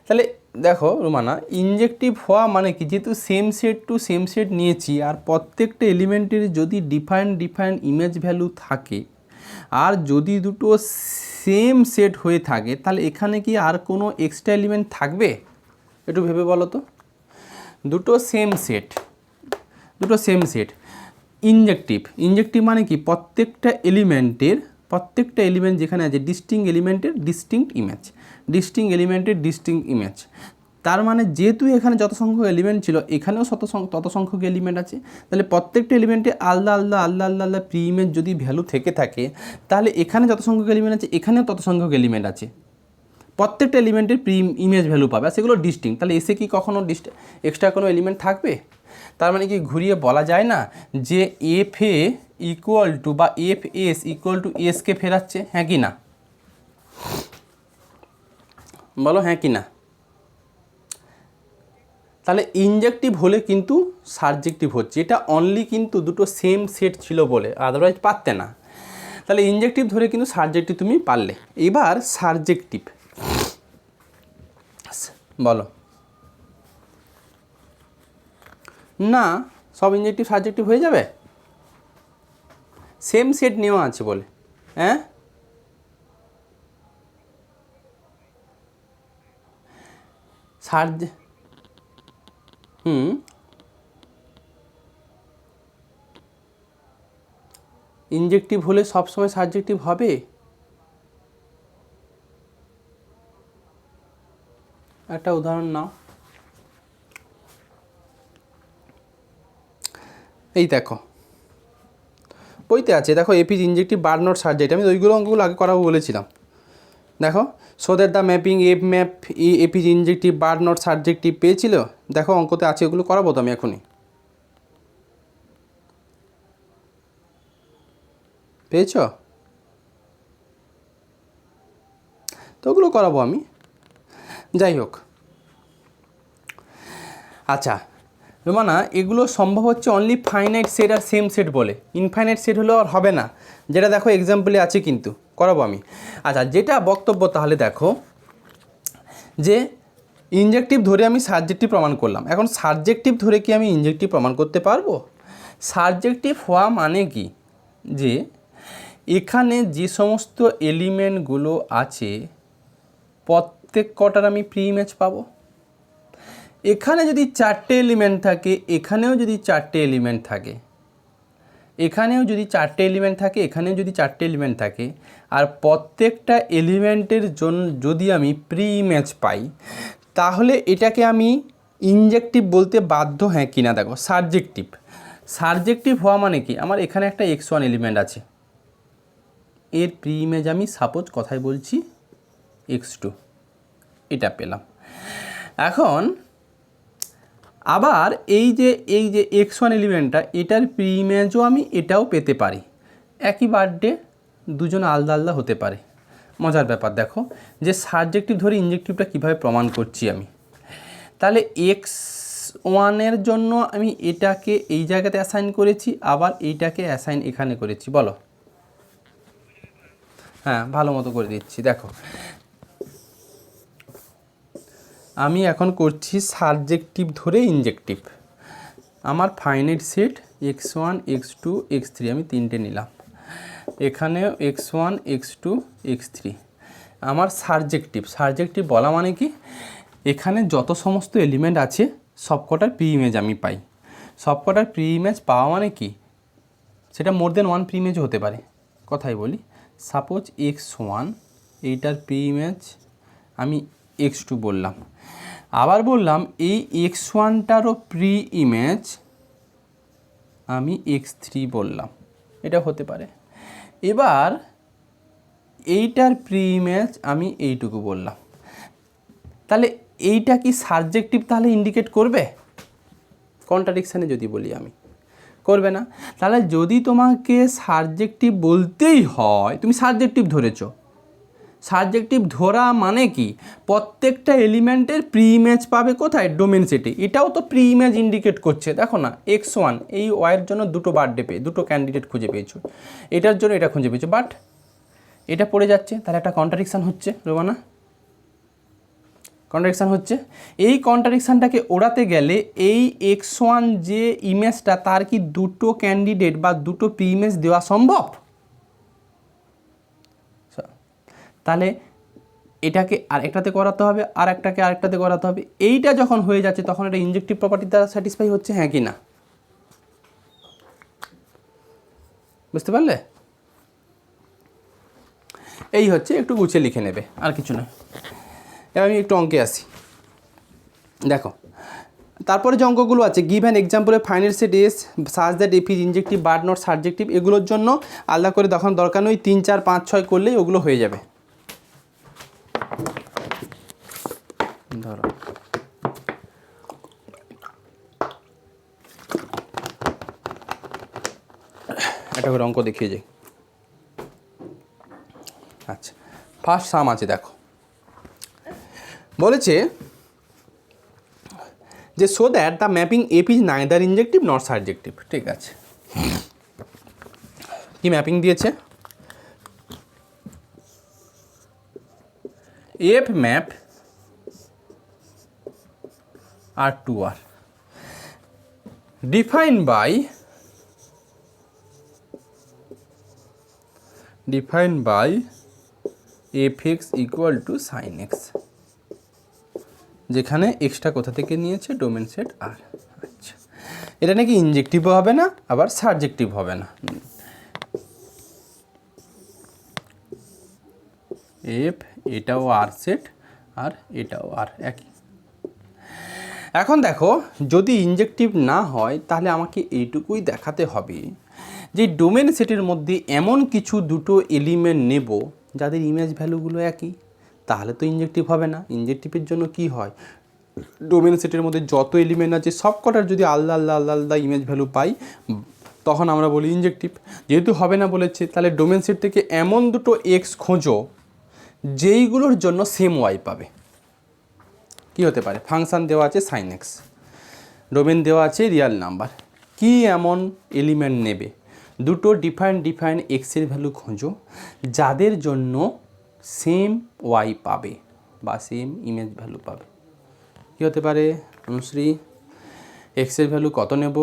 তাহলে দেখো রুমানা, ইনজেক্টিভ হওয়া মানে কি? যেহেতু same set to same set নিয়েছি, আর প্রত্যেকটা এলিমেন্টের যদি ডিফারেন্ট ইমেজ ভ্যালু থাকে, আর যদি দুটো সেম সেট হয়ে থাকে, তাহলে এখানে কি আর কোনো এক্সট্রা এলিমেন্ট থাকবে? একটু ভেবে বলো তো। দুটো সেম সেট ইনজেক্টিভ মানে কি? প্রত্যেকটা এলিমেন্ট যেখানে আছে ডিস্টিংক্ট ইমেজ। তার মানে যেহেতু এখানে যত সংখ্যক এলিমেন্ট ছিল, এখানেও তত সংখ্যক এলিমেন্ট আছে, তাহলে প্রত্যেকটা এলিমেন্টে আলাদা প্রি ইমেজ যদি ভ্যালু থেকে থাকে, তাহলে এখানে যত সংখ্যক এলিমেন্ট আছে এখানেও তত সংখ্যক এলিমেন্ট আছে। প্রত্যেকটা এলিমেন্টের প্রি ইমেজ ভ্যালু পাবে, আর সেগুলো ডিস্টিংক্ট। তাহলে এসে কি কখনো এক্সট্রা কোনো এলিমেন্ট থাকবে? তার মানে কি ঘুরিয়ে বলা যায় না যে এফ এ ইকুয়াল টু বা এফ এস ইকুয়াল টু এসকে ফেরাচ্ছে? হ্যাঁ কি না? বলো হ্যাঁ কি না? তাহলে ইনজেক্টিভ হলে কিন্তু সাবজেক্টিভ হচ্ছে, এটা অনলি কিন্তু দুটো সেম সেট ছিল বলে, আদারওয়াইজ পারতে না। তাহলে ইনজেক্টিভ ধরে কিন্তু সাবজেক্টিভ তুমি পারলে। এবার সাবজেক্টিভ বলো। না, সব ইনজেক্টিভ সাবজেক্টিভ হয়ে যাবে? সেম সেট নেওয়া আছে বলে। হ্যাঁ, ইনজেক্টিভ হলে সবসময় সাবজেক্টিভ হবে? একটা উদাহরণ নাও। এই দেখো, বইতে আছে দেখো, এপিজ ইনজেক্টিভ বার্ড নট সার্জেক্টিভ, আমি ওইগুলো অঙ্কগুলো আগে করাবো বলেছিলাম। দেখো so that the mapping f map APJ ইনজেক্টিভ bird not subjective পেয়েছিল, দেখো অঙ্কতে আছে, ওগুলো করাবো তো আমি এখনই। পেয়েছ? তো ওগুলো করাবো আমি, যাই হোক। আচ্ছা রোমানা, এগুলো সম্ভব হচ্ছে অনলি ফাইনাইট সেট আর সেম সেট বলে, ইনফাইনাইট সেট হলেও আর হবে না, যেটা দেখো এক্সাম্পলে আছে, কিন্তু করাবো আমি। আচ্ছা যেটা বক্তব্য তাহলে দেখো, যে ইনজেক্টিভ ধরে আমি সাবজেক্টিভ প্রমাণ করলাম, এখন সাবজেক্টিভ ধরে কি আমি ইনজেক্টিভ প্রমাণ করতে পারবো? সাবজেক্টিভ হওয়া মানে কি, যে এখানে যে সমস্ত এলিমেন্টগুলো আছে প্রত্যেক কটার আমি প্রি ইমেজ পাবো। এখানে যদি 4টে এলিমেন্ট থাকে, এখানেও যদি 4টে এলিমেন্ট থাকে, এখানেও যদি 4টে এলিমেন্ট থাকে, এখানেও যদি 4টে এলিমেন্ট থাকে, আর প্রত্যেকটা এলিমেন্টের জন্য যদি আমি প্রি ইমেজ পাই, তাহলে এটাকে আমি ইনজেক্টিভ বলতে বাধ্য, হ্যাঁ কি না? দেখো সাবজেক্টিভ, সাবজেক্টিভ হওয়া মানে কি, আমার এখানে একটা x1 এলিমেন্ট আছে, এর প্রি ইমেজ আমি সাপোজ কথায় বলছি x2, এটা পেলাম। এখন আবার এই যে x1 এলিমেন্টটা, এটার প্রি ইমেজও আমি এটাও পেতে পারি, একই বার্থডে, দুজন আলাদা আলাদা হতে পারে। মজার ব্যাপার দেখো, যে সাবজেক্টিভ ধরে ইনজেক্টিভটা কীভাবে প্রমাণ করছি আমি। তাহলে x1-এর জন্য আমি এটাকে এই জায়গাতে অ্যাসাইন করেছি, আবার এইটাকে অ্যাসাইন এখানে করেছি, বলো? হ্যাঁ ভালো মতো করে দিচ্ছি, দেখো আমি এখন করছি সাবজেক্টিভ ধরে ইনজেক্টিভ। আমার finite set x1 x2 x3, আমি 3টে নিলাম, এখানেও x1 x2 x3। আমার সাবজেক্টিভ, সাবজেক্টিভ বলা মানে কি, এখানে যত সমস্ত এলিমেন্ট আছে সবকটার প্রি ইমেজ আমি পাই। সবকটার প্রি ইমেজ পাওয়া মানে কি, সেটা মোর দেন ওয়ান প্রি ইমেজ হতে পারে। কথাই বলি, সাপোজ x1, এইটার প্রি ইমেজ আমি x2 বললাম, আবার বললাম এই x1টারও প্রি ইমেজ আমি x3 বললাম, এটা হতে পারে। এবার এইটার প্রি ইমেজ আমি এইটুকু বললাম, তাহলে এইটা কি সাবজেক্টিভ তাহলে ইন্ডিকেট করবে? কন্ট্রাডিকশানে যদি বলি আমি, করবে না। তাহলে যদি তোমাকে সাবজেক্টিভ বলতেই হয়, তুমি সাবজেক্টিভ ধরেছো, সাবজেক্টিভ ধরা মানে কি, প্রত্যেকটা এলিমেন্টের প্রি ইমেজ পাবে কোথায়? ডোমেন সেটে। এটাও তো প্রি ইমেজ ইন্ডিকেট করছে, দেখো না x1 এই ওয়াইয়ের জন্য দুটো বার্থডে পেয়ে, দুটো ক্যান্ডিডেট খুঁজে পেয়েছো, এটার জন্য এটা খুঁজে পেয়েছো, বাট এটা পড়ে যাচ্ছে, তাহলে একটা কন্ট্রাডিকশান হচ্ছে রোমানা, কন্ট্রাডিকশান হচ্ছে। এই কন্ট্রাডিকশানটাকে ওড়াতে গেলে এই x1 যে ইমেজটা, তার কি দুটো ক্যান্ডিডেট বা দুটো প্রি ইমেজ দেওয়া সম্ভব? তাহলে এটাকে আরেকটাতে করাতে হবে, আর একটাকে আরেকটাতে করাতে হবে। এইটা যখন হয়ে যাচ্ছে তখন এটা ইনজেক্টিভ প্রপার্টি দ্বারা স্যাটিসফাই হচ্ছে, হ্যাঁ কি না? বুঝতে পারলে? এই হচ্ছে, একটু গুছিয়ে লিখে নেবে, আর কিছু নয়। এবার আমি একটু অঙ্কে আসি, দেখো তারপরে যে অঙ্কগুলো আছে, give an example A finite set S such that F is ইনজেক্টিভ but not subjective, এগুলোর জন্য আলাদা করে দেখানোর দরকার নেই, 3 4 5 6 করলেই ওগুলো হয়ে যাবে। ধরো একটা করে অঙ্ক দেখিয়ে যাই। আচ্ছা ফার্স্ট সাম আছে, দেখো বলেছে যে so that the mapping f is neither injective not subjective. ঠিক আছে, কি ম্যাপিং দিয়েছে? F map R to R defined by fx equal to sin x, যেখানে এক্সটা কোথা থেকে নিয়েছে? Domain set R. আচ্ছা, এটা নাকি ইনজেক্টিভও হবে না, আবার সাবজেক্টিভ হবে না। এফ, এটাও আর সেট আর এটাও আর, একই। এখন দেখো, যদি ইনজেক্টিভ না হয় তাহলে আমাকে এইটুকুই দেখাতে হবে যে ডোমেন সেটের মধ্যে এমন কিছু দুটো এলিমেন্ট নেব যাদের ইমেজ ভ্যালুগুলো একই, তাহলে তো ইনজেক্টিভ হবে না। ইনজেক্টিভের জন্য কি হয়, ডোমেন সেটের মধ্যে যত এলিমেন্ট আছে সব কটার যদি আলাদা আলাদা আলাদা আলাদা ইমেজ ভ্যালু পাই, তখন আমরা বলি ইনজেক্টিভ। যেহেতু হবে না বলেছে, তাহলে ডোমেন সেট থেকে এমন দুটো এক্স খোঁজো যেইগুলোর জন্য সেম ওয়াই পাবে। কি হতে পারে, ফাংশান দেওয়া আছে সাইন এক্স, ডোমেন দেওয়া আছে রিয়াল নাম্বার, কি এমন এলিমেন্ট নেবে, দুটো ডিফারেন্ট এক্সের ভ্যালু খোঁজো যাদের জন্য সেম ওয়াই পাবে বা সেম ইমেজ ভ্যালু পাবে। কী হতে পারে অনুশ্রী, এক্সের ভ্যালু কত নেব,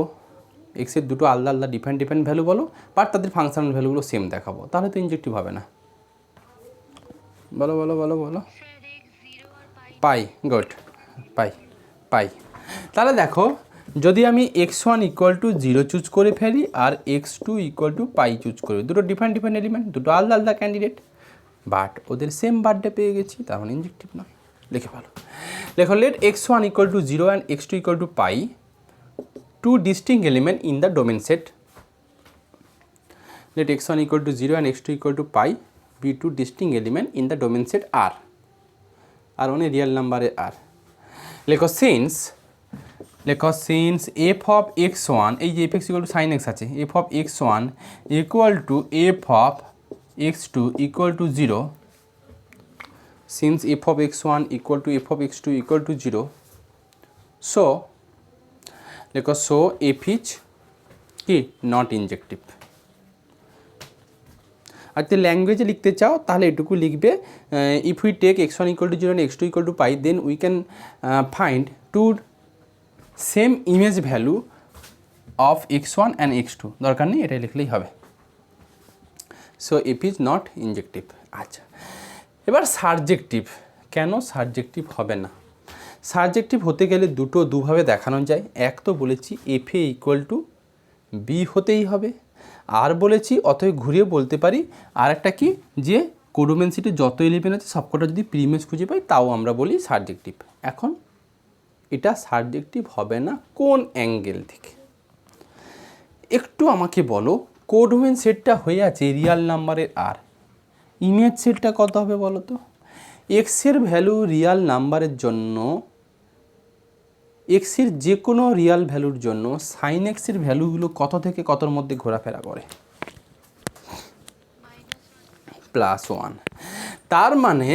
এক্সের দুটো আলাদা আলাদা ডিফারেন্ট ভ্যালু বলো, বাট তাদের ফাংশনাল ভ্যালুগুলো সেম দেখাবো, তাহলে তো ইনজেক্টিভ হবে না। বলো বলো বলো বলো। পাই, গুড, পাই। তাহলে দেখো, যদি আমি x1 = 0 চুজ করে ফেলি আর x2 = পাই চুজ করি, দুটো ডিফারেন্ট এলিমেন্ট, দুটো আলাদা আলাদা ক্যান্ডিডেট, বাট ওদের সেম বার্থডে পেয়ে গেছি, তার মানে ইনজেক্টিভ নয়। লিখে ভালো, দেখো let x1 = 0 and x2 = pi, two distinct element in the domain set. Let x1 = 0 and x2 = pi be two distinct element in the domain set R. আর মানে রিয়েল নাম্বারে R। লেখো সিন্স f of x1, এই যে f(x) = sin x আছে, f of x1 = f of x2 = 0, since f of x1 = f of x2 = 0, so লেখো সো এফ ইজ কি নট ইনজেক্টিভ। আর যদি ল্যাঙ্গুয়েজে লিখতে চাও তাহলে এটুকু লিখবে, if we take x1 = 0 and x2 = pi, then we can find two same image value of x1 and x2, দরকার নেই, এটাই লিখলেই হবে। So f is not injective. আচ্ছা, এবার সাবজেক্টিভ, কেন সাবজেক্টিভ হবে না? সাবজেক্টিভ হতে গেলে দুভাবে দেখানো যায়। এক তো বলেছি FA = B হতেই হবে, আর বলেছি অতএব ঘুরিয়ে বলতে পারি আর একটা কি, যে কোডোমেন সেটে যত এলিমেন্ট আছে সবকটা যদি প্রিমিস খুঁজে পাই তাও আমরা বলি সাবজেক্টিভ। এখন এটা সাবজেক্টিভ হবে না কোন অ্যাঙ্গেল থেকে, একটু আমাকে বলো। কোডোমেন সেটটা হয়ে আছে রিয়াল নাম্বারের আর, ইমেজ সেটটা কত হবে বলো তো? এক্সের ভ্যালু রিয়াল নাম্বারের জন্য, এক্সের যে কোনো রিয়াল ভ্যালুর জন্য সাইন এক্সের ভ্যালুগুলো কত থেকে কতর মধ্যে ঘোরাফেরা করে? +1। তার মানে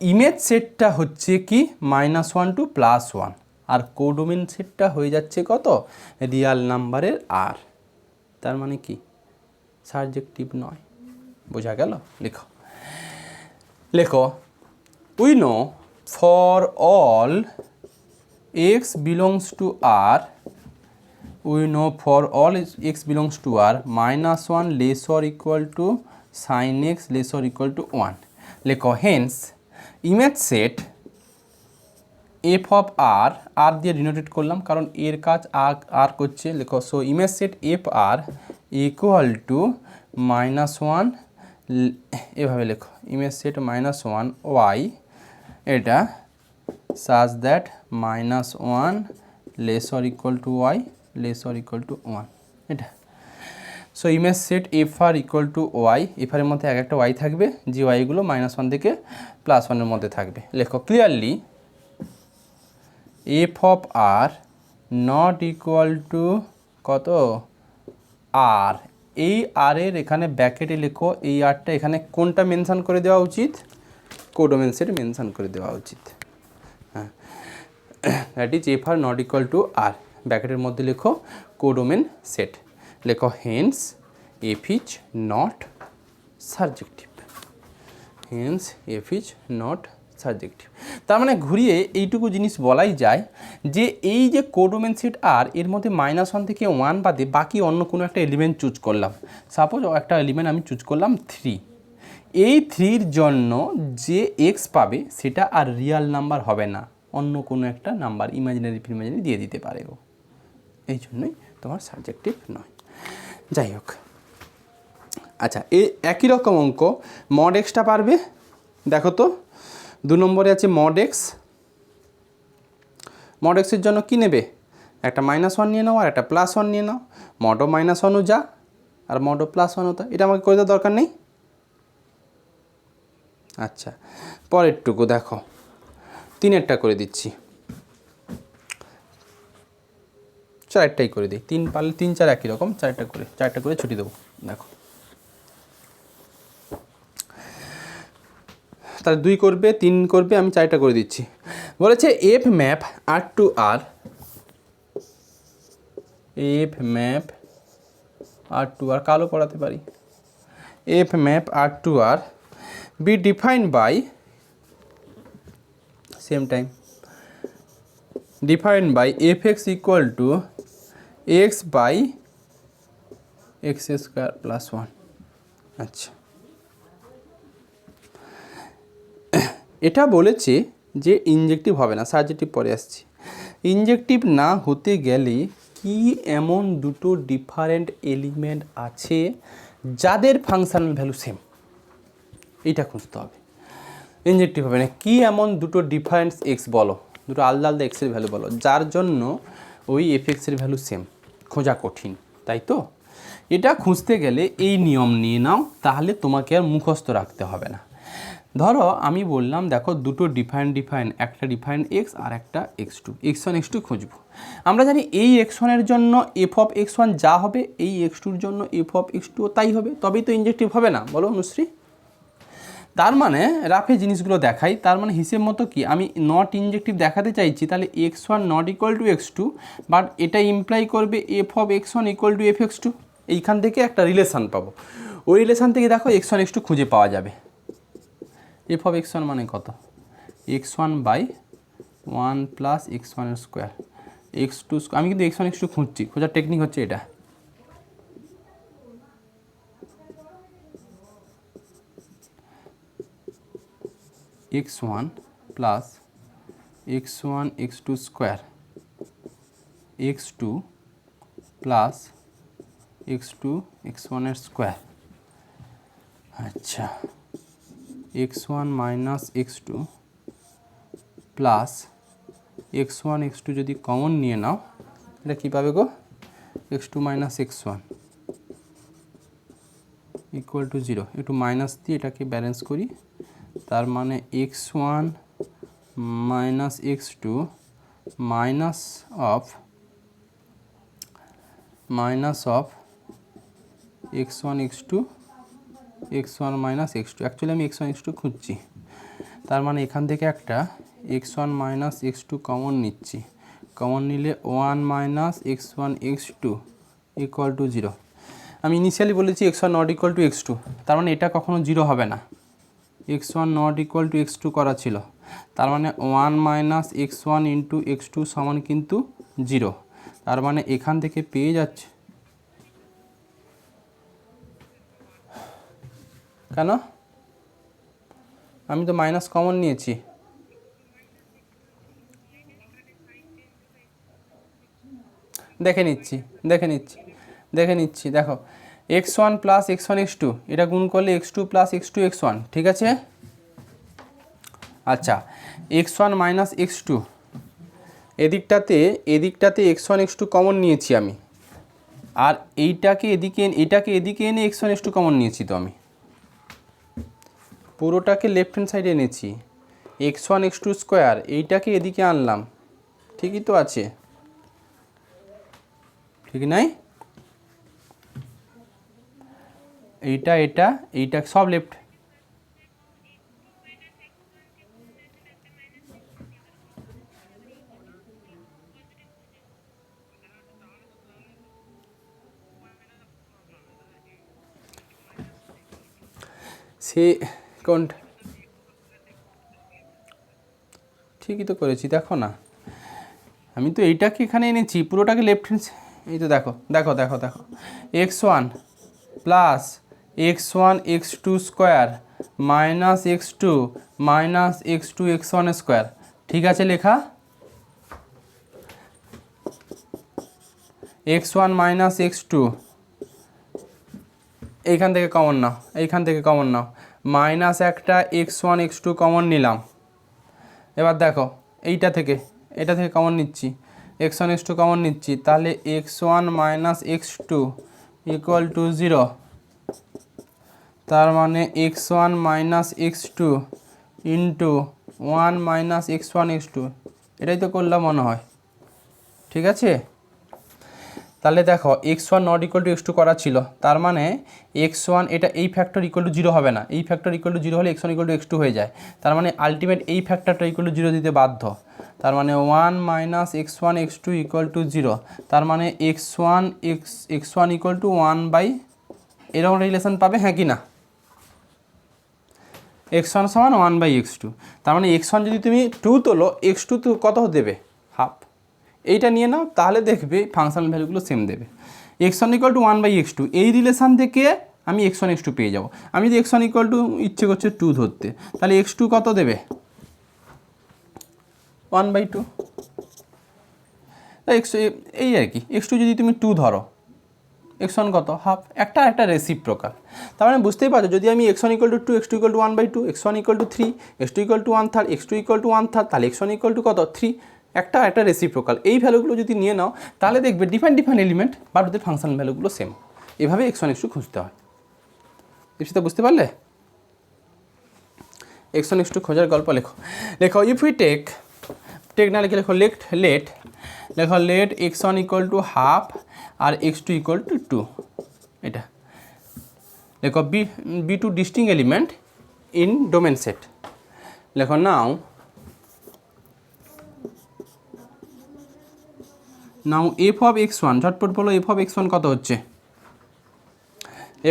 ইমেজ সেটটা হচ্ছে কি -1 to +1, আর কোডোমেন সেটটা হয়ে যাচ্ছে কত, রিয়াল নাম্বারের আর। তার মানে কি সাবজেক্টিভ নয়। বোঝা গেল? লেখো we know for all x belongs to R, we know for all x belongs to R, -1 less or equal to sin x less or equal to 1. লেখো hence image set f of R দিয়ে ডিনোটেড করলাম কারণ এর কাজ আর করছে। লেখো so image set f R = -1, এভাবে লেখো ইমেজ সেট -1 y, এটা such that -1 less or equal to y less or equal to 1, এটা। So image set FR = y, এফআরের মধ্যে একটা y থাকবে, যে ওয়াইগুলো -1 থেকে +1 এর মধ্যে থাকবে। লেখো clearly f of R not equal to কত R, এই আর এর এখানে ব্র্যাকেটে লেখো, এই আরটা এখানে কোনটা মেনশন করে দেওয়া উচিত, কোডোমেন সেট মেনশন করে দেওয়া উচিত। হ্যাঁ, that is FR not equal to R, ব্র্যাকেটের মধ্যে লেখো কোডোমেন সেট। লেখো hence F is not subjective, hence F is not subjective. তার মানে ঘুরিয়ে এইটুকু জিনিস বলাই যায় যে এই যে কোডোমেন সেট আর, এর মধ্যে -1 থেকে 1 বাদে বাকি অন্য কোনো একটা এলিমেন্ট চুজ করলাম। সাপোজ একটা এলিমেন্ট আমি চুজ করলাম 3, এই 3-র জন্য যে এক্স পাবে সেটা আর রিয়াল নাম্বার হবে না, অন্য কোনো একটা নাম্বার ইমাজিনারি দিয়ে দিতে পারে ও, এই জন্যই তোমার সাবজেক্টিভ নয়। যাই হোক, আচ্ছা এই একই রকম অঙ্ক মড এক্সটা পারবে। দেখো তো 2 নম্বরে আছে মড এক্স। মড এক্সের জন্য কী নেবে, একটা -1 নিয়ে নাও আর একটা +1 নিয়ে নাও। মডও -1ও যা আর মডও +1 হতো, এটা আমাকে করে দেওয়ার দরকার নেই। আচ্ছা, পরেরটুকু দেখো, 3-এরটা করে দিচ্ছি, 4-এরটাই করে দিই, 3 পারলে 3 4 একই রকম, 4টা করে ছুটি দেবো। দেখো তাহলে 2 করবে, 3 করবে, আমি 4টা করে দিচ্ছি। বলেছে f map R to R, f map R to R, কালো পড়াতে পারি, f map R to R be defined by, same time defined by f x equal to x by x square plus 1। আচ্ছা, এটা বলেছে যে ইনজেক্টিভ হবে না, সাবজেক্টিভ পরে আসছি। ইনজেক্টিভ না হতে গেলে কি এমন দুটো ডিফারেন্ট এলিমেন্ট আছে যাদের ফাংশনাল ভ্যালু সেম, এইটা খুঁজতে হবে। ইনজেক্টিভ হবে না, কি এমন দুটো ডিফারেন্স এক্স বলো, দুটো আলাদা আলাদা এক্সের ভ্যালু বলো যার জন্য ওই এফ এক্সের ভ্যালু সেম, খোঁজা কঠিন, তাই তো? এটা খুঁজতে গেলে এই নিয়ম নিয়ে নাও, তাহলে তোমাকে আর মুখস্থ রাখতে হবে না। ধরো আমি বললাম দেখো দুটো ডিফাইন, একটা ডিফাইন এক্স আর একটা x2, x1 x2 খুঁজবো। আমরা জানি এই x1-এর জন্য এফ অফ x1 যা হবে এই x2-র জন্য এফ অফ x2 তাই হবে, তবেই তো ইনজেক্টিভ হবে না, বলো অনুশ্রী? তার মানে রাফে জিনিসগুলো দেখাই, তার মানে হিসেব মতো কি আমি নট ইনজেক্টিভ দেখাতে চাইছি, তাহলে x1 not equal two x2, but এটা ইমপ্লাই করবে F of x1 equal to F x2। এইখান থেকে একটা রিলেশান পাবো, ওই রিলেশান থেকে দেখো x1 x2 খুঁজে পাওয়া যাবে। এফ অফ x1 মানে কত, x1 বাই 1 প্লাস x1 এর স্কোয়ার, x2 আমি কিন্তু x1 x2 খুঁজছি, খোঁজার টেকনিক হচ্ছে এটা। x1 plus x1 x2 square, x2 plus x2 x1 এর স্কোয়ার। আচ্ছা, x1 minus x2 plus x1 x2 যদি কমন নিয়ে নাও, এটা কী পাবে গো, x2 minus x1 equal two 0। একটু মাইনাস দিয়ে এটাকে ব্যালেন্স করি, তার মানে x1 minus x2 minus of x1 x2 x1 minus x2, actually আমি x1 x2 খুঁজছি, তার মানে এখান থেকে একটা x1 মাইনাস x2 কমন নিচ্ছি, কমন নিলে 1 minus x1 x2 equal two 0। আমি ইনিশিয়ালি বলেছি x1 not equal two x2, তার মানে এটা কখনো 0 হবে না, x1 not equal two x2 করা ছিল, তার মানে 1 মাইনাস x1 ইন্টু x2 সমান কিন্তু 0, তার মানে এখান থেকে পেয়ে যাচ্ছে, কেন আমি তো মাইনাস কমন নিয়েছি, দেখে নিচ্ছি দেখো x1 প্লাস x1 x2 এটা গুণ করলে x2 প্লাস x2 x1, ঠিক আছে। আচ্ছা, x1 minus x2, এদিকটাতে x1 x2 common নিয়েছি আমি, আর এটাকে এদিকে এনে x1 x2 কমন নিয়েছি, তো আমি পুরোটাকে লেফট হ্যান্ড সাইডে এনেছি, x1 x2 স্কোয়ার এইটাকে এদিকে আনলাম, ঠিকই তো আছে, ঠিক নাই? এইটা সব লেফট, সে কোনটা ঠিকই তো করেছি, দেখো না আমি তো এইটাকে এখানে এনেছি, পুরোটাকে লেফট হ্যান্ড, এই তো দেখো x1 plus x1 x2 square minus x2 minus x2 x1 square, ঠিক আছে লেখা, x1 মাইনাস x2 এইখান থেকে কমন নাও, মাইনাস একটা x1 x2 কমন নিলাম, এবার দেখো এটা থেকে কমন নিচ্ছি, x1 x2 কমন নিচ্ছি, তাহলে x1 minus x2 equal two 0, তার মানে x1 minus x2 into 1 minus x1 x2, এটাই তো করলাম মনে হয়, ঠিক আছে। তাহলে দেখো x1 not equal two x2 করা ছিল, তার মানে x1 এটা এই ফ্যাক্টর ইকুয়াল টু 0 হবে না, এই ফ্যাক্টর ইকুয়াল টু 0 হলে x1 ইকুয়াল টু x2 হয়ে যায়, তার মানে আলটিমেট এই ফ্যাক্টরটা ইকুয়াল টু 0 দিতে বাধ্য, তার মানে 1 minus x1 x2 equal two 0, তার মানে x1 ইকুয়াল টু 1 বাই, এরকম রিলেশন পাবে, হ্যাঁ কি না, x1 সমান 1 বাই x2, তার মানে x1 যদি তুমি 2 তোলো, x2 তো কত দেবে, হাফ, এইটা নিয়ে নাও, তাহলে দেখবে ফাংশনাল ভ্যালুগুলো সেম দেবে। x1 equal to 1 by x2, এই রিলেশান থেকে আমি x1 x2 পেয়ে যাব। আমি যদি x1 ইকুয়াল টু ইচ্ছে করছে 2 ধরতে, তাহলে x2 কত দেবে, 1 বাই 2, তাই এই আর কি, x2 যদি তুমি 2 ধরো, x1 কত, হাফ, একটা রেসিপ্রোকাল, তার মানে বুঝতেই পারছো, যদি আমি x1 equal to 2, x2 equal to 1 by 2, x1 equal to 3, x2 equal to 1/3, x2 equal to 1/3, তাহলে x1 ইকুয়াল টু কত, 3, একটা রেসিপ্রোকাল, এই ভ্যালুগুলো যদি নিয়ে নাও, তাহলে দেখবে ডিফারেন্ট এলিমেন্ট বাট ওদের ফাংশনাল ভ্যালুগুলো সেম, এভাবে x1 x2 খুঁজতে হয়। সেটা বুঝতে পারলে, x1 x2 খোঁজার গল্প লেখো ইফ উই টেক না লিখে লেখো let x1 equal to half আর x2 ইকুয়াল টু 2, এটা লেখো be two disting element in domain set, লেখো নাও f অফ x1, ঝটপট বলো f অফ x1 কত হচ্ছে,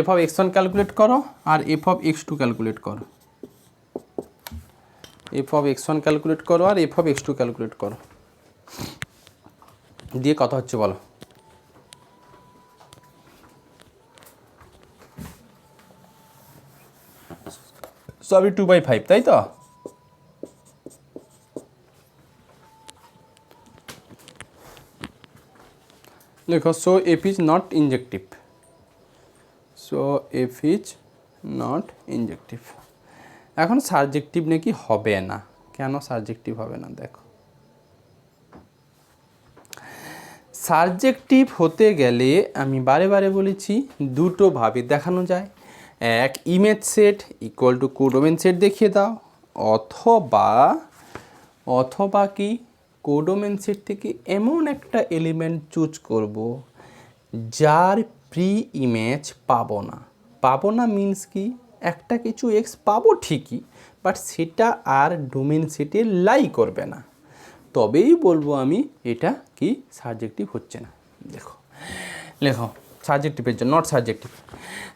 f অফ x1 ক্যালকুলেট করো আর f অফ x2 ক্যালকুলেট করো, f অফ x1 ক্যালকুলেট করো আর f অফ x2 ক্যালকুলেট করো, দিয়ে কত হচ্ছে বলো, সবই 2/5, তাই তো, দেখো সো f ইজ নট ইনজেক্টিভ, এখন সাবজেক্টিভ নাকি হবে না, কেন সাবজেক্টিভ হবে না, দেখো সাবজেক্টিভ হতে গেলে আমি বারে বলেছি দুটোভাবে দেখানো যায়, এক image set equal to codomain set দেখিয়ে দাও, অথবা কি কোডোমেন সেট থেকে এমন একটা এলিমেন্ট চুজ করব যার প্রি ইমেজ পাবো না মিন্স কি, একটা কিছু এক্স পাবো ঠিকই, বাট সেটা আর ডোমেন সেটে লাই করবে না, তবেই বলবো আমি এটা কি সাবজেক্টিভ হচ্ছে না। লেখো সাবজেক্টিভের জন্য, নট সাবজেক্টিভ,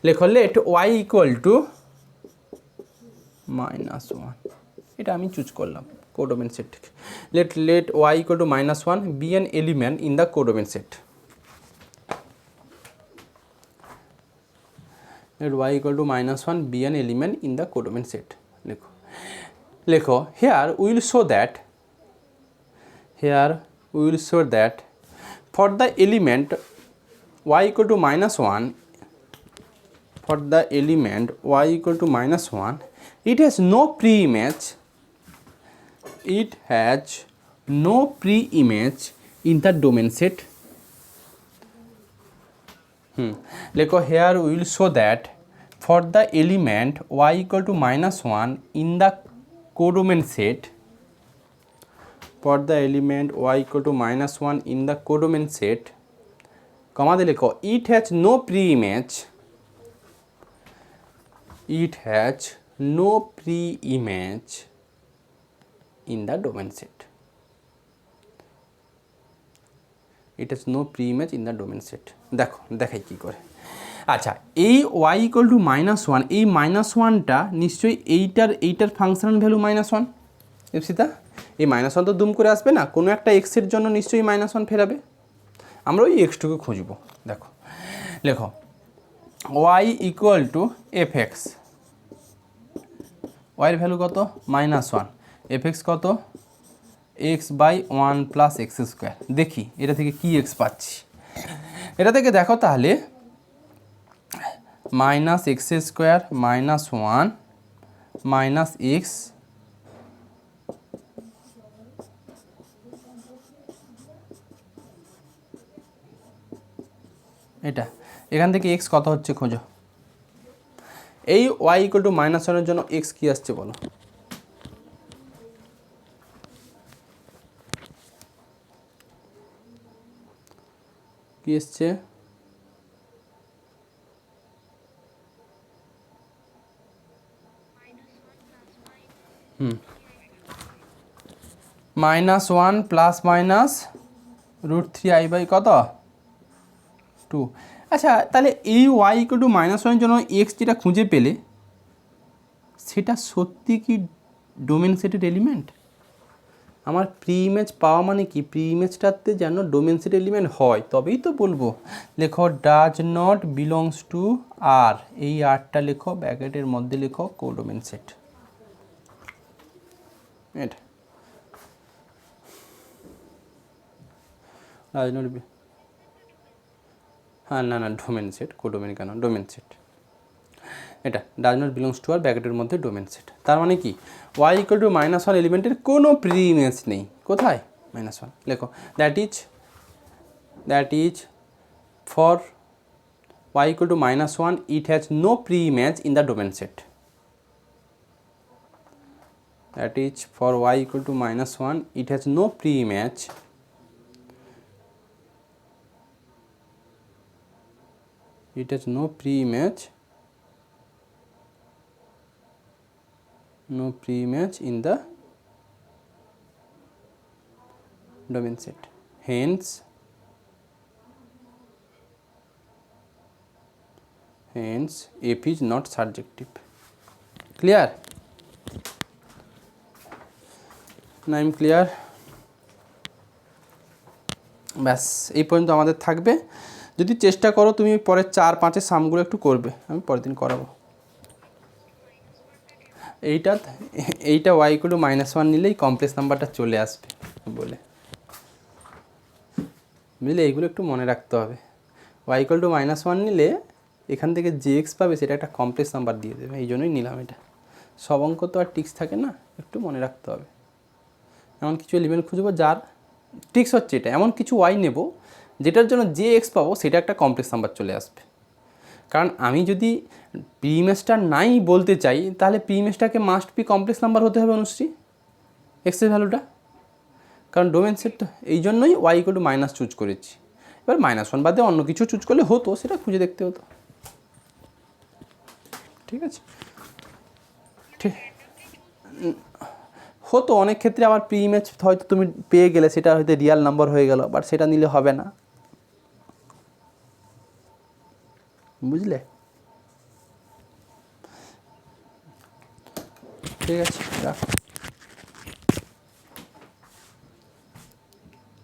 লেখো লেট y ইকুয়াল টু -1, এটা আমি চুজ করলাম কোডোমেন সেট থেকে, let y equal to -1 be an element in the codomain set, let y equal to -1 be an element in the codomain set, লেখো here we will show that for the element y equal to -1, it has no pre-image in the domain set, লেখো here we will show that for the element y equal to -1 in the codomain set, কমাতে লেখো it has no pre-image in the domain set, দেখাই কি করে। আচ্ছা, এই y ইকুয়াল টু -1, এই -1টা নিশ্চয়ই এইটার ফাংশনাল ভ্যালু -1, ইপসিতা এই -1 তো দুম করে আসবে না, কোনো একটা এক্সের জন্য নিশ্চয়ই -1 ফেরাবে, আমরা ওই এক্সটুকু খুঁজবো। লেখো y equal two fx, y এর ভ্যালু কত, -1, fx কত, x/1 + x², দেখি এটা থেকে কি x পাচ্ছি, এটা থেকে দেখো তাহলে -x² -1 - x, এটা এখান থেকে এক্স কত হচ্ছে খোঁজো। এই ওয়াই ইকুয়াল টু -1 এর জন্য এক্স কী আসছে বলো। কি এসছে? -1 ± √3i বাই কত 2। আচ্ছা তাহলে এই ওয়াই ইকুয়াল টু -1 এর জন্য এক্স যেটা খুঁজে পেলে সেটা সত্যি কি ডোমেন সেটের এলিমেন্ট? আমার প্রি ইমেজ পাওয়া মানে কি, প্রি ইমেজটাতে যেন ডোমেন সেট এলিমেন্ট হয় তবেই তো বলবো। লেখো ডাজ নট বিলংস টু আর, এই আরটা লেখো ব্র্যাকেটের মধ্যে লেখো কোডোমেন সেট। এটা ডাজ নট, হ্যাঁ না না ডোমেন সেট, কোডোমেন কেন, ডোমেন সেট। এটা ডাজ নট বিলংস টু আর ব্র্যাকেটের মধ্যে ডোমেন সেট। তার মানে কি ওয়াই ইকুয়াল টু -1 এলিমেন্টের কোনো প্রি ইমেজ নেই। কোথায়? -1 লেখো। That is for y equal to -1 it has no pre-image in the domain set. That is for y equal to -1 it has no pre-image in the domain set. Hence f is not surjective. Clear? Now I am clear? ব্যাস এই পর্যন্ত আমাদের থাকবে। যদি চেষ্টা করো তুমি পরের 4-5 সামগুলো একটু করবে, আমি পরের দিন করাবো। এইটা y ইকুয়াল টু -1 নিলেই কমপ্লেক্স নাম্বারটা চলে আসবে বলে, বুঝলে? এইগুলো একটু মনে রাখতে হবে। y ইকুয়াল টু -1 নিলে এখান থেকে যে এক্স পাবে সেটা একটা কমপ্লেক্স নাম্বার দিয়ে দেবে, এই জন্যই নিলাম এটা। সব অঙ্ক তো আর টিক্স থাকে না, একটু মনে রাখতে হবে। এমন কিছু এলিমেন্ট খুঁজবো যার টিক্স হচ্ছে এটা, এমন কিছু ওয়াই নেব যেটার জন্য যে এক্স পাবো সেটা একটা কমপ্লেক্স নাম্বার চলে আসবে। কারণ আমি যদি প্রি ইমেজটা নাই বলতে চাই তাহলে প্রি ইমেজটাকে মাস্ট বি কমপ্লেক্স নাম্বার হতে হবে অনুশ্রী, এক্সের ভ্যালুটা। কারণ ডোমেন সেট তো, এই জন্যই y equal to minus choose করেছি। এবার -1 বাদে অন্য কিছু চুজ করলে হতো, সেটা খুঁজে দেখতে হতো। ঠিক আছে, ঠিক হতো অনেক ক্ষেত্রে। আবার প্রি ইমেজ হয়তো তুমি পেয়ে গেলে সেটা হয়তো রিয়াল নাম্বার হয়ে গেল, বাট সেটা নিলে হবে না, বুঝলে? ঠিক আছে, রাখো।